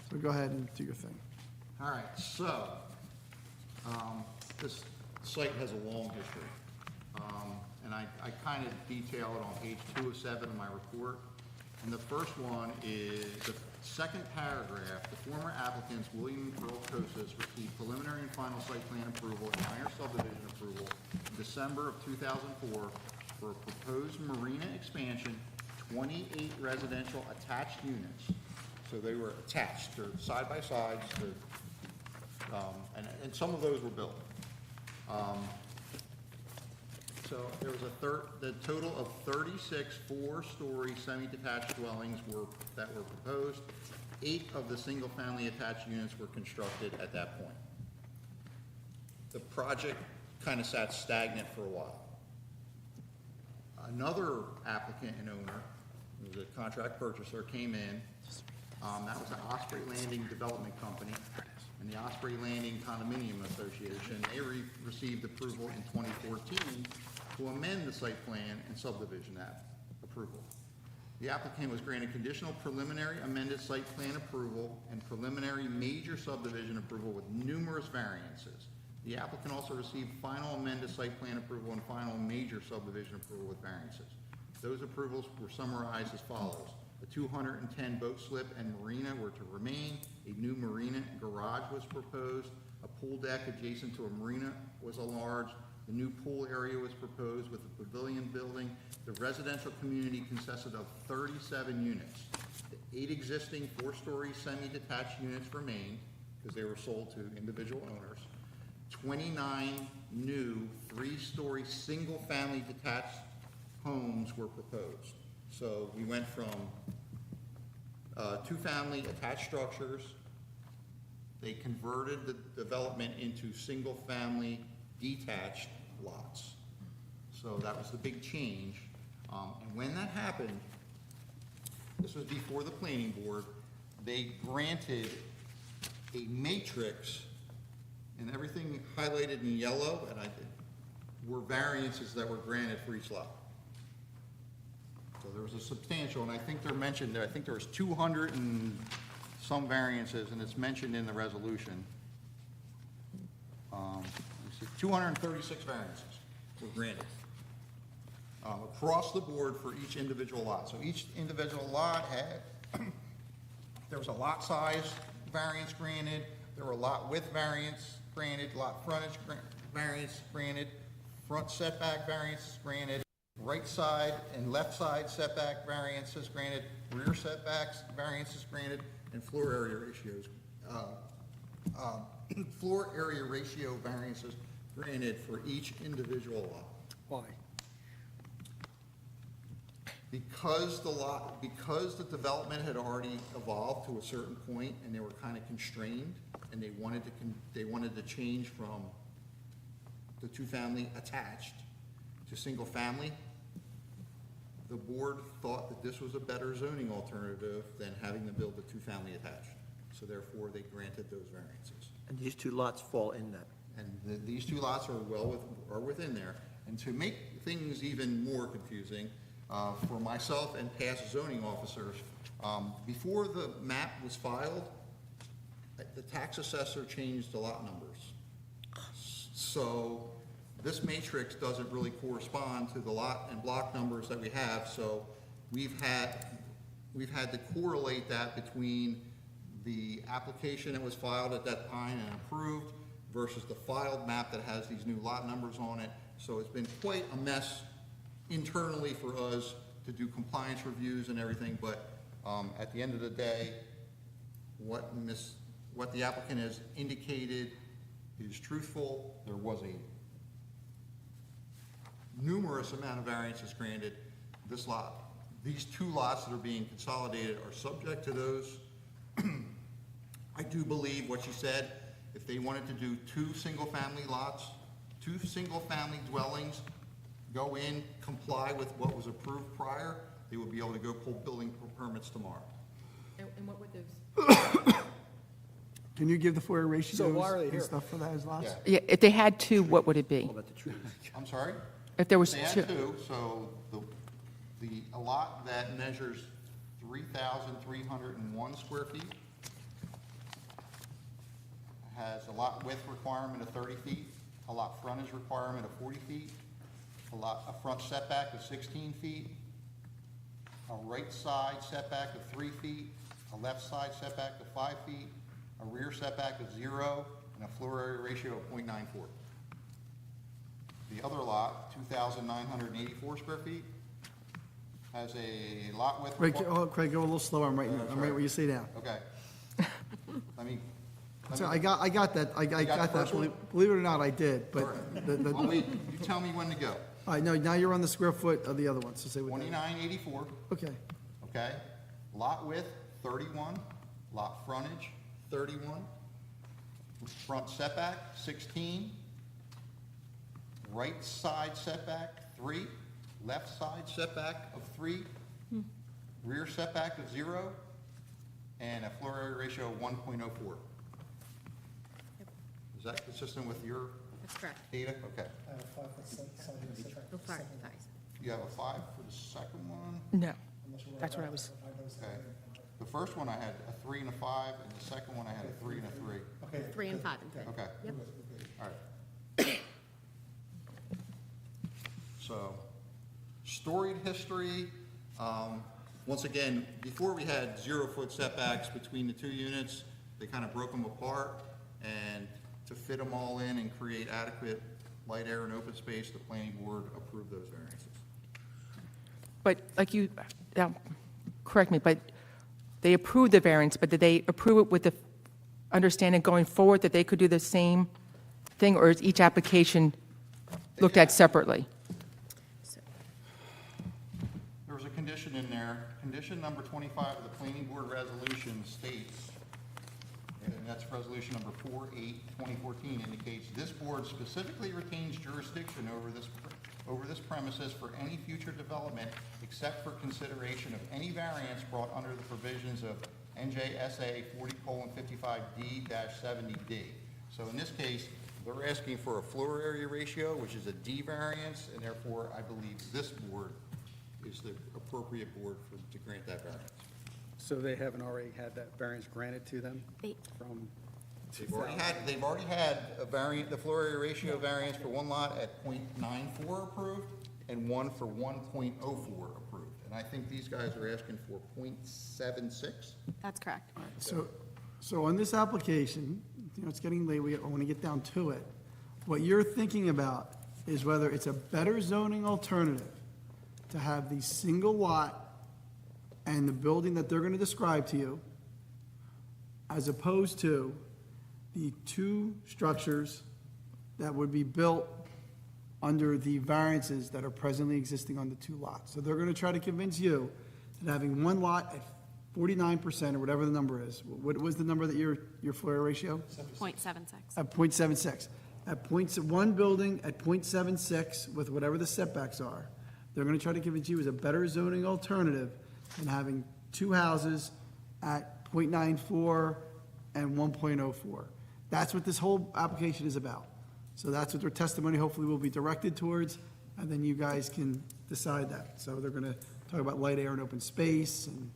So go ahead and do your thing. All right, so, this site has a long history. And I kind of detail it on page 207 of my report. And the first one is the second paragraph. The former applicants, William and Pearl Kosas, received preliminary and final site plan approval and minor subdivision approval in December of 2004 for a proposed marina expansion, 28 residential attached units. So they were attached, they're side by sides, and some of those were built. So there was the total of 36 four-story semi-detached dwellings that were proposed. 8 of the single-family attached units were constructed at that point. The project kind of sat stagnant for a while. Another applicant and owner, who was a contract purchaser, came in. That was the Osprey Landing Development Company and the Osprey Landing Condominium Association. They received approval in 2014 to amend the site plan and subdivision approval. The applicant was granted conditional preliminary amended site plan approval and preliminary major subdivision approval with numerous variances. The applicant also received final amended site plan approval and final major subdivision approval with variances. Those approvals were summarized as follows. A 210 boat slip and marina were to remain. A new marina garage was proposed. A pool deck adjacent to a marina was enlarged. The new pool area was proposed with a pavilion building. The residential community consisted of 37 units. The 8 existing 4-story semi-detached units remained because they were sold to individual owners. 29 new 3-story single-family detached homes were proposed. So we went from 2-family attached structures. They converted the development into single-family detached lots. So that was the big change. And when that happened, this was before the planning board, they granted a matrix, and everything highlighted in yellow, and were variances that were granted for each lot. So there was a substantial, and I think they're mentioned there, I think there was 200 and some variances, and it's mentioned in the resolution. 236 variances were granted across the board for each individual lot. So each individual lot had, there was a lot size variance granted, there were a lot width variance granted, lot frontage variance granted, front setback variances granted, right side and left side setback variances granted, rear setbacks variances granted, and floor area ratios, floor area ratio variances granted for each individual lot. Why? Because the development had already evolved to a certain point and they were kind of constrained, and they wanted to change from the 2-family attached to single-family, the board thought that this was a better zoning alternative than having them build the 2-family attached. So therefore, they granted those variances. And these 2 lots fall in that. And these 2 lots are within there. And to make things even more confusing, for myself and past zoning officers, before the map was filed, the tax assessor changed the lot numbers. So this matrix doesn't really correspond to the lot and block numbers that we have, so we've had to correlate that between the application that was filed at that time and approved versus the filed map that has these new lot numbers on it. So it's been quite a mess internally for us to do compliance reviews and everything, but at the end of the day, what the applicant has indicated is truthful. There was a numerous amount of variances granted. This lot, these 2 lots that are being consolidated are subject to those. I do believe what you said, if they wanted to do 2 single-family lots, 2 single-family dwellings, go in, comply with what was approved prior, they would be able to go pull building permits tomorrow. And what would those? Can you give the FOIA ratios So why are they and here? stuff for those lots? Yeah. Yeah, if they had two, what would it be? I'm sorry? If there was They had two. two, so a lot that measures 3,301 square feet has a lot width requirement of 30 feet, a lot frontage requirement of 40 feet, a front setback of 16 feet, a right side setback of 3 feet, a left side setback of 5 feet, a rear setback of 0, and a floor area ratio of 0.94. The other lot, 2,984 square feet, has a lot width. Craig, Craig, go a little slower. I'm right where you say down. Okay. So I got that. I got got the that. first one? Believe it or not, I did, but. Well, you tell me when to go. All right, no, now you're on the square foot of the other one, so say what. 2984, Okay. okay? Lot width, 31. Lot frontage, 31. Front setback, 16. Right side setback, 3. Left side setback of 3. Rear setback of 0. And a floor area ratio of 1.04. Is that consistent with your That's correct. data? Okay. Oh, sorry. You have a 5 for the second one? No, that's what I was, Okay. The first one I had a 3 and a 5, and the second one I had a 3 and a 3. 3 and 5 and 3. Okay. Yep. All right. So, storied history, once again, before we had 0-foot setbacks between the two units, they kind of broke them apart, and to fit them all in and create adequate light, air, and open space, the planning board approved those variances. but like you, now, correct me, but they approved the variance, but did they approve it with the understanding going forward that they could do the same thing, or is each application looked at separately? There was a condition in there, condition number 25 of the planning board resolution states, and that's resolution number 48/2014, indicates this board specifically retains jurisdiction over this premises for any future development except for consideration of any variance brought under the provisions of NJSA 40:55D-70D. So in this case, they're asking for a floor area ratio, which is a D variance, and therefore I believe this board is the appropriate board to grant that variance. So they haven't already had that variance granted to them from? They've already had a variant, the floor area ratio variance for one lot at .94 approved and one for 1.04 approved. And I think these guys are asking for .76. That's correct. So on this application, it's getting late, I want to get down to it. What you're thinking about is whether it's a better zoning alternative to have the single lot and the building that they're going to describe to you, as opposed to the two structures that would be built under the variances that are presently existing on the two lots. So they're going to try to convince you that having one lot at 49% or whatever the number is, what was the number that your floor area ratio? 0.76. At .76. One building at .76 with whatever the setbacks are, they're going to try to convince you is a better zoning alternative than having two houses at .94 and 1.04. That's what this whole application is about. So that's what their testimony hopefully will be directed towards, and then you guys can decide that. So they're going to talk about light, air, and open space and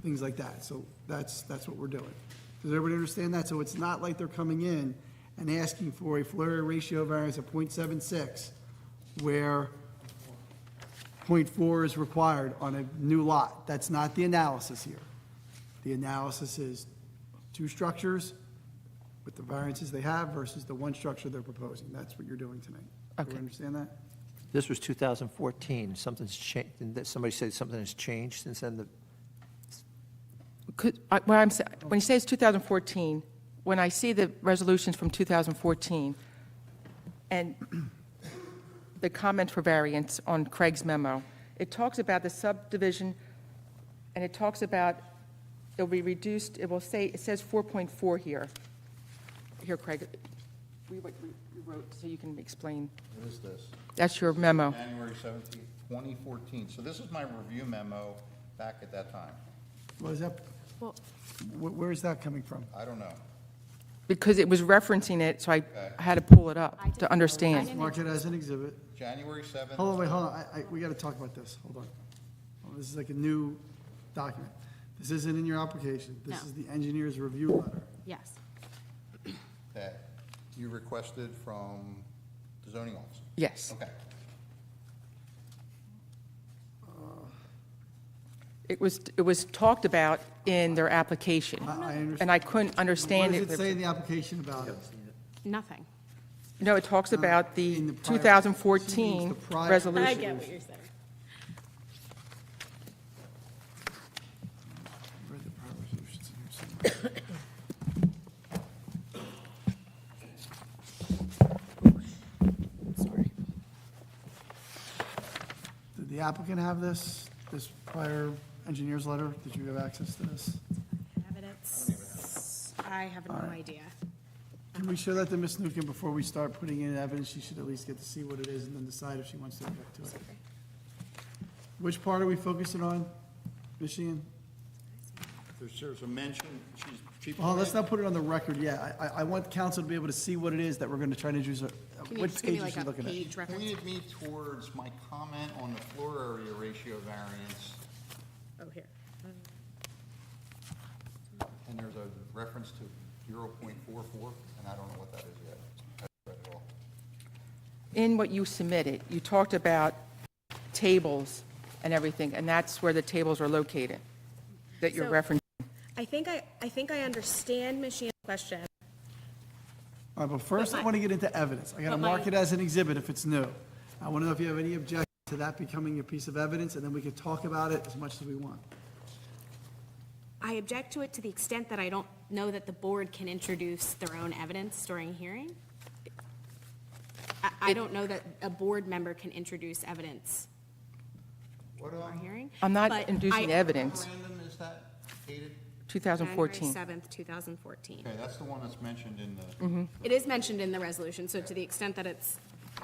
things like that. So that's what we're doing. Does everybody understand that? So it's not like they're coming in and asking for a floor area ratio variance of .76, where .4 is required on a new lot. That's not the analysis here. The analysis is two structures with the variances they have versus the one structure they're proposing. That's what you're doing tonight. Do you understand that? This was 2014. Something's changed, somebody said something has changed since then. When you say it's 2014, when I see the resolutions from 2014 and the comment for variance on Craig's memo, it talks about the subdivision, and it talks about it'll be reduced, it says 4.4 here. Here, Craig, read what you wrote so you can explain. What is this? That's your memo. January 17th, 2014. So this is my review memo back at that time. What is that? Where is that coming from? I don't know. because it was referencing it, so I had to pull it up to understand. Mark it as an exhibit. January 7th. Hold on, wait, hold on. We got to talk about this. Hold on. This is like a new document. This isn't in your application. This No. is the engineer's review letter. Yes. That you requested from the zoning officer? Yes. Okay. It was talked about in their application, I understand. and I couldn't understand What it. does it say in the application about it? Nothing. No, it talks about the in the prior- she means 2014 the prior- resolution. I get what you're saying. Read the prior resolutions in here somewhere. Sorry. Did the applicant have this prior engineer's letter? Did you have access to this? Evidence? I have no idea. Can we show that to Ms. Newcomb before we start putting in evidence? She should at least get to see what it is and then decide if she wants to object to it. Which part are we focusing on, Ms. Sheehan? There's a mention, she. Well, let's not put it on the record yet. I want council to be able to see what it is that we're going to try to introduce. Can you What just give me page is like she a looking at? page reference? Pointed me towards my comment on the floor area ratio variance, Oh, here. and there's a reference to 0.44, and I don't know what that is yet. I haven't read it all. In what you submitted, you talked about tables and everything, and that's where the tables are located, that you're So- referencing. I think I understand Ms. Sheehan's question. All right, but first I want to get into evidence. I got to But mark my- it as an exhibit if it's new. I want to know if you have any objection to that becoming a piece of evidence, and then we can talk about it as much as we want. I object to it to the extent that I don't know that the board can introduce their own evidence during a hearing. I don't know that a board member can introduce evidence What, during a hearing. I'm not but introducing I- evidence. Memorandum is that dated? 2014. January 7th, 2014. Okay, that's the one that's mentioned in the. It is mentioned in the resolution, so to the extent that it's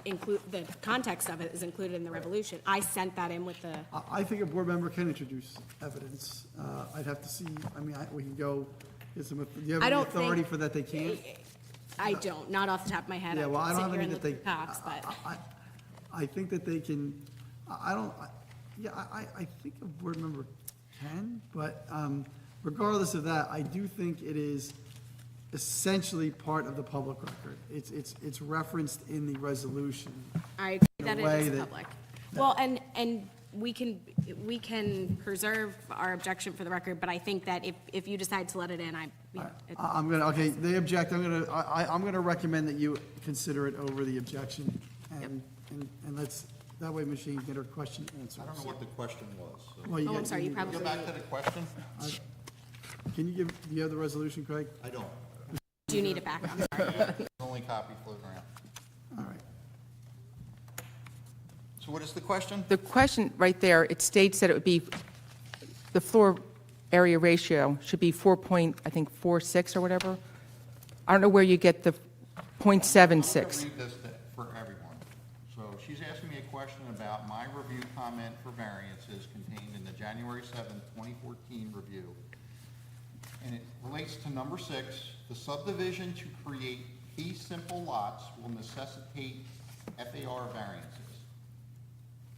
the context of it is included in the resolution, I sent that in with the, I think a board member can introduce evidence. I'd have to see, I mean, we can go, get some, do you have I any don't authority think- for that they can't? I don't, not off the top of my head. Yeah, well, I can don't sit have here any and that look they, at the facts, but I think that they can, I think a board member can, but regardless of that, I do think it is essentially part of the public record. It's referenced in the resolution. I agree in that a it way is that- public. Well, and we can preserve our objection for the record, but I think that if you decide to let it in, I'm gonna, okay, they object, I'm gonna recommend that you consider it over the objection, and let's, that way Machine can get her question answered. I don't know what the question was. so- Well, Oh, I'm sorry, you probably. Go back to the question? Can you do you have the resolution, Craig? I don't. Do you need it back? I'm sorry. Only copy floating around. All right. So what is the question? The question right there, it states that it would be, the floor area ratio should be 4.46 or whatever. I don't know where you get the .76. I'm going to read this for everyone. So she's asking me a question about my review comment for variances contained in the January 7th, 2014 review. And it relates to number 6, the subdivision to create fee simple lots will necessitate FAR variances.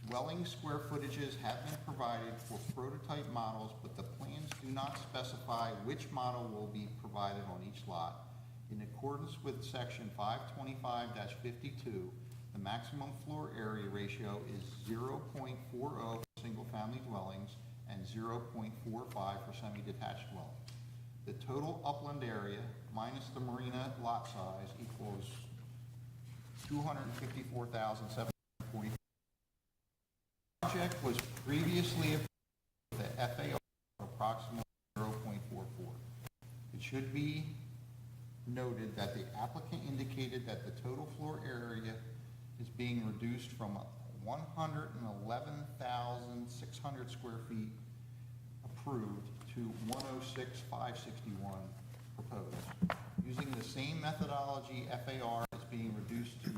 Dwelling square footages have been provided for prototype models, but the plans do not specify which model will be provided on each lot. In accordance with section 525-52, the maximum floor area ratio is 0.40 for single-family dwellings and 0.45 for semi-detached dwellings. The total upland area minus the marina lot size equals 254,740. The project was previously approved with the FAR of approximately 0.44. It should be noted that the applicant indicated that the total floor area is being reduced from 111,600 square feet approved to 106,561 proposed. Using the same methodology, FAR is being reduced to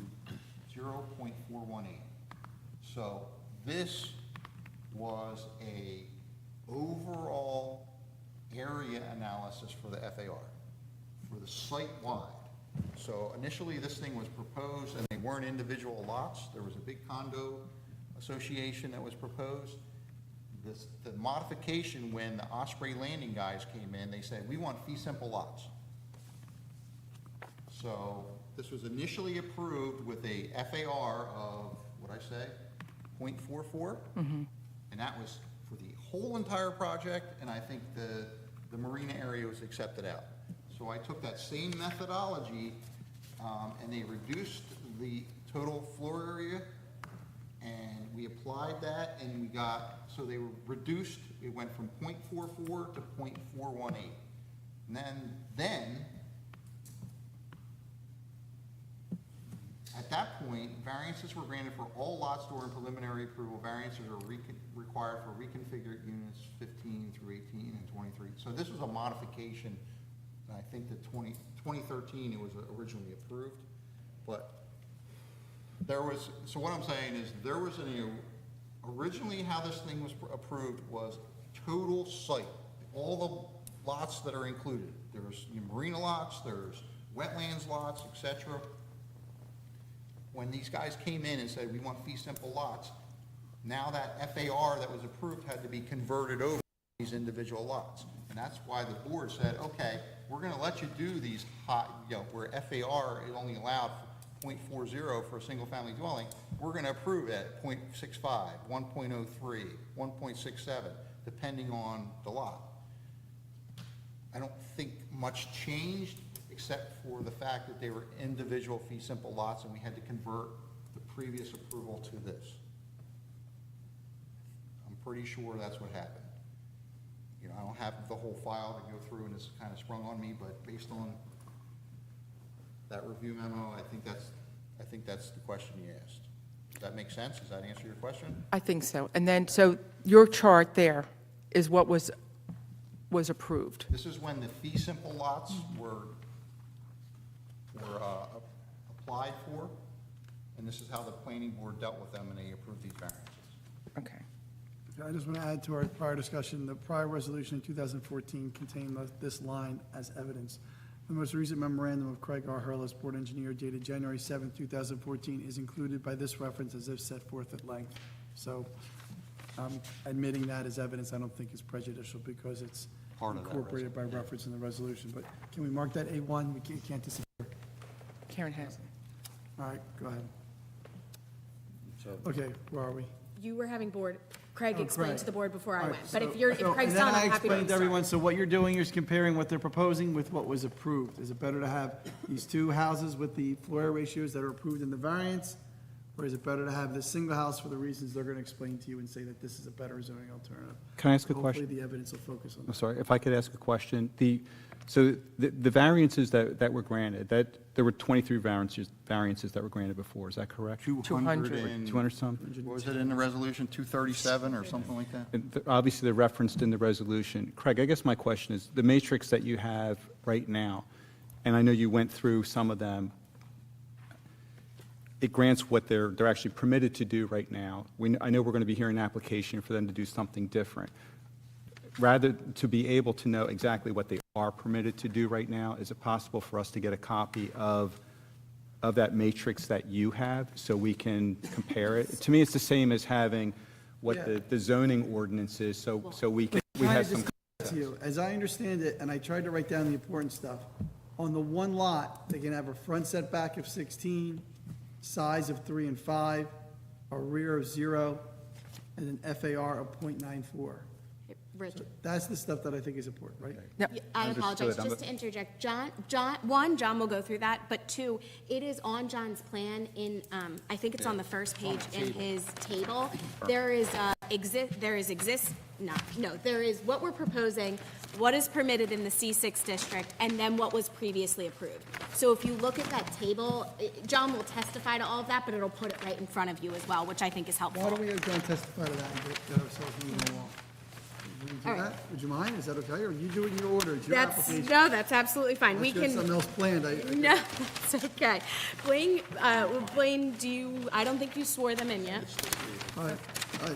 0.418. So this was a overall area analysis for the FAR for the site wide. So initially, this thing was proposed, and they weren't individual lots. There was a big condo association that was proposed. The modification, when the Osprey Landing guys came in, they said, we want fee simple lots. So this was initially approved with a FAR of, what'd I say, 0.44? And that was for the whole entire project, and I think the marina area was accepted out. So I took that same methodology, and they reduced the total floor area, and we applied that, and we got, so they were reduced, it went from 0.44 to 0.418. And then, at that point, variances were granted for all lots during preliminary approval. Variances are required for reconfigured units 15 through 18 and 23. So this was a modification. I think that 2013 it was originally approved, but there was, so what I'm saying is there was originally how this thing was approved was total site, all the lots that are included. There's marina lots, there's wetlands lots, etc. When these guys came in and said, we want fee simple lots, now that FAR that was approved had to be converted over to these individual lots. And that's why the board said, okay, we're gonna let you do these where FAR is only allowed 0.40 for a single family dwelling, we're gonna approve it at 0.65, 1.03, 1.67, depending on the lot. I don't think much changed, except for the fact that they were individual fee simple lots, and we had to convert the previous approval to this. I'm pretty sure that's what happened. You know, I don't have the whole file to go through, and this kind of sprung on me, but based on that review memo, I think that's the question you asked. Does that make sense? Does that answer your question? I think so. And then, so your chart there is what was approved. This is when the fee simple lots were applied for, and this is how the planning board dealt with them, and they approved these variances. Okay. I just want to add to our prior discussion, the prior resolution in 2014 contained this line as evidence. The most recent memorandum of Craig R. Hurlis, Board Engineer, dated January 7, 2014, is included by this reference as if set forth at length. So admitting that as evidence, I don't think is prejudicial because it's Part of that incorporated by reference in the resolution. But can we mark that A1? We can't disagree. Karen has it. All right, go ahead. Okay, where are we? You were having Craig explained Craig. to the board before I All went. right, But so- if Craig's done, I'm happy to And then I explained to start. everyone, so what you're doing is comparing what they're proposing with what was approved. Is it better to have these two houses with the floor area ratios that are approved in the variance? Or is it better to have this single house for the reasons they're gonna explain to you and say that this is a better zoning alternative? Can I ask a question? Hopefully, the evidence will focus on I'm that. sorry, if I could ask a question. So the variances that were granted, there were 23 variances that were granted before, is that correct? 200 and, 200 some? what was it in the resolution, 237 or something like that? And obviously, they're referenced in the resolution. Craig, I guess my question is, the matrix that you have right now, and I know you went through some of them, it grants what they're actually permitted to do right now. I know we're going to be hearing an application for them to do something different. Rather, to be able to know exactly what they are permitted to do right now, is it possible for us to get a copy of that matrix that you have so we can compare it? To me, it's the same as having what the zoning ordinance is, so we have some. To you, as I understand it, and I tried to write down the important stuff, on the one lot, they can have a front setback of 16, size of 3 and 5, a rear of 0, and an FAR of 0.94. Rich. That's the stuff that I think is important, right? I apologize, just to interject. John, John will go through that, but two, it is on John's plan in, I think it's on the first page in his table. There is what we're proposing, what is permitted in the C6 district, and then what was previously approved. So if you look at that table, John will testify to all of that, but it'll put it right in front of you as well, which I think is helpful. Why don't we have John testify to that and get ourselves moving along? Would you do All right. that? Would you mind? Is that okay? Or you do it in your order? It's your application. That's absolutely fine. We Unless you have can. something else planned. No, that's okay. Blaine, I don't think you swore them in yet. All right,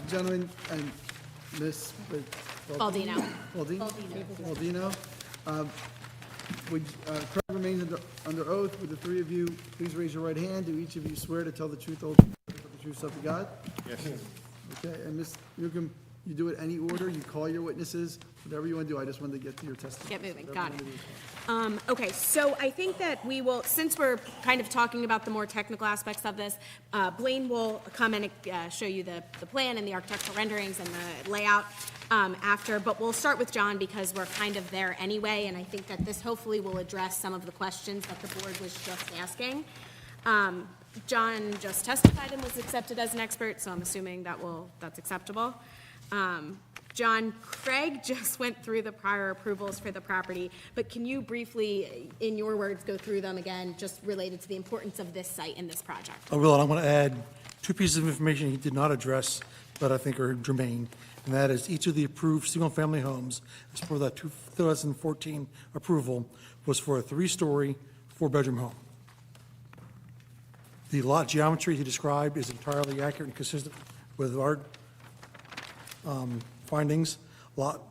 gentlemen, and Ms. Baldino. Baldino? Baldino. Would, Craig, remains under oath. Would the three of you please raise your right hand? Do each of you swear to tell the truth, the whole truth, and the truth, so help you God? Yes. Okay, and Ms. Newcomb, you do it any order, you call your witnesses, whatever you want to do. I just wanted to get to your testimony. Get moving, Whatever got you it. wanna do. Okay, so I think that we will, since we're kind of talking about the more technical aspects of this, Blaine will come and show you the plan and the architectural renderings and the layout after, but we'll start with John because we're kind of there anyway, and I think that this hopefully will address some of the questions that the board was just asking. John just testified and was accepted as an expert, so I'm assuming that's acceptable. John, Craig just went through the prior approvals for the property, but can you briefly, in your words, go through them again, just related to the importance of this site and this project? I will, and I'm going to add two pieces of information he did not address, but I think are germane, and that is each of the approved single-family homes, as per that 2014 approval, was for a three-story, four-bedroom home. The lot geometry he described is entirely accurate and consistent with our findings. Lot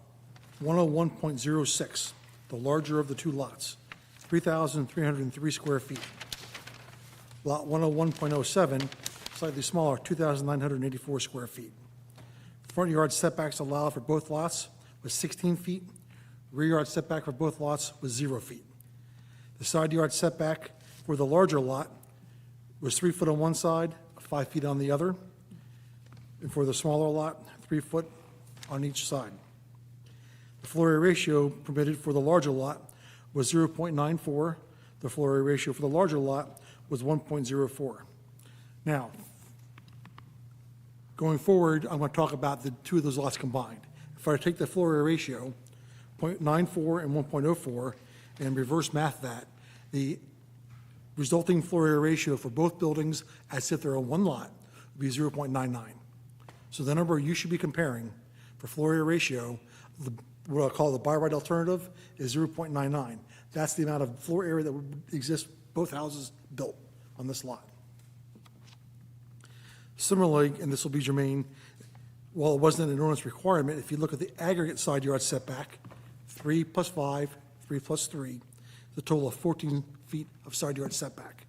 101.06, the larger of the two lots, 3,303 square feet. Lot 101.07, slightly smaller, 2,984 square feet. Front yard setbacks allowed for both lots was 16 feet. Rear yard setback for both lots was 0 feet. The side yard setback for the larger lot was 3 foot on one side, 5 feet on the other. And for the smaller lot, 3 foot on each side. The floor area ratio permitted for the larger lot was 0.94. The floor area ratio for the larger lot was 1.04. Now, going forward, I'm going to talk about the two of those lots combined. If I take the floor area ratio, 0.94 and 1.04, and reverse math that, the resulting floor area ratio for both buildings, as if they're on one lot, would be 0.99. So the number you should be comparing for floor area ratio, what I'll call the by right alternative, is 0.99. That's the amount of floor area that would exist, both houses built on this lot. Similarly, and this will be germane, while it wasn't an ordinance requirement, if you look at the aggregate side yard setback, 3 plus 5, 3 plus 3, the total of 14 feet of side yard setback.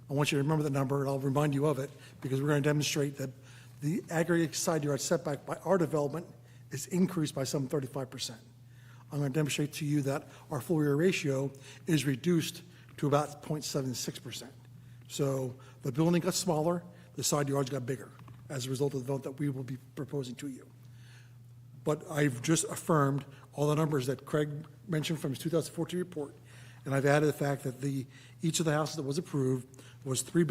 I want you to remember that number, and I'll remind you of it, because we're going to demonstrate that the aggregate side yard setback by our development is increased by some 35%. I'm going to demonstrate to you that our floor area ratio is reduced to about 0.76%. So the building got smaller, the side yards got bigger as a result of the vote that we will be proposing to you. But I've just affirmed all the numbers that Craig mentioned from his 2014 report, and I've added the fact that each of the houses that was approved was 3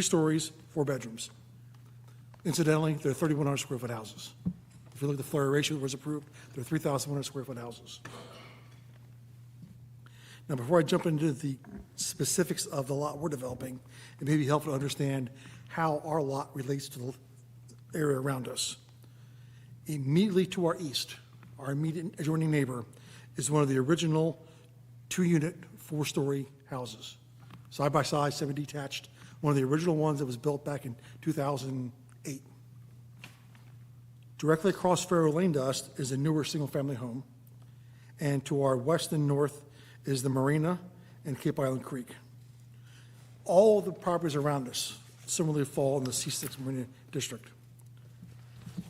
stories, 4 bedrooms. Incidentally, they're 3,100 square foot houses. If you look at the floor area ratio that was approved, they're 3,100 square foot houses. Now, before I jump into the specifics of the lot we're developing, it may be helpful to understand how our lot relates to the area around us. Immediately to our east, our immediate adjoining neighbor is one of the original 2-unit, 4-story houses. Side by side, semi-detached, one of the original ones that was built back in 2008. Directly across Farrow Lane to us is a newer single-family home, and to our west and north is the marina and Cape Island Creek. All of the properties around us similarly fall in the C6 Marina District.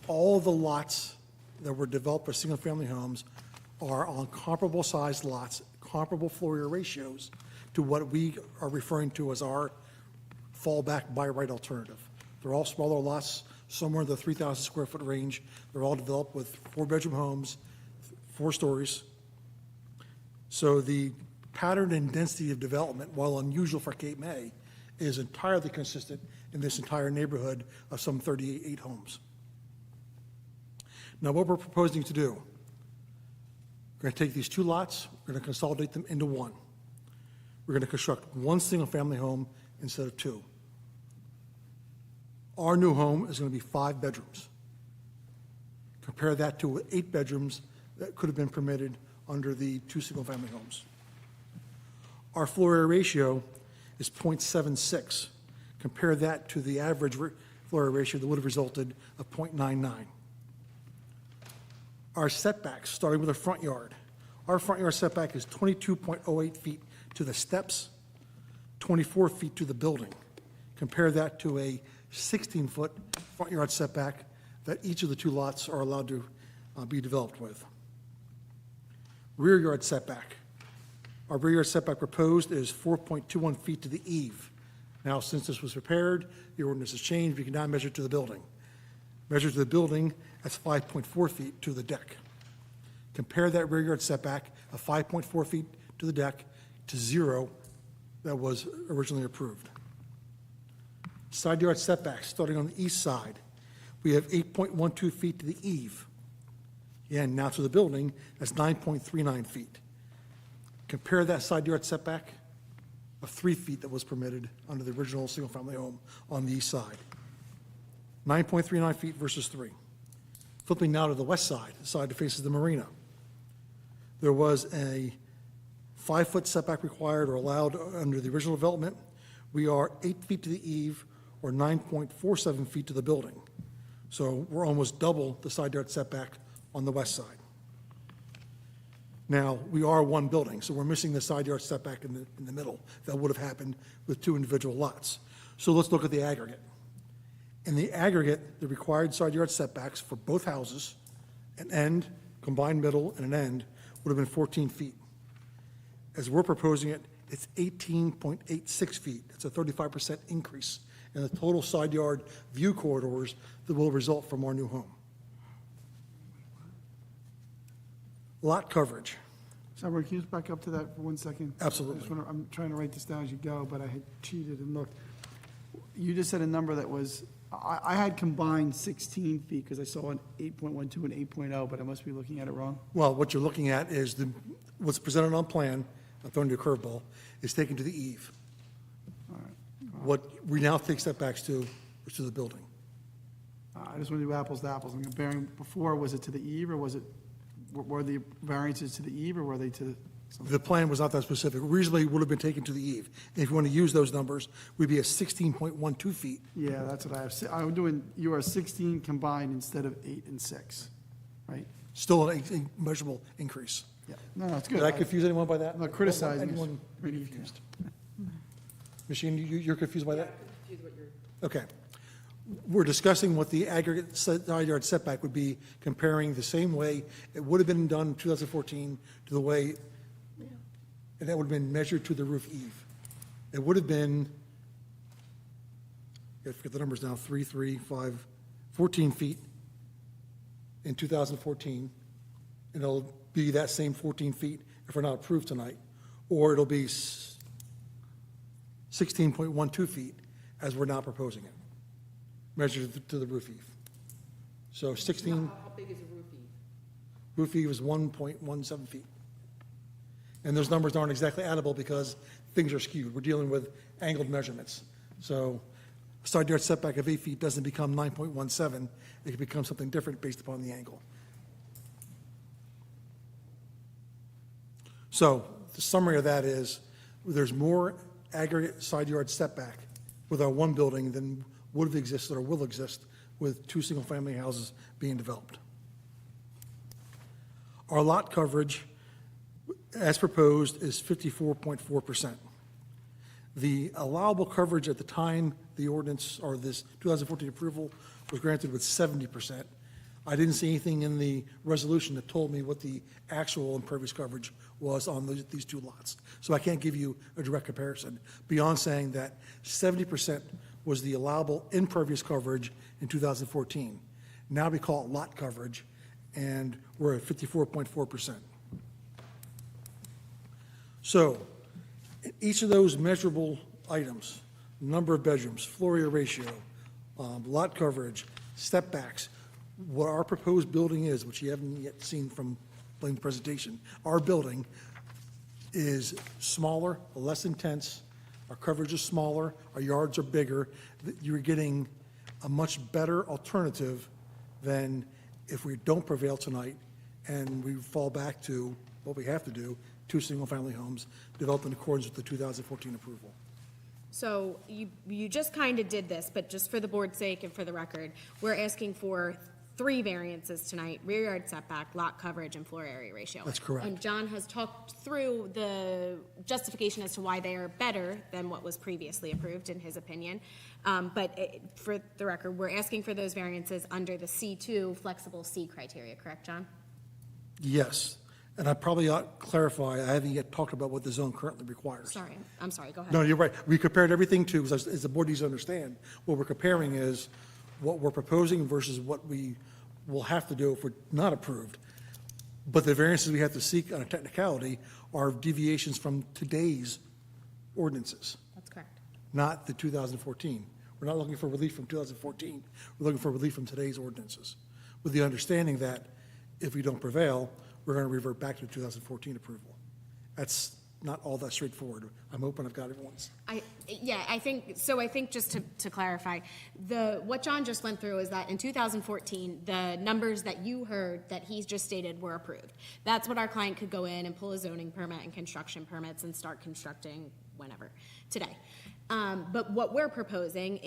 All of the lots that were developed for single-family homes are on comparable sized lots, comparable floor area ratios to what we are referring to as our fallback by right alternative. They're all smaller lots, somewhere in the 3,000 square foot range. They're all developed with 4-bedroom homes, 4 stories. So the pattern and density of development, while unusual for Cape May, is entirely consistent in this entire neighborhood of some 38 homes. Now, what we're proposing to do, we're going to take these 2 lots, we're going to consolidate them into one. We're going to construct 1 single-family home instead of 2. Our new home is going to be 5 bedrooms. Compare that to 8 bedrooms that could have been permitted under the 2 single-family homes. Our floor area ratio is 0.76. Compare that to the average floor area ratio that would have resulted of 0.99. Our setbacks, starting with the front yard. Our front yard setback is 22.08 feet to the steps, 24 feet to the building. Compare that to a 16-foot front yard setback that each of the two lots are allowed to be developed with. Rear yard setback. Our rear yard setback proposed is 4.21 feet to the eave. Now, since this was prepared, the ordinance has changed, we can now measure to the building. Measure to the building, that's 5.4 feet to the deck. Compare that rear yard setback of 5.4 feet to the deck to 0 that was originally approved. Side yard setbacks, starting on the east side, we have 8.12 feet to the eave. And now to the building, that's 9.39 feet. Compare that side yard setback of 3 feet that was permitted under the original single-family home on the east side. 9.39 feet versus 3. Flipping now to the west side, the side that faces the marina. There was a 5-foot setback required or allowed under the original development. We are 8 feet to the eave or 9.47 feet to the building. So we're almost double the side yard setback on the west side. Now, we are one building, so we're missing the side yard setback in the middle. That would have happened with 2 individual lots. So let's look at the aggregate. In the aggregate, the required side yard setbacks for both houses, an end, combined middle, and an end, would have been 14 feet. As we're proposing it, it's 18.86 feet. It's a 35% increase in the total side yard view corridors that will result from our new home. Lot coverage. Robert, can you just back up to that for 1 second? Absolutely. I'm trying to write this down as you go, but I had cheated and looked. You just said a number that was, I had combined 16 feet because I saw an 8.12 and 8.0, but I must be looking at it wrong. Well, what you're looking at is what's presented on plan, I'm throwing you a curveball, is taken to the eave. What we now take setbacks to is to the building. I just want to do apples to apples. I'm comparing, before, was it to the eve, or was it, were the variances to the eve, or were they to something? The plan was not that specific. Reasonably, it would have been taken to the eve. And if you want to use those numbers, we'd be at 16.12 feet. Yeah, that's what I have. I'm doing, you are 16 combined instead of 8 and 6, right? Still a measurable increase. Yeah, no, that's good. Did I confuse anyone by that? I'm not criticizing. Anyone confused? Machine, you're confused by that? Okay. We're discussing what the aggregate side yard setback would be, comparing the same way it would have been done in 2014 to the way, and that would have been measured to the roof eave. It would have been, I forget the numbers now, 14 feet in 2014, and it'll be that same 14 feet if we're not approved tonight, or it'll be 16.12 feet as we're not proposing it, measured to the roof eave. So 16. How big is a roof eave? Roof eave is 1.17 feet. And those numbers aren't exactly addable because things are skewed. We're dealing with angled measurements. So a side yard setback of 8 feet doesn't become 9.17. It can become something different based upon the angle. So the summary of that is there's more aggregate side yard setback with our one building than would have existed or will exist with 2 single-family houses being developed. Our lot coverage, as proposed, is 54.4%. The allowable coverage at the time the ordinance or this 2014 approval was granted was 70%. I didn't see anything in the resolution that told me what the actual impervious coverage was on these 2 lots. So I can't give you a direct comparison beyond saying that 70% was the allowable impervious coverage in 2014. Now we call it lot coverage, and we're at 54.4%. So each of those measurable items, number of bedrooms, floor area ratio, lot coverage, step backs, what our proposed building is, which you haven't yet seen from the presentation, our building is smaller, less intense, our coverage is smaller, our yards are bigger. You're getting a much better alternative than if we don't prevail tonight and we fall back to what we have to do, 2 single-family homes developed in accordance with the 2014 approval. So you just kind of did this, but just for the board's sake and for the record, we're asking for three variances tonight: rear yard setback, lot coverage, and floor area ratio. That's correct. And John has talked through the justification as to why they are better than what was previously approved, in his opinion. But for the record, we're asking for those variances under the C2 flexible C criteria, correct, John? Yes, and I probably ought to clarify, I haven't yet talked about what the zone currently requires. Sorry, I'm sorry, go ahead. No, you're right. We compared everything to, as the board needs to understand, what we're comparing is what we're proposing versus what we will have to do if we're not approved. But the variances we have to seek on a technicality are deviations from today's ordinances, That's correct. not the 2014. We're not looking for relief from 2014. We're looking for relief from today's ordinances, with the understanding that if we don't prevail, we're going to revert back to the 2014 approval. That's not all that straightforward. I'm hoping I've got everyone's. I think just to clarify, what John just went through is that in 2014, the numbers that you heard that he's just stated were approved. That's what our client could go in and pull a zoning permit and construction permits and start constructing whenever, today. But what we're proposing,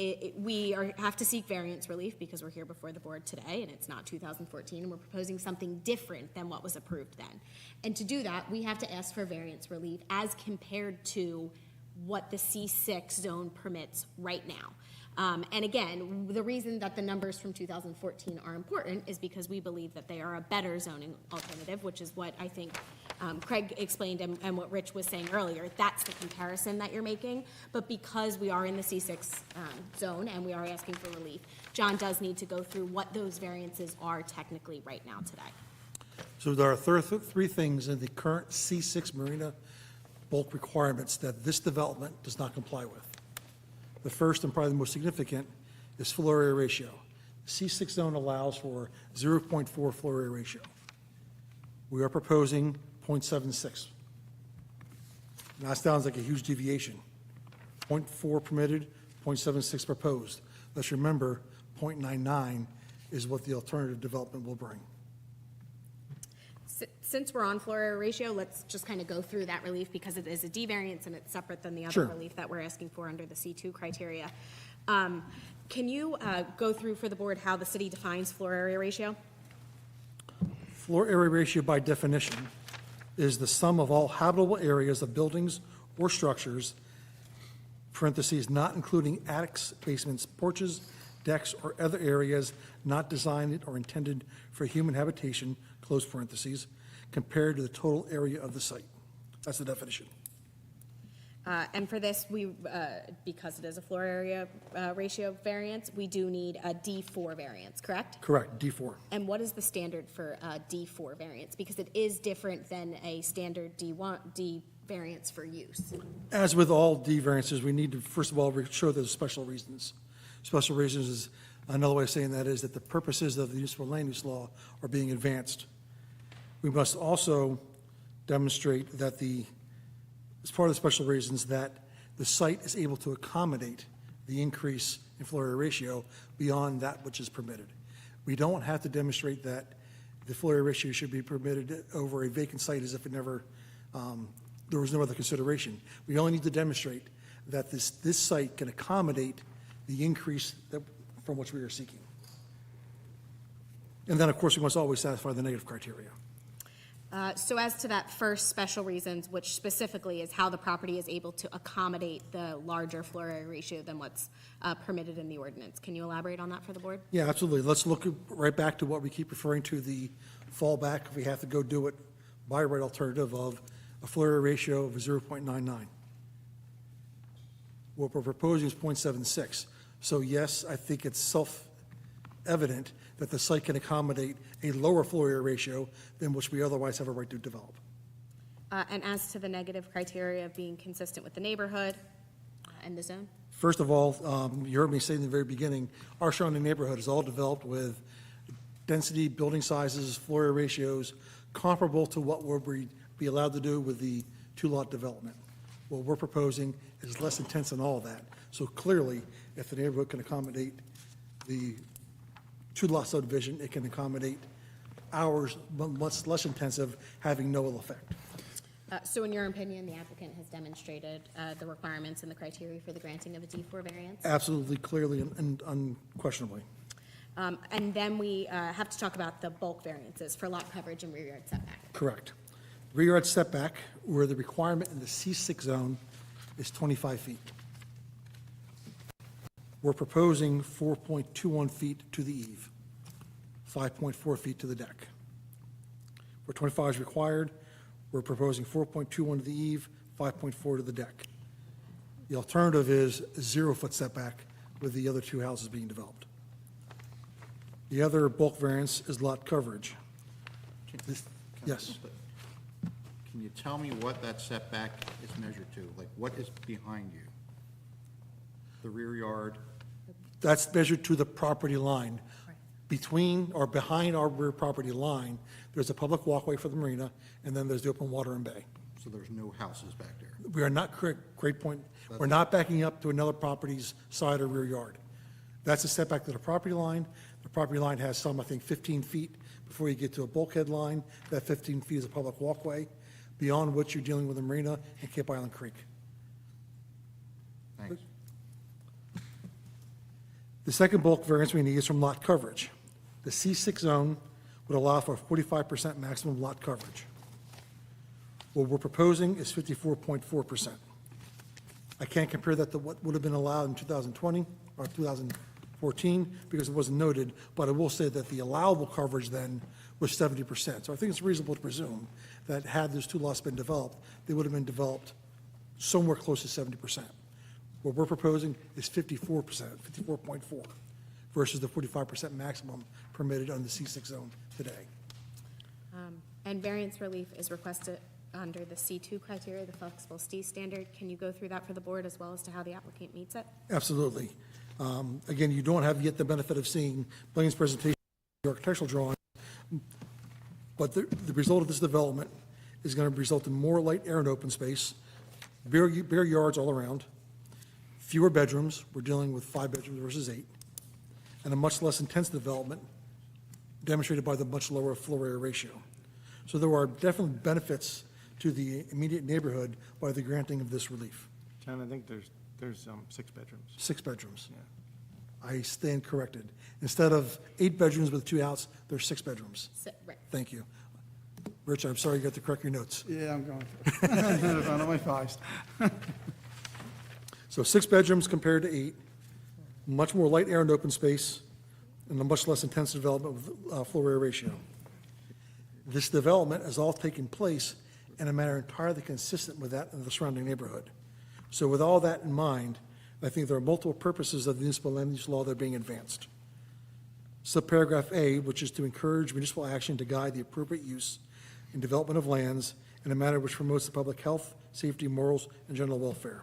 have to seek variance relief because we're here before the board today and it's not 2014, and we're proposing something different than what was approved then. And to do that, we have to ask for variance relief as compared to what the C6 zone permits right now. And again, the reason that the numbers from 2014 are important is because we believe that they are a better zoning alternative, which is what I think Craig explained and what Rich was saying earlier. That's the comparison that you're making. But because we are in the C6 zone and we are asking for relief, John does need to go through what those variances are technically right now today. So there are three things in the current C6 marina bulk requirements that this development does not comply with. The first and probably the most significant is floor area ratio. The C6 zone allows for 0.4 floor area ratio. We are proposing 0.76. Now, that sounds like a huge deviation. 0.4 permitted, 0.76 proposed. Let's remember, 0.99 is what the alternative development will bring. Since we're on floor area ratio, let's just kind of go through that relief because it is a D variance and it's separate than the other Sure. relief that we're asking for under the C2 criteria. Can you go through for the board how the city defines floor area ratio? Floor area ratio by definition is the sum of all habitable areas of buildings or structures, parentheses, not including attics, basements, porches, decks, or other areas not designed or intended for human habitation, close parentheses, compared to the total area of the site. That's the definition. And for this, because it is a floor area ratio variance, we do need a D4 variance, correct? Correct, D4. And what is the standard for a D4 variance? Because it is different than a standard D variance for use. As with all D variances, we need to, first of all, show there's special reasons. Special reasons is, another way of saying that is that the purposes of the municipal land use law are being advanced. We must also demonstrate that as part of the special reasons, that the site is able to accommodate the increase in floor area ratio beyond that which is permitted. We don't have to demonstrate that the floor area ratio should be permitted over a vacant site as if it never, there was no other consideration. We only need to demonstrate that this site can accommodate the increase from which we are seeking. And then, of course, we must always satisfy the negative criteria. So as to that first special reasons, which specifically is how the property is able to accommodate the larger floor area ratio than what's permitted in the ordinance, can you elaborate on that for the board? Yeah, absolutely. Let's look right back to what we keep referring to, the fallback, if we have to go do it by right alternative of a floor area ratio of 0.99. What we're proposing is 0.76. So yes, I think it's self-evident that the site can accommodate a lower floor area ratio than which we otherwise have a right to develop. And as to the negative criteria of being consistent with the neighborhood and the zone? First of all, you heard me say in the very beginning, our surrounding neighborhood is all developed with density, building sizes, floor area ratios comparable to what we'll be allowed to do with the two-lot development. What we're proposing is less intense than all of that. So clearly, if the neighborhood can accommodate the two-lot subdivision, it can accommodate ours, but much less intensive, having no ill effect. So in your opinion, the applicant has demonstrated the requirements and the criteria for the granting of a D4 variance? Absolutely, clearly, and unquestionably. And then we have to talk about the bulk variances for lot coverage and rear yard setback. Correct. Rear yard setback, where the requirement in the C6 zone is 25 feet. We're proposing 4.21 feet to the eave, 5.4 feet to the deck. Where 25 is required, we're proposing 4.21 to the eave, 5.4 to the deck. The alternative is a 0-foot setback with the other two houses being developed. The other bulk variance is lot coverage. Yes. Can you tell me what that setback is measured to? Like, what is behind you? The rear yard? That's measured to the property line. Between or behind our rear property line, there's a public walkway for the marina, and then there's the open water and bay. So there's no houses back there? We are not, great point, we're not backing up to another property's side or rear yard. That's a setback to the property line. The property line has some, I think, 15 feet before you get to a bulkhead line. That 15 feet is a public walkway, beyond which you're dealing with the marina and Cape Island Creek. Thanks. The second bulk variance we need is from lot coverage. The C6 zone would allow for 45% maximum lot coverage. What we're proposing is 54.4%. I can't compare that to what would have been allowed in 2020 or 2014 because it wasn't noted, but I will say that the allowable coverage then was 70%. So I think it's reasonable to presume that had those two lots been developed, they would have been developed somewhere close to 70%. What we're proposing is 54%, 54.4, versus the 45% maximum permitted on the C6 zone today. And variance relief is requested under the C2 criteria, the flexible ST standard. Can you go through that for the board as well as to how the applicant meets it? Absolutely. Again, you don't have yet the benefit of seeing Blaine's presentation of the architectural drawing, but the result of this development is going to result in more light, air, and open space, bare yards all around, fewer bedrooms, we're dealing with 5 bedrooms versus 8, and a much less intense development demonstrated by the much lower floor area ratio. So there are definitely benefits to the immediate neighborhood by the granting of this relief. John, I think there's 6 bedrooms. 6 bedrooms. I stand corrected. Instead of 8 bedrooms with 2 outs, there's 6 bedrooms. Right. Thank you. Rich, I'm sorry you got to correct your notes. Yeah, I'm going through. It's on my files. So 6 bedrooms compared to 8, much more light, air, and open space, and a much less intense development with floor area ratio. This development is all taking place in a manner entirely consistent with that in the surrounding neighborhood. So with all that in mind, I think there are multiple purposes of the municipal land use law that are being advanced. Subparagraph A, which is to encourage municipal action to guide the appropriate use and development of lands in a manner which promotes the public health, safety, morals, and general welfare.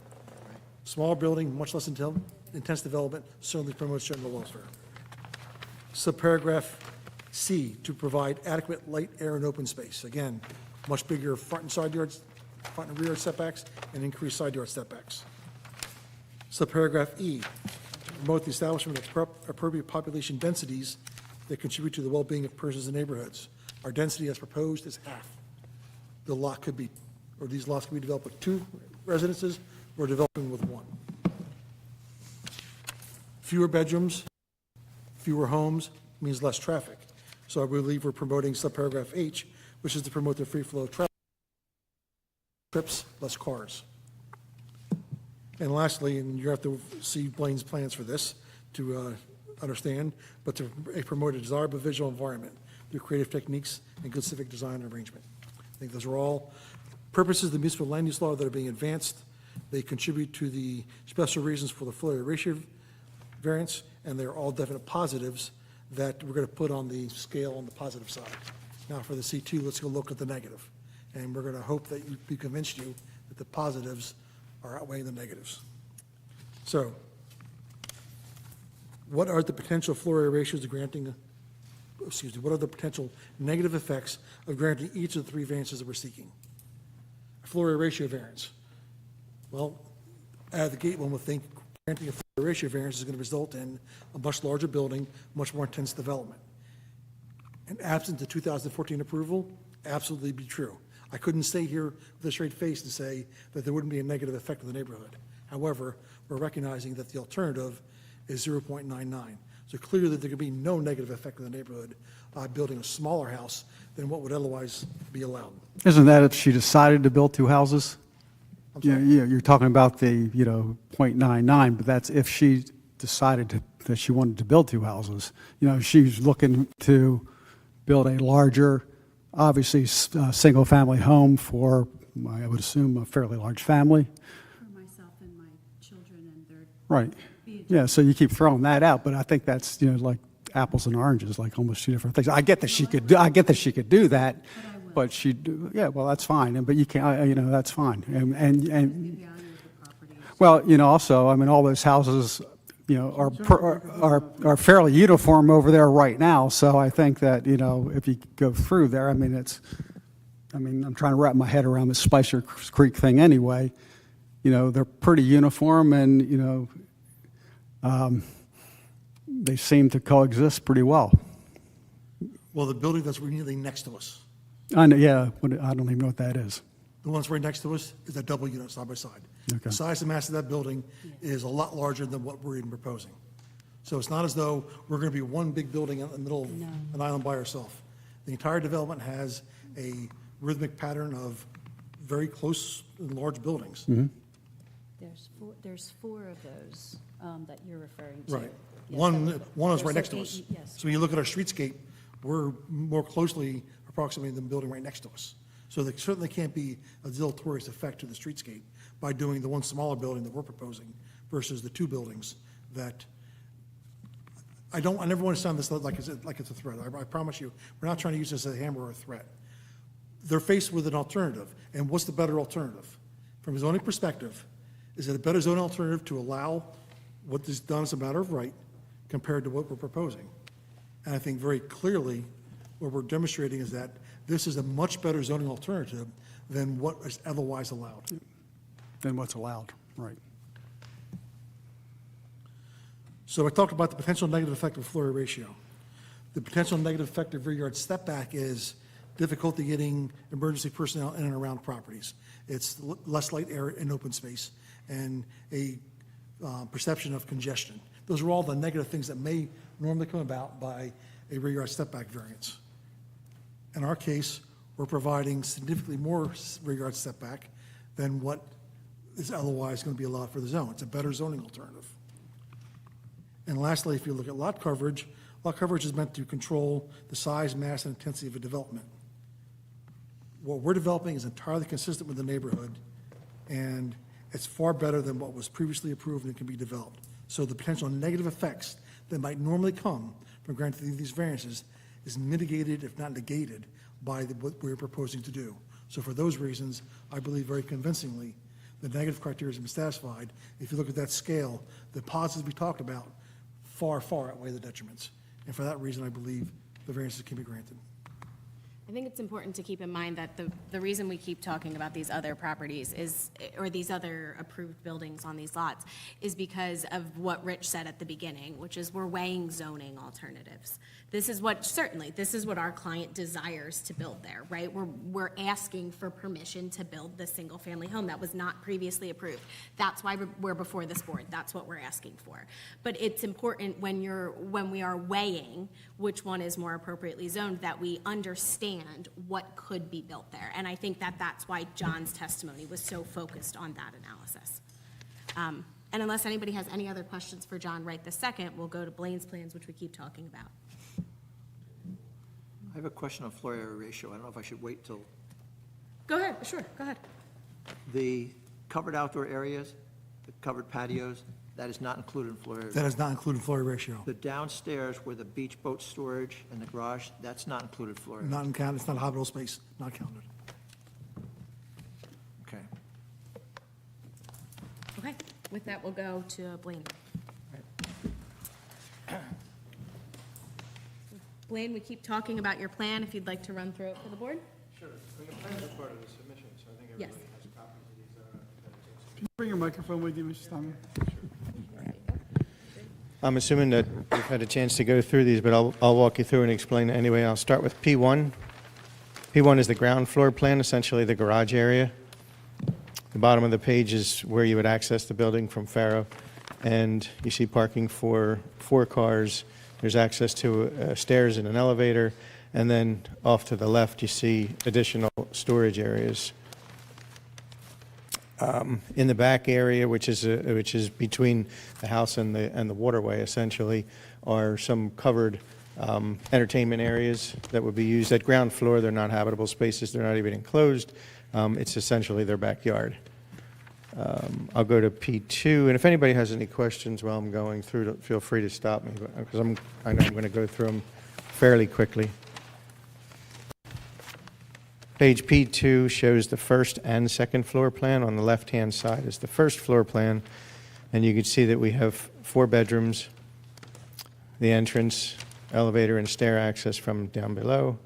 Small building, much less intense development certainly promotes general welfare. Subparagraph C, to provide adequate light, air, and open space. Again, much bigger front and side yards, front and rear yard setbacks, and increased side yard setbacks. Subparagraph E, to promote the establishment of appropriate population densities that contribute to the well-being of persons and neighborhoods. Our density as proposed is half. The lot could be, or these lots could be developed with 2 residences, or developing with 1. Fewer bedrooms, fewer homes means less traffic. So I believe we're promoting subparagraph H, which is to promote the free flow of traffic, trips, less cars. And lastly, and you have to see Blaine's plans for this to understand, but to promote a desirable visual environment through creative techniques and good civic design and arrangement. I think those are all purposes of the municipal land use law that are being advanced. They contribute to the special reasons for the floor area ratio variance, and they're all definite positives that we're going to put on the scale on the positive side. Now for the C2, let's go look at the negative. And we're going to hope that we convinced you that the positives are outweighing the negatives. So, what are the potential floor area ratios of granting, what are the potential negative effects of granting each of the 3 variances that we're seeking? Floor area ratio variance. Well, out of the gate, one would think granting a floor area ratio variance is going to result in a much larger building, much more intense development. And absent the 2014 approval, absolutely be true. I couldn't stay here with a straight face and say that there wouldn't be a negative effect on the neighborhood. However, we're recognizing that the alternative is 0.99. So clearly, there could be no negative effect on the neighborhood by building a smaller house than what would otherwise be allowed. Isn't that if she decided to build two houses? Yeah, you're talking about the, 0.99, but that's if she decided that she wanted to build two houses. She's looking to build a larger, obviously, single-family home for, I would assume, a fairly large family. For myself and my children and their. Right. Yeah, so you keep throwing that out, but I think that's, like apples and oranges, like almost two different things. I get that she could do that, but yeah, well, that's fine. But you can't, that's fine. And well, also, I mean, all those houses, are fairly uniform over there right now. So I think that, if you go through there, I mean, I'm trying to wrap my head around the Spicer Creek thing anyway. They're pretty uniform and, they seem to coexist pretty well. Well, the building that's immediately next to us, I know, yeah, but I don't even know what that is. the one that's right next to us, is a double unit side by side. Okay. The size and mass of that building is a lot larger than what we're even proposing. So it's not as though we're going to be one big building in the middle of an island by ourselves. The entire development has a rhythmic pattern of very close and large buildings. Mm-hmm. There's four of those that you're referring to. Right. Yes, One is right there's next to eight- us. Yes. So when you look at our streetscape, we're more closely approximating the building right next to us. So there certainly can't be a deleterious effect to the streetscape by doing the one smaller building that we're proposing versus the two buildings that, I never want to sound this like it's a threat. I promise you, we're not trying to use this as a hammer or a threat. They're faced with an alternative, and what's the better alternative? From a zoning perspective, is it a better zoning alternative to allow what is done as a matter of right compared to what we're proposing? And I think very clearly, what we're demonstrating is that this is a much better zoning alternative than what is otherwise allowed. Than what's allowed, right. So I talked about the potential negative effect of floor area ratio. The potential negative effect of rear yard step back is difficulty getting emergency personnel in and around properties. It's less light air and open space, and a perception of congestion. Those are all the negative things that may normally come about by a rear yard step back variance. In our case, we're providing significantly more rear yard step back than what is otherwise going to be allowed for the zone. It's a better zoning alternative. And lastly, if you look at lot coverage is meant to control the size, mass, and intensity of a development. What we're developing is entirely consistent with the neighborhood, and it's far better than what was previously approved and can be developed. So the potential negative effects that might normally come from granting these variances is mitigated, if not negated, by what we're proposing to do. So for those reasons, I believe very convincingly, the negative criteria has been satisfied. If you look at that scale, the positives we talked about far, far outweigh the detriments. And for that reason, I believe the variances can be granted. I think it's important to keep in mind that the reason we keep talking about these other properties is, or these other approved buildings on these lots, is because of what Rich said at the beginning, which is we're weighing zoning alternatives. This is what our client desires to build there, right? We're asking for permission to build the single-family home that was not previously approved. That's why we're before this board. That's what we're asking for. But it's important when we are weighing which one is more appropriately zoned, that we understand what could be built there. And I think that that's why John's testimony was so focused on that analysis. And unless anybody has any other questions for John right this second, we'll go to Blaine's plans, which we keep talking about. I have a question on floor area ratio. I don't know if I should wait till Go ahead, sure, go ahead. the covered outdoor areas, the covered patios, that is not included in floor area. That is not included in floor area ratio. The downstairs where the beach boat storage and the garage, that's not included in floor area. Not in count, it's not habitable space, not counted. Okay. Okay, with that, we'll go to Blaine. Blaine, we keep talking about your plan, if you'd like to run through it for the board? Sure. And the plans are part of the submission, so I think Yes. everybody has copies of these. Can you bring your microphone with you, Mr. Steinman? I'm assuming that you've had a chance to go through these, but I'll walk you through and explain it anyway. I'll start with P1. P1 is the ground floor plan, essentially the garage area. The bottom of the page is where you would access the building from Faro. and you see parking for 4 cars. There's access to stairs and an elevator, and then off to the left, you see additional storage areas. In the back area, which is between the house and the waterway, essentially, are some covered entertainment areas that would be used at ground floor. They're not habitable spaces. They're not even enclosed. It's essentially their backyard. I'll go to P2, and if anybody has any questions while I'm going through, feel free to stop me, because I know I'm going to go through them fairly quickly. Page P2 shows the first and second floor plan. On the left-hand side is the first floor plan, and you can see that we have 4 bedrooms, the entrance, elevator, and stair access from down below.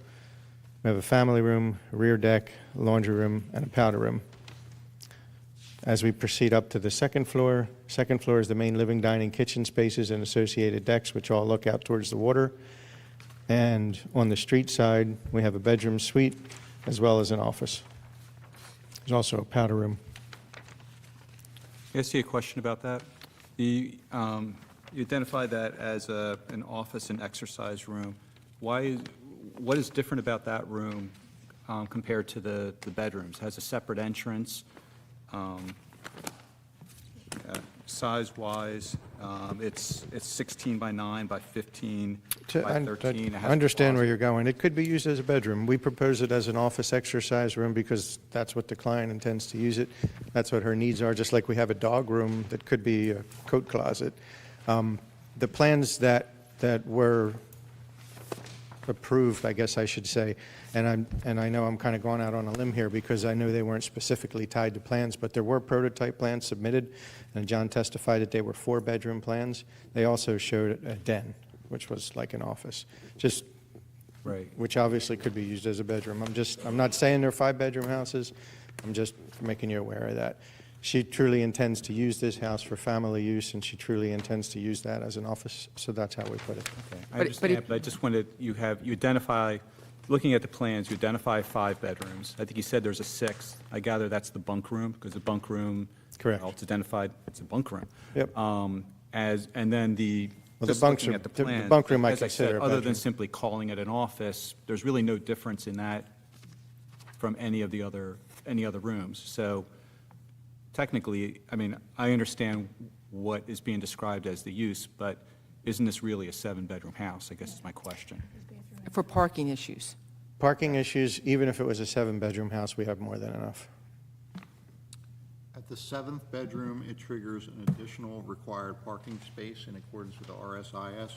We have a family room, a rear deck, a laundry room, and a powder room. As we proceed up to the second floor is the main living, dining, kitchen spaces and associated decks, which all look out towards the water. And on the street side, we have a bedroom suite as well as an office. There's also a powder room. Can I ask you a question about that? You identified that as an office and exercise room. What is different about that room compared to the bedrooms? It has a separate entrance. Size-wise, it's 16 by 9 by 15 by 13. I understand where you're going. It could be used as a bedroom. We propose it as an office exercise room because that's what the client intends to use it. That's what her needs are, just like we have a dog room that could be a coat closet. The plans that were approved, I guess I should say, and I know I'm kind of going out on a limb here because I know they weren't specifically tied to plans, but there were prototype plans submitted, and John testified that they were 4-bedroom plans. They also showed a den, which was like an office, just right, which obviously could be used as a bedroom. I'm not saying they're 5-bedroom houses. I'm just making you aware of that. She truly intends to use this house for family use, and she truly intends to use that as an office, so that's how we put it. Okay, I understand, but I just wanted, you identify, looking at the plans, you identify 5 bedrooms. I think you said there's a 6th. I gather that's the bunk room, because the bunk room, correct, well, it's identified, it's a bunk room. Yep. And then well, just the bunks looking are, at the plan, the bunk room I as I consider said, a other bedroom. than simply calling it an office, there's really no difference in that from any other rooms. So technically, I mean, I understand what is being described as the use, but isn't this really a 7-bedroom house, I guess is my question. For parking issues. Parking issues, even if it was a 7-bedroom house, we have more than enough. At the 7th bedroom, it triggers an additional required parking space in accordance with the RSIS,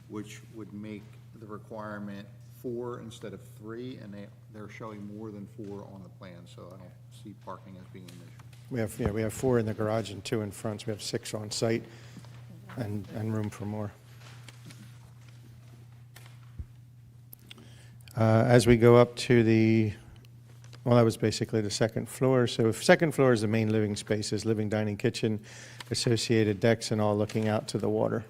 which would make the requirement 4 instead of 3, and they're showing more than 4 on the plan, so I don't see parking as being an issue. We have 4 in the garage and 2 in front, so we have 6 on site and room for more. As we go up to that was basically the second floor. So second floor is the main living spaces, living, dining, kitchen, associated decks, and all looking out to the water.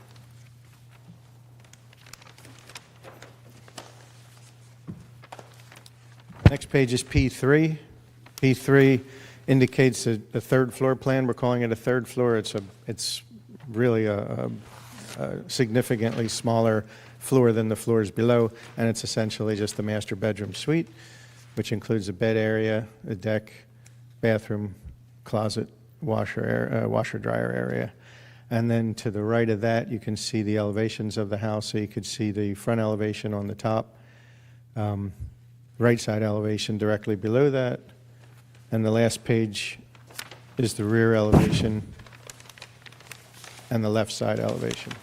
Next page is P3. P3 indicates a 3rd floor plan. We're calling it a 3rd floor. It's really a significantly smaller floor than the floors below, and it's essentially just the master bedroom suite, which includes a bed area, a deck, bathroom, closet, washer-dryer area. And then to the right of that, you can see the elevations of the house, so you could see the front elevation on the top, right side elevation directly below that, and the last page is the rear elevation and the left side elevation.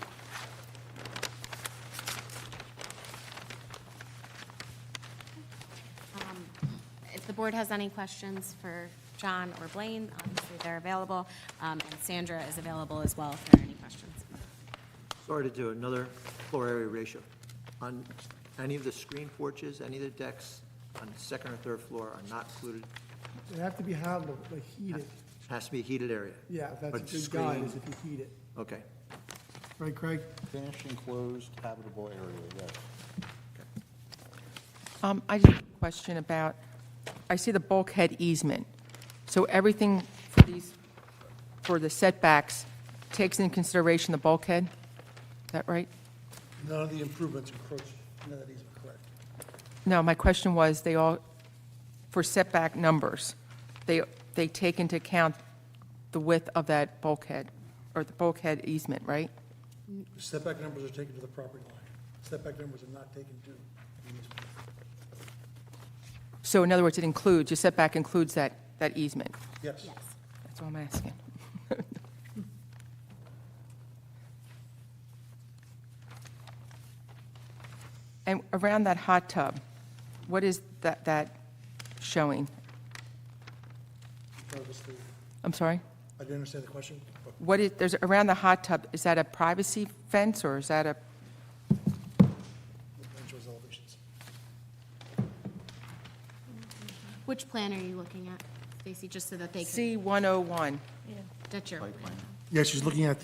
If the board has any questions for John or Blaine, obviously they're available, and Sandra is available as well if there are any questions. Sorry to do another floor area ratio. On any of the screen porches, any of the decks on the 2nd or 3rd floor are not included? They have to be handled, like heated. Has to be a heated area? Yeah, that's But a good guide, screen- is if you heat it. Okay. Right, Craig? Finished enclosed habitable area, yes. I just have a question about, I see the bulkhead easement. So everything for the setbacks takes into consideration the bulkhead? Is that right? None of the improvements encroach into that easement, correct? No, my question was, they all, for setback numbers, they take into account the width of that bulkhead, or the bulkhead easement, right? Setback numbers are taken to the property line. Setback numbers are not taken to the easement. So in other words, it includes, your setback includes that easement? Yes. That's all I'm asking. And around that hot tub, what is that showing? I'm sorry? I didn't understand the question. What is, there's, around the hot tub, is that a privacy fence, or is that a, Shows elevations. Which plan are you looking at, Stacy, just so that they can? C-101? That's your plan. Yeah, she's looking at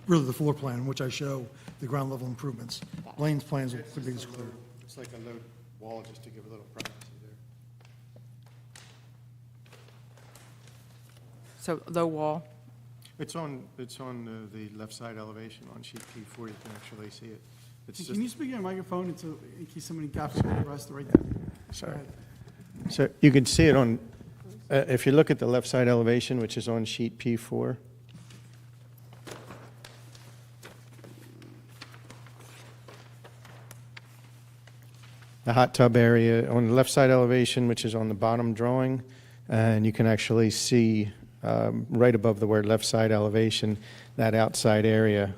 really the floor plan, in which I show the ground level improvements. Blaine's plans would be this clear. It's like a low wall, just to give a little privacy there. So low wall? It's on the left side elevation on sheet P4, you can actually see it. It's just, Can you speak in your microphone in case somebody captures the rest right there? Sorry. So you can see it on, if you look at the left side elevation, which is on sheet P4. The hot tub area on the left side elevation, which is on the bottom drawing, and you can actually see right above the word left side elevation, that outside area,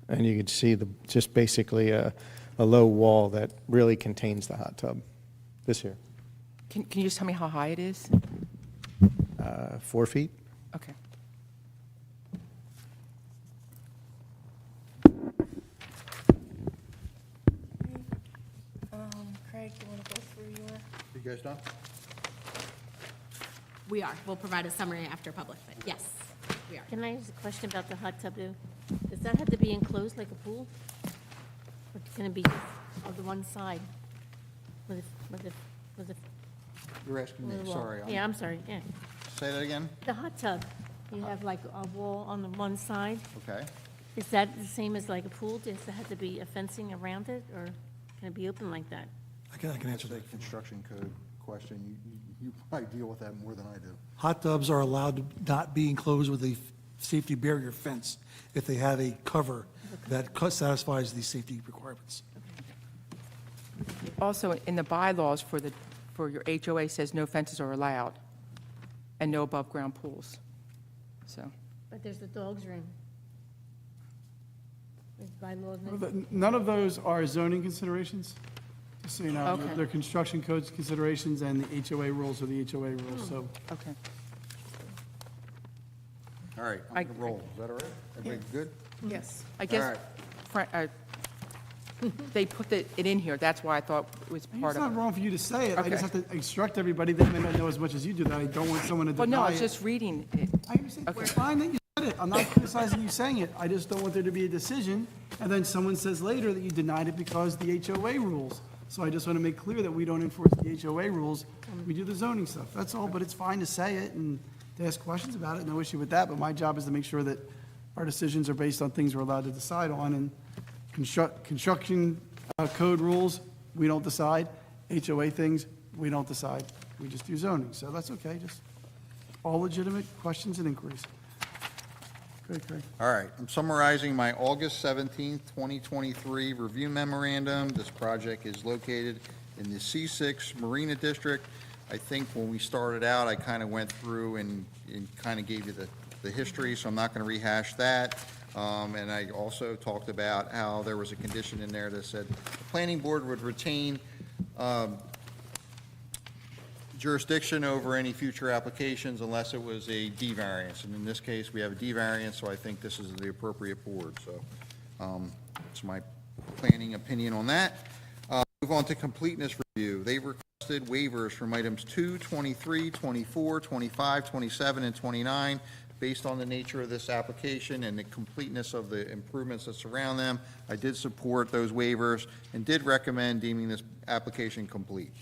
and you can see just basically a low wall that really contains the hot tub. This here. Can you just tell me how high it is? 4 feet. Okay. Craig, you want to go through your? you guys done? We are. We'll provide a summary after public, but yes, we are. Can I ask a question about the hot tub, though? Does that have to be enclosed like a pool? Or can it be on the one side? With a You're asking me, wall? sorry. Yeah, I'm sorry, yeah. Say that again? The hot tub, you have like a wall on the one side. Okay. Is that the same as like a pool? Does there have to be a fencing around it, or can it be open like that? I can answer that. Construction code question, you probably deal with that more than I do. Hot tubs are allowed to not be enclosed with a safety barrier fence if they have a cover that satisfies the safety requirements. Also, in the bylaws for your HOA says no fences are allowed and no above-ground pools. So, But there's the dog's room. There's bylaws. None of those are zoning considerations, just so you know. Okay. They're construction codes considerations, and the HOA rules are the HOA rules, so. okay. All right, I'm going to roll. Is that all right? Everybody good? Yes. I guess, All right. they put it in here, that's why I thought it was part It's of not it. wrong for you to say it. I just Okay. have to instruct everybody. They may not know as much as you do, that I don't want someone to Well, deny no, it. I was just reading it. I understand. It's fine that you said it. I'm not criticizing you saying it. I just don't want there to be a decision, and then someone says later that you denied it because the HOA rules. So I just want to make clear that we don't enforce the HOA rules. We do the zoning stuff. That's all, but it's fine to say it and to ask questions about it. No issue with that, but my job is to make sure that our decisions are based on things we're allowed to decide on, and construction code rules, we don't decide. HOA things, we don't decide. We just do zoning, so that's okay. Just all legitimate questions and inquiries. Great, Craig. All right, I'm summarizing my August 17th, 2023 review memorandum. This project is located in the C6 Marina District. I think when we started out, I kind of went through and kind of gave you the history, so I'm not going to rehash that. And I also talked about how there was a condition in there that said the planning board would retain jurisdiction over any future applications unless it was a D variance. And in this case, we have a D variance, so I think this is the appropriate board. So it's my planning opinion on that. Move on to completeness review. They requested waivers from items 2, 23, 24, 25, 27, and 29 based on the nature of this application and the completeness of the improvements that surround them. I did support those waivers and did recommend deeming this application complete.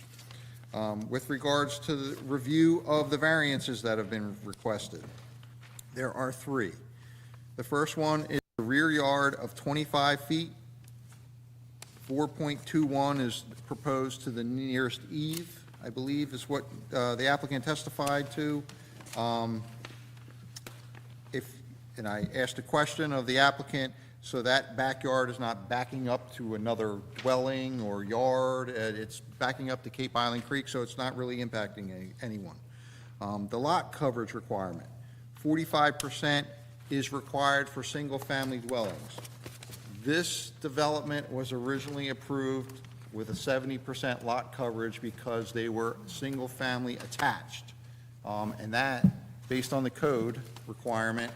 With regards to the review of the variances that have been requested, there are 3. The first one is a rear yard of 25 feet. 4.21 is proposed to the nearest eave, I believe is what the applicant testified to. And I asked a question of the applicant, so that backyard is not backing up to another dwelling or yard, it's backing up to Cape Island Creek, so it's not really impacting anyone. The lot coverage requirement, 45% is required for single-family dwellings. This development was originally approved with a 70% lot coverage because they were single-family attached. And that, based on the code requirement,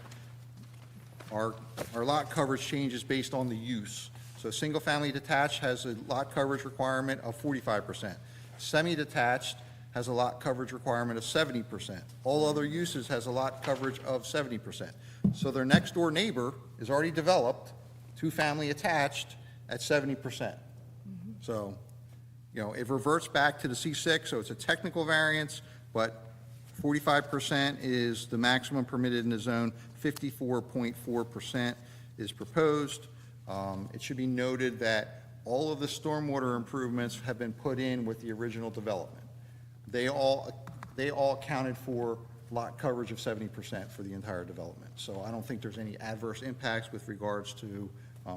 our lot coverage changes based on the use. So single-family detached has a lot coverage requirement of 45%. Semi-detached has a lot coverage requirement of 70%. All other uses has a lot coverage of 70%. So their next-door neighbor is already developed, two-family attached at 70%. So, it reverts back to the C6, so it's a technical variance, but 45% is the maximum permitted in the zone, 54.4% is proposed. It should be noted that all of the stormwater improvements have been put in with the original development. They all accounted for lot coverage of 70% for the entire development. So I don't think there's any adverse impacts with regards to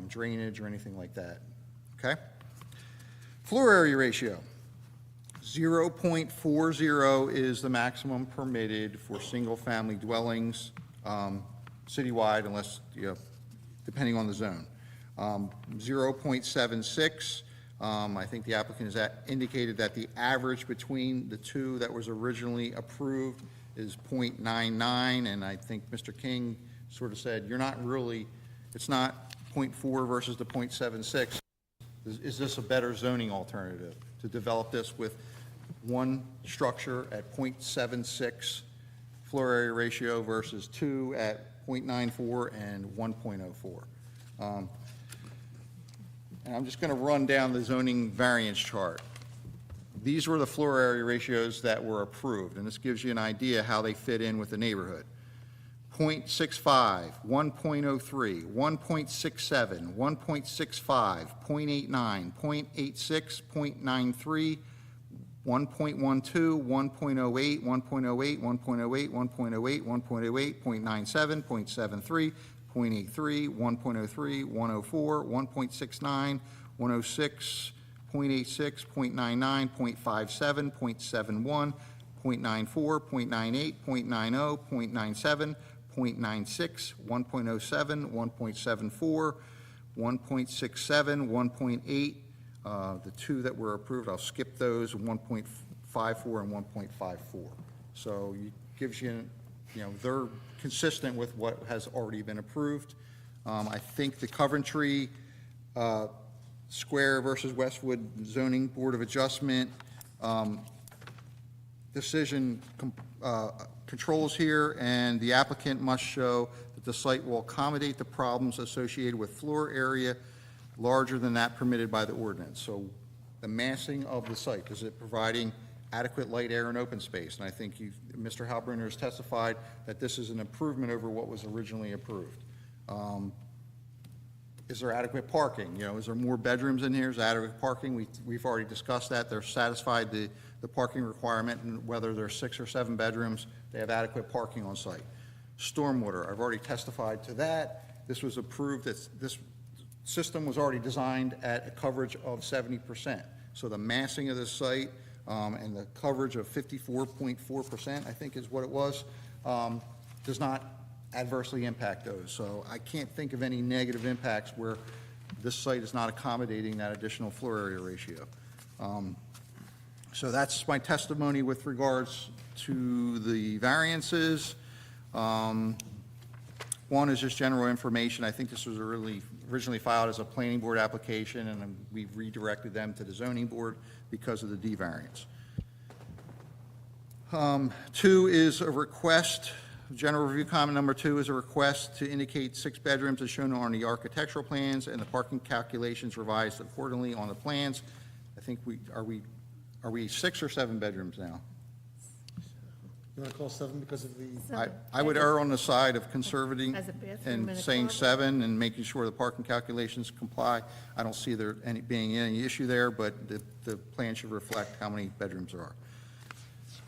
drainage or anything like that. Okay? Floor area ratio. 0.40 is the maximum permitted for single-family dwellings citywide, unless, depending on the zone. 0.76, I think the applicant has indicated that the average between the two that was originally approved is 0.99, and I think Mr. King sort of said, it's not 0.4 versus the 0.76. Is this a better zoning alternative to develop this with one structure at 0.76 floor area ratio versus two at 0.94 and 1.04? And I'm just going to run down the zoning variance chart. These were the floor area ratios that were approved, and this gives you an idea how they fit in with the neighborhood. 0.65, 1.03, 1.67, 1.65, 0.89, 0.86, 0.93, 1.12, 1.08, 1.08, 1.08, 1.08, 1.08, 0.97, 0.73, 0.83, 1.03, 104, 1.69, 106, 0.86, 0.99, 0.57, 0.71, 0.94, 0.98, 0.90, 0.97, 0.96, 1.07, 1.74, 1.67, 1.8. The two that were approved, I'll skip those, 1.54 and 1.54. So it gives you, they're consistent with what has already been approved. I think the Coventry Square versus Westwood Zoning Board of Adjustment decision controls here, and the applicant must show that the site will accommodate the problems associated with floor area larger than that permitted by the ordinance. So the massing of the site, is it providing adequate light, air, and open space? And I think Mr. Halbrenner has testified that this is an improvement over what was originally approved. Is there adequate parking? Is there more bedrooms in here? Is there adequate parking? We've already discussed that. They're satisfied the parking requirement, and whether there's 6 or 7 bedrooms, they have adequate parking on site. Stormwater, I've already testified to that. This was approved, this system was already designed at a coverage of 70%. So the massing of the site and the coverage of 54.4%, I think is what it was, does not adversely impact those. So I can't think of any negative impacts where this site is not accommodating that additional floor area ratio. So that's my testimony with regards to the variances. One is just general information. I think this was originally filed as a planning board application, and we've redirected them to the zoning board because of the D variance. 2 is a request. General review comment number 2 is a request to indicate 6 bedrooms as shown on the architectural plans and the parking calculations revised accordingly on the plans. I think are we 6 or 7 bedrooms now? You want to call 7 because of the? I would err on the side of conservating Has a bathroom and and a saying closet. 7 and making sure the parking calculations comply. I don't see there being any issue there, but the plan should reflect how many bedrooms there are.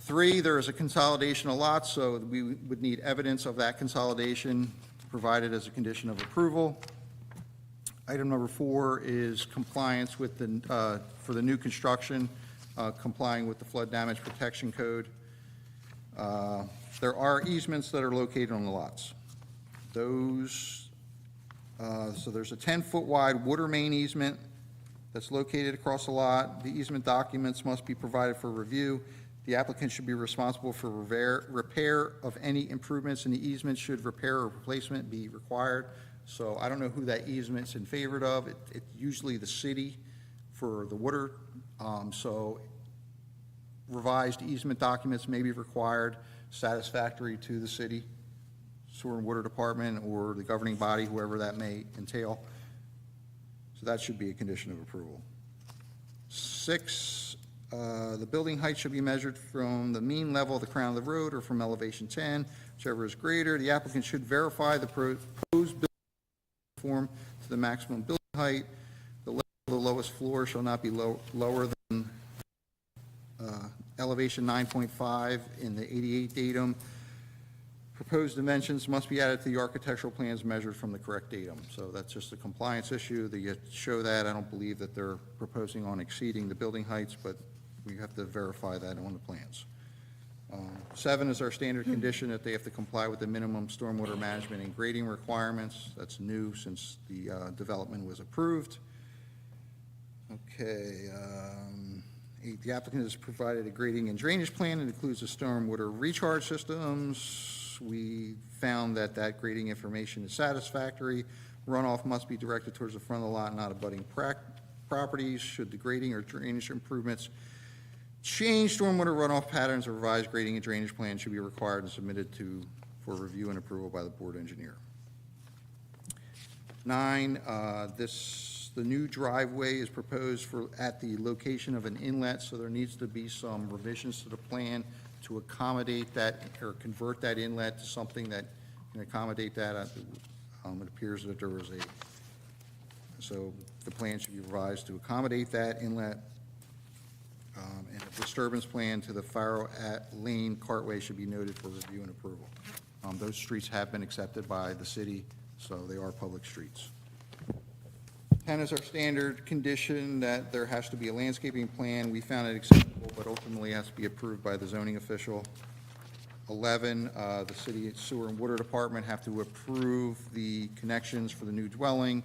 3, there is a consolidation of lots, so we would need evidence of that consolidation provided as a condition of approval. Item number 4 is compliance with the, for the new construction, complying with the flood damage protection code. There are easements that are located on the lots. Those, so there's a 10-foot wide water main easement that's located across the lot. The easement documents must be provided for review. The applicant should be responsible for repair of any improvements in the easement should repair or replacement be required. So I don't know who that easement's in favor of. It's usually the city for the water. So revised easement documents may be required, satisfactory to the city, sewer and water department, or the governing body, whoever that may entail. So that should be a condition of approval. 6, the building height should be measured from the mean level of the crown of the road or from elevation 10, whichever is greater. The applicant should verify the proposed building conform to the maximum building height. The level of the lowest floor shall not be lower than elevation 9.5 in the 88 datum. Proposed dimensions must be added to the architectural plans measured from the correct datum. So that's just a compliance issue. They show that. I don't believe that they're proposing on exceeding the building heights, but we have to verify that on the plans. 7 is our standard condition that they have to comply with the minimum stormwater management and grading requirements. That's new since the development was approved. Okay, 8, the applicant has provided a grading and drainage plan that includes the stormwater recharge systems. We found that that grading information is satisfactory. Runoff must be directed towards the front of the lot, not abutting properties. Should the grading or drainage improvements change stormwater runoff patterns, a revised grading and drainage plan should be required and submitted for review and approval by the board engineer. 9, the new driveway is proposed at the location of an inlet, so there needs to be some revisions to the plan to accommodate that or convert that inlet to something that can accommodate that. It appears that there was so the plan should be revised to accommodate that inlet. And a disturbance plan to the Faro Lane Cartway should be noted for review and approval. Those streets have been accepted by the city, so they are public streets. 10 is our standard condition that there has to be a landscaping plan. We found it acceptable, but ultimately has to be approved by the zoning official. 11, the city sewer and water department have to approve the connections for the new dwelling.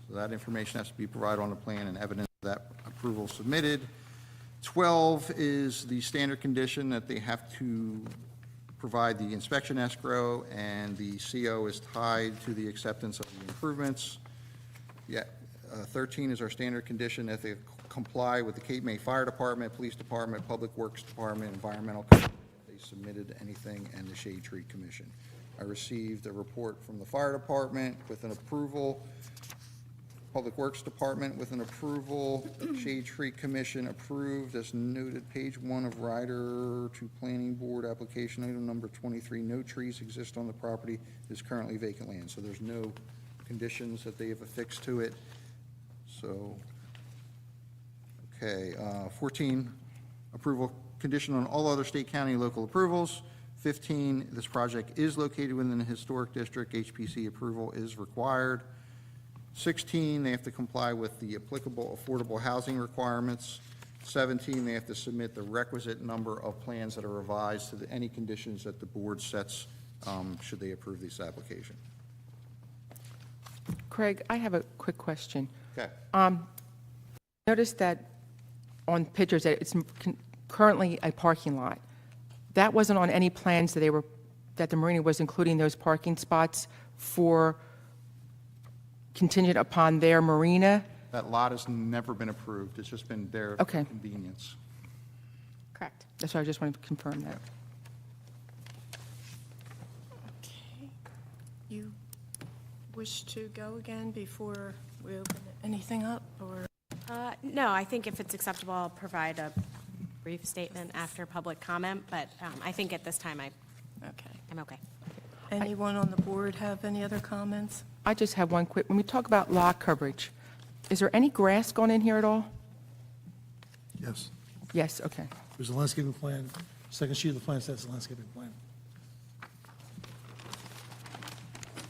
So that information has to be provided on the plan and evidence of that approval submitted. 12 is the standard condition that they have to provide the inspection escrow, and the CO is tied to the acceptance of the improvements. 13 is our standard condition that they comply with the Cape May Fire Department, Police Department, Public Works Department, Environmental Commission, if they submitted anything, and the Shade Tree Commission. I received a report from the Fire Department with an approval, Public Works Department with an approval, Shade Tree Commission approved, as noted, page 1 of rider to Planning Board application, item number 23, no trees exist on the property, it is currently vacant land, so there's no conditions that they have affixed to it. So, okay, 14, approval condition on all other state, county, and local approvals. 15, this project is located within the historic district, HPC approval is required. 16, they have to comply with the applicable affordable housing requirements. 17, they have to submit the requisite number of plans that are revised to any conditions that the board sets should they approve this application. Craig, I have a quick question. Okay. Notice that on pictures that it's currently a parking lot. That wasn't on any plans that the marina was including those parking spots for contingent upon their marina? That lot has never been approved. It's just been there for Okay. convenience. Correct. That's why I just wanted to confirm that. Okay. You wish to go again before we open anything up, or? No, I think if it's acceptable, I'll provide a brief statement after public comment, but I think at this time I'm okay. Anyone on the board have any other comments? I just have one quick, when we talk about lot coverage, is there any grass going in here at all? Yes. Yes, okay. There's a landscaping plan. Second sheet of the plan says the landscaping plan.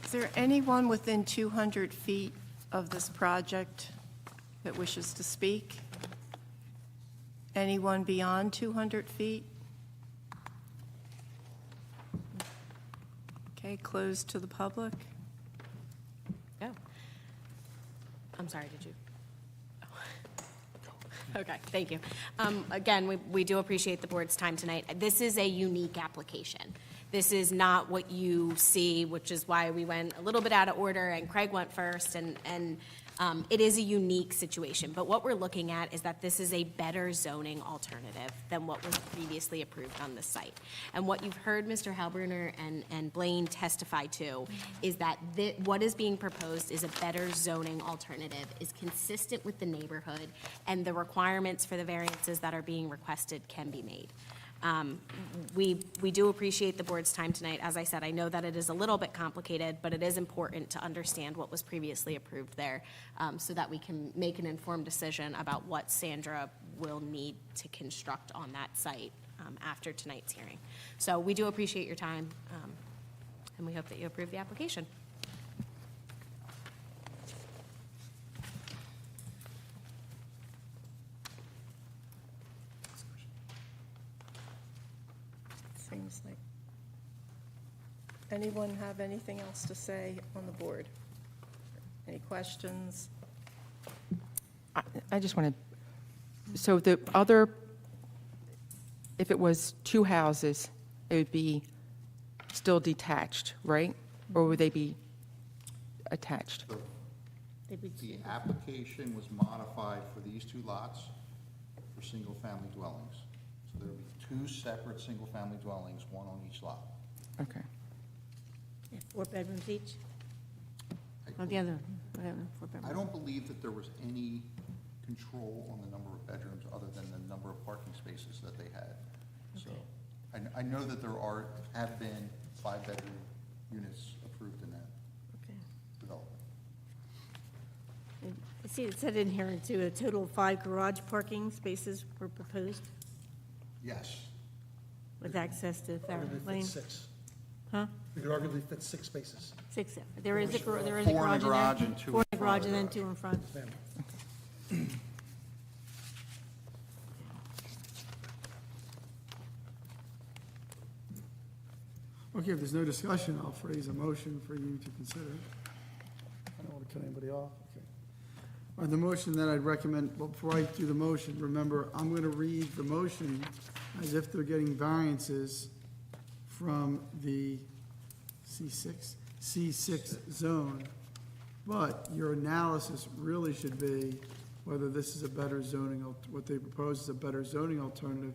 Is there anyone within 200 feet of this project that wishes to speak? Anyone beyond 200 feet? Okay, closed to the public. Go. I'm sorry, did you? Okay, thank you. Again, we do appreciate the board's time tonight. This is a unique application. This is not what you see, which is why we went a little bit out of order and Craig went first, and it is a unique situation. But what we're looking at is that this is a better zoning alternative than what was previously approved on this site. And what you've heard Mr. Halbrunner and Blaine testify to is that what is being proposed is a better zoning alternative, is consistent with the neighborhood, and the requirements for the variances that are being requested can be made. We do appreciate the board's time tonight. As I said, I know that it is a little bit complicated, but it is important to understand what was previously approved there, so that we can make an informed decision about what Sandra will need to construct on that site after tonight's hearing. So we do appreciate your time, and we hope that you approve the application. Seems like. Anyone have anything else to say on the board? Any questions? I just want to, so the other, if it was two houses, it would be still detached, right? Or would they be attached? The application was modified for these two lots for single-family dwellings. So there would be two separate single-family dwellings, one on each lot. Okay. 4 bedrooms each? Or the other, 4 bedrooms? I don't believe that there was any control on the number of bedrooms other than the number of parking spaces that they had. So I know that there have been 5-bedroom units approved in that development. I see it said in here, too, a total of 5 garage parking spaces were proposed Yes. with access to Farron Lane. 6. Huh? We could arguably fit 6 spaces. 6, there is a Four in the garage in there? garage and 2 4 in in the garage front and of then the 2 in front. Okay, if there's no discussion, I'll phrase a motion for you to consider. I don't want to cut anybody off, okay. All right, the motion that I'd recommend, well, before I do the motion, remember, I'm going to read the motion as if they're getting variances from the C6 zone, but your analysis really should be whether this is a better zoning, what they propose is a better zoning alternative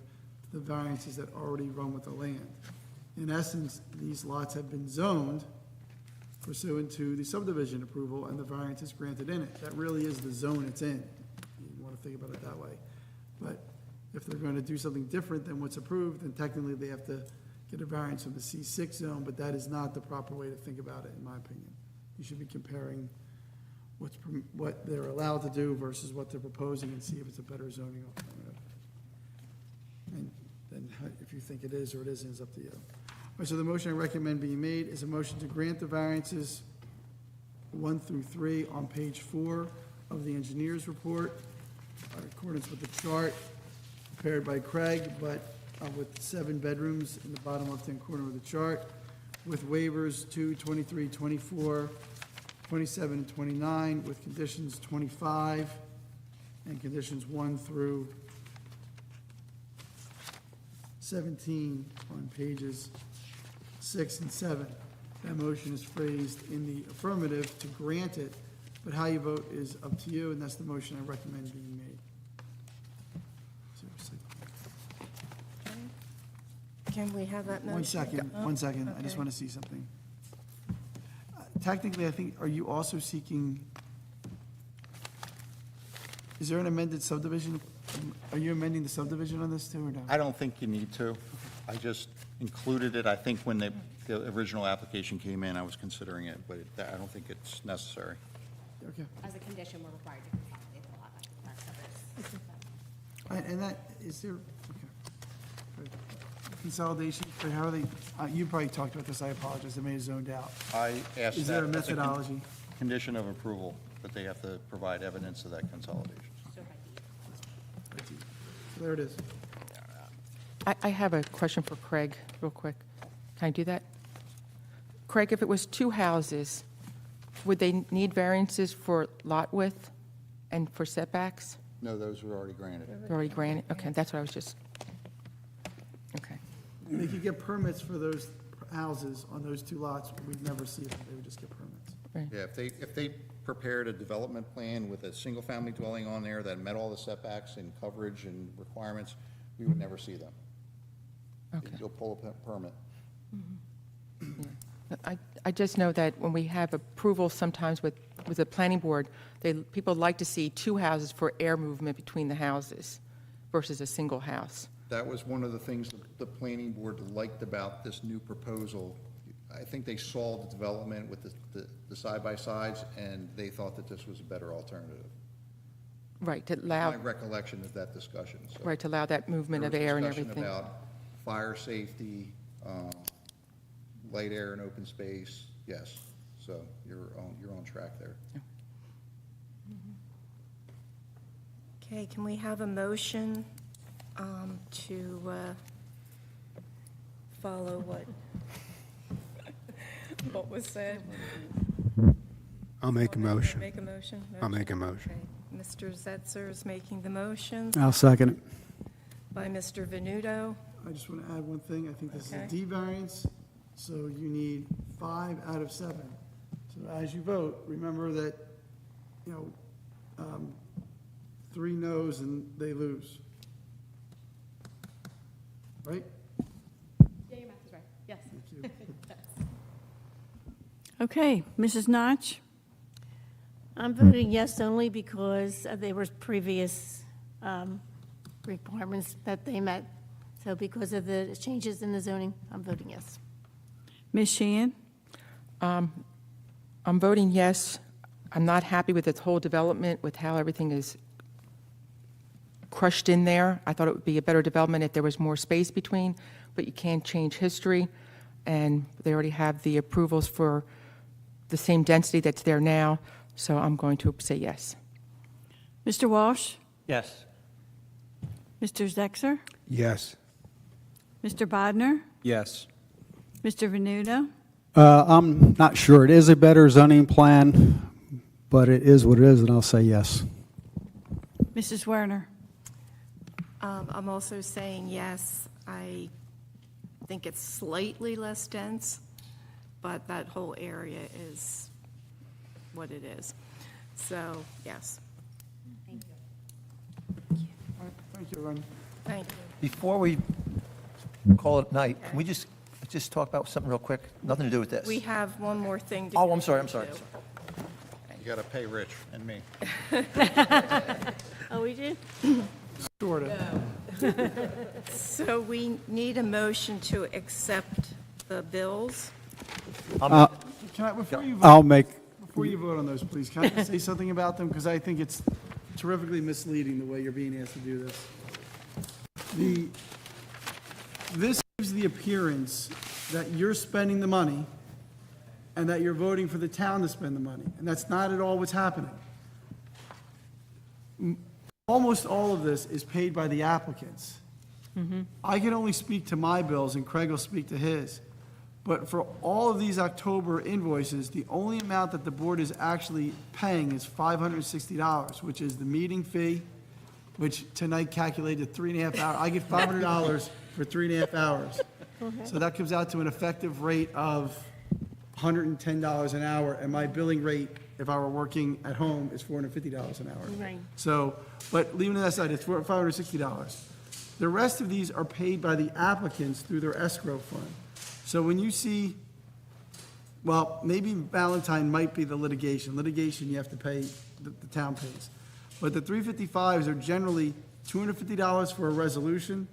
to the variances that already run with the land. In essence, these lots have been zoned pursuant to the subdivision approval and the variances granted in it. That really is the zone it's in. You want to think about it that way. But if they're going to do something different than what's approved, then technically they have to get a variance from the C6 zone, but that is not the proper way to think about it, in my opinion. You should be comparing what they're allowed to do versus what they're proposing and see if it's a better zoning alternative. And then if you think it is or it isn't, is up to you. All right, so the motion I recommend being made is a motion to grant the variances 1 through 3 on page 4 of the engineer's report, in accordance with the chart prepared by Craig, but with 7 bedrooms in the bottom left-hand corner of the chart, with waivers 2, 23, 24, 27, and 29, with conditions 25, and conditions 1 through 17 on pages 6 and 7. That motion is phrased in the affirmative to grant it, but how you vote is up to you, and that's the motion I recommend being made. Can we have that motion? One second, I just Okay. want to see something. Technically, I think, are you also seeking, is there an amended subdivision Are you amending the subdivision on this too, or no? I don't think you need to. I just included it. I think when the original application came in, I was considering it, but I don't think it's necessary. Okay. As a condition, we're required to consolidate the lot line. That covers. And that, is there, okay. Good. Consolidation, but how are they, you probably talked about this, I apologize, I may have zoned out. I asked Is there a that as methodology? condition of approval, that they have to provide evidence of that consolidation. So there it is. I have a question for Craig, real quick. Can I do that? Craig, if it was two houses, would they need variances for lot width and for setbacks? No, those were already granted. They're already granted? Okay, that's what I was just, okay. They could get permits for those houses on those two lots, we'd never see them, they would just get permits. Yeah, if they prepared a development plan with a single-family dwelling on there that met all the setbacks and coverage and requirements, we would never see them. Okay. You'll pull a permit. I just know that when we have approval sometimes with the planning board, people like to see two houses for air movement between the houses versus a single house. That was one of the things that the planning board liked about this new proposal. I think they saw the development with the side-by-sides, and they thought that this was a better alternative. Right, to allow, My recollection of that discussion. So right, to allow that movement of there was air and discussion everything. about fire safety, light air and open space, yes. So you're on track there. Okay, can we have a motion to follow what was said? I'll make a motion. Make a motion? I'll make a motion. Okay. Mr. Zetzer is making the motion I'll second it. by Mr. Venuto. I just want to add one thing, I think this is a Okay. D variance, so you need 5 out of 7. So as you vote, remember that, 3 noes and they lose. Right? Yeah, your math is right. Yes. Thank you. Okay, Mrs. Notch? I'm voting yes only because there was previous requirements that they met. So because of the changes in the zoning, I'm voting yes. Ms. Sheehan? I'm voting yes. I'm not happy with this whole development, with how everything is crushed in there. I thought it would be a better development if there was more space between, but you can't change history, and they already have the approvals for the same density that's there now, so I'm going to say yes. Mr. Walsh? Yes. Mr. Zexer? Yes. Mr. Bodnar? Yes. Mr. Venuto? I'm not sure. It is a better zoning plan, but it is what it is, and I'll say yes. Mrs. Werner? I'm also saying yes. I think it's slightly less dense, but that whole area is what it is. So, yes. Thank you, Ron. Thank you. Before we call it night, can we just talk about something real quick? Nothing to do with this. We have one more thing to. Oh, I'm sorry. do. You got to pay Rich and me. Oh, we did? Sort of. So we need a motion to accept the bills. Can I, before you vote? I'll make, Before you vote on those, please, can I say something about them? Because I think it's terrifically misleading the way you're being asked to do this. This gives the appearance that you're spending the money and that you're voting for the town to spend the money, and that's not at all what's happening. Almost all of this is paid by the applicants. I can only speak to my bills, and Craig will speak to his. But for all of these October invoices, the only amount that the board is actually paying is $560, which is the meeting fee, which tonight calculated 3.5 hours. I get $500 for 3.5 hours. So that comes out to an effective rate of $110 an hour, and my billing rate, if I were working at home, is $450 an hour. Right. So, but leaving it aside, it's $560. The rest of these are paid by the applicants through their escrow fund. So when you see, well, maybe Valentine might be the litigation. Litigation, you have to pay, the town pays. But the 355s are generally $250 for a resolution,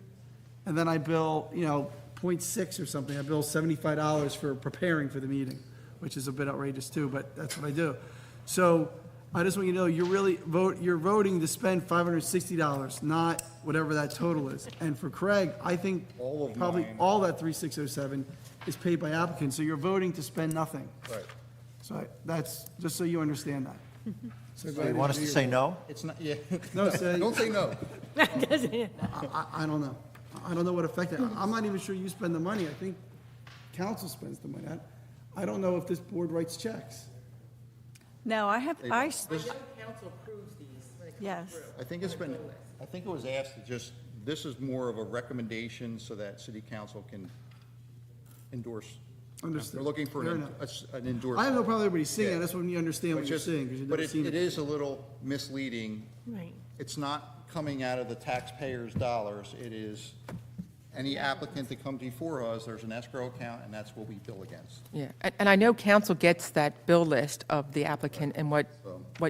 and then I bill, 0.6 or something. I bill $75 for preparing for the meeting, which is a bit outrageous too, but that's what I do. So I just want you to know, you're voting to spend $560, not whatever that total is. And for Craig, I think probably all that 3607 is paid by applicants, so you're voting to spend nothing. Right. So that's, just so you understand that. So go So ahead you and want us do to your- say no? It's not, yeah. No, say. Don't say no. I don't know. I don't know what effect, I'm not even sure you spend the money. I think council spends the money. I don't know if this board writes checks. No, I have, Council approves these when they come yes. through. I think it's been, I think it was asked to just, this is more of a recommendation so that city council can endorse. Understood. They're looking for Fair an enough. an endorsement. I have no problem everybody seeing it. Yeah. That's when you understand what But you're just- saying, because you've But never seen it it. is a little misleading. Right. It's not coming out of the taxpayers' dollars. It is any applicant that comes before us, there's an escrow account, and that's what we bill against. Yeah, and I know council gets that bill list of the applicant and what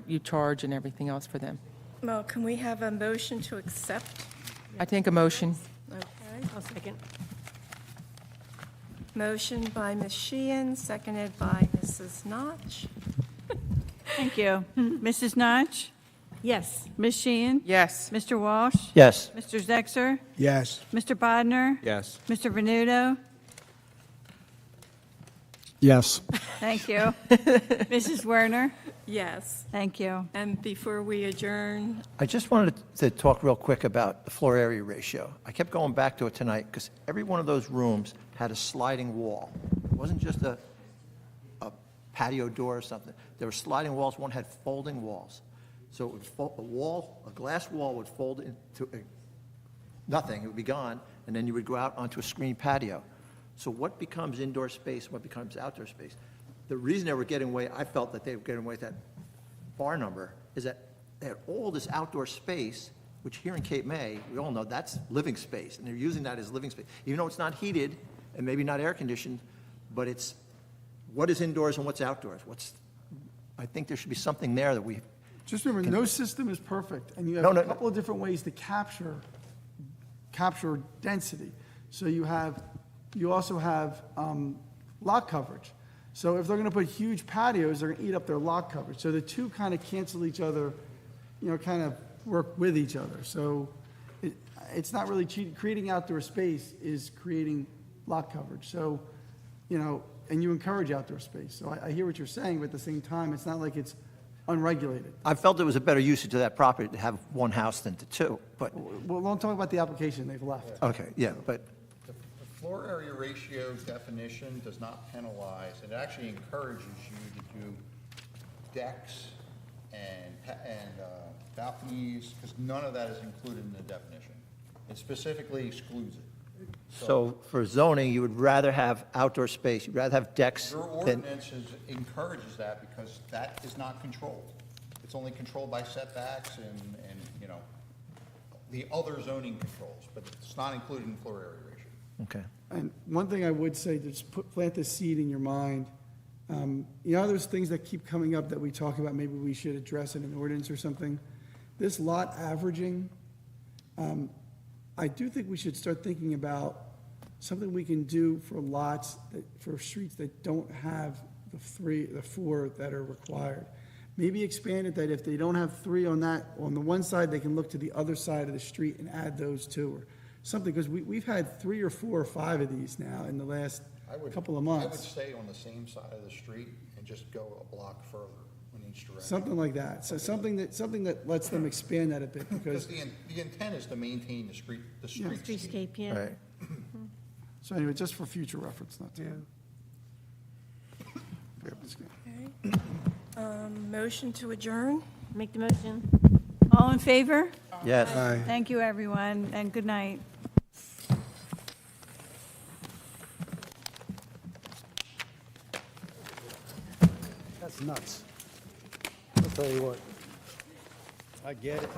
you charge and everything else for them. Well, can we have a motion to accept? I think a motion. Okay. I'll second. Motion by Ms. Sheehan, seconded by Mrs. Notch. Thank you. Mrs. Notch? Yes. Ms. Sheehan? Yes. Mr. Walsh? Yes. Mr. Zexer? Yes. Mr. Bodnar? Yes. Mr. Venuto? Yes. Thank you. Mrs. Werner? Yes. Thank you. And before we adjourn, I just wanted to talk real quick about the floor area ratio. I kept going back to it tonight because every one of those rooms had a sliding wall. It wasn't just a patio door or something. There were sliding walls. One had folding walls. So it would a glass wall would fold into nothing. It would be gone, and then you would go out onto a screened patio. So what becomes indoor space? What becomes outdoor space? The reason they were getting away, I felt that they were getting away with that bar number, is that they had all this outdoor space, which here in Cape May, we all know that's living space, and they're using that as living space. Even though it's not heated and maybe not air conditioned, but it's what is indoors and what's outdoors. I think there should be something there that we. Just remember, no system is perfect, and you have No, a couple of different ways to capture density. So you also have lot coverage. So if they're going to put huge patios, they're going to eat up their lot coverage. So the two kind of cancel each other, kind of work with each other. So it's not really cheating. Creating outdoor space is creating lot coverage. So, and you encourage outdoor space. So I hear what you're saying, but at the same time, it's not like it's unregulated. I felt it was a better usage of that property to have one house than to two, but, Well, don't talk about the application they've left. okay, yeah, but The floor area ratio definition does not penalize, it actually encourages you to do decks and balconies, because none of that is included in the definition. It specifically excludes it. so for zoning, you would rather have outdoor space, you'd rather have decks Your than, ordinance encourages that because that is not controlled. It's only controlled by setbacks and the other zoning controls, but it's not included in floor area ratio. okay. And one thing I would say, just plant this seed in your mind. There's things that keep coming up that we talk about, maybe we should address in an ordinance or something. This lot averaging, I do think we should start thinking about something we can do for lots, for streets that don't have the four that are required. Maybe expand it that if they don't have three on the one side, they can look to the other side of the street and add those two, or something, because we've had 3 or 4 or 5 of these now in the last couple of I would months. stay on the same side of the street and just go a block further in each direction. Something like that. So something that lets them expand that a bit, Because because, the intent is to maintain the streetscape. Streetscape, yeah. Right. so anyway, just for future reference, not to. motion to adjourn? Make the motion. All in favor? Yes. Thank you, everyone, and good night. That's nuts. I'll tell you what. I get it.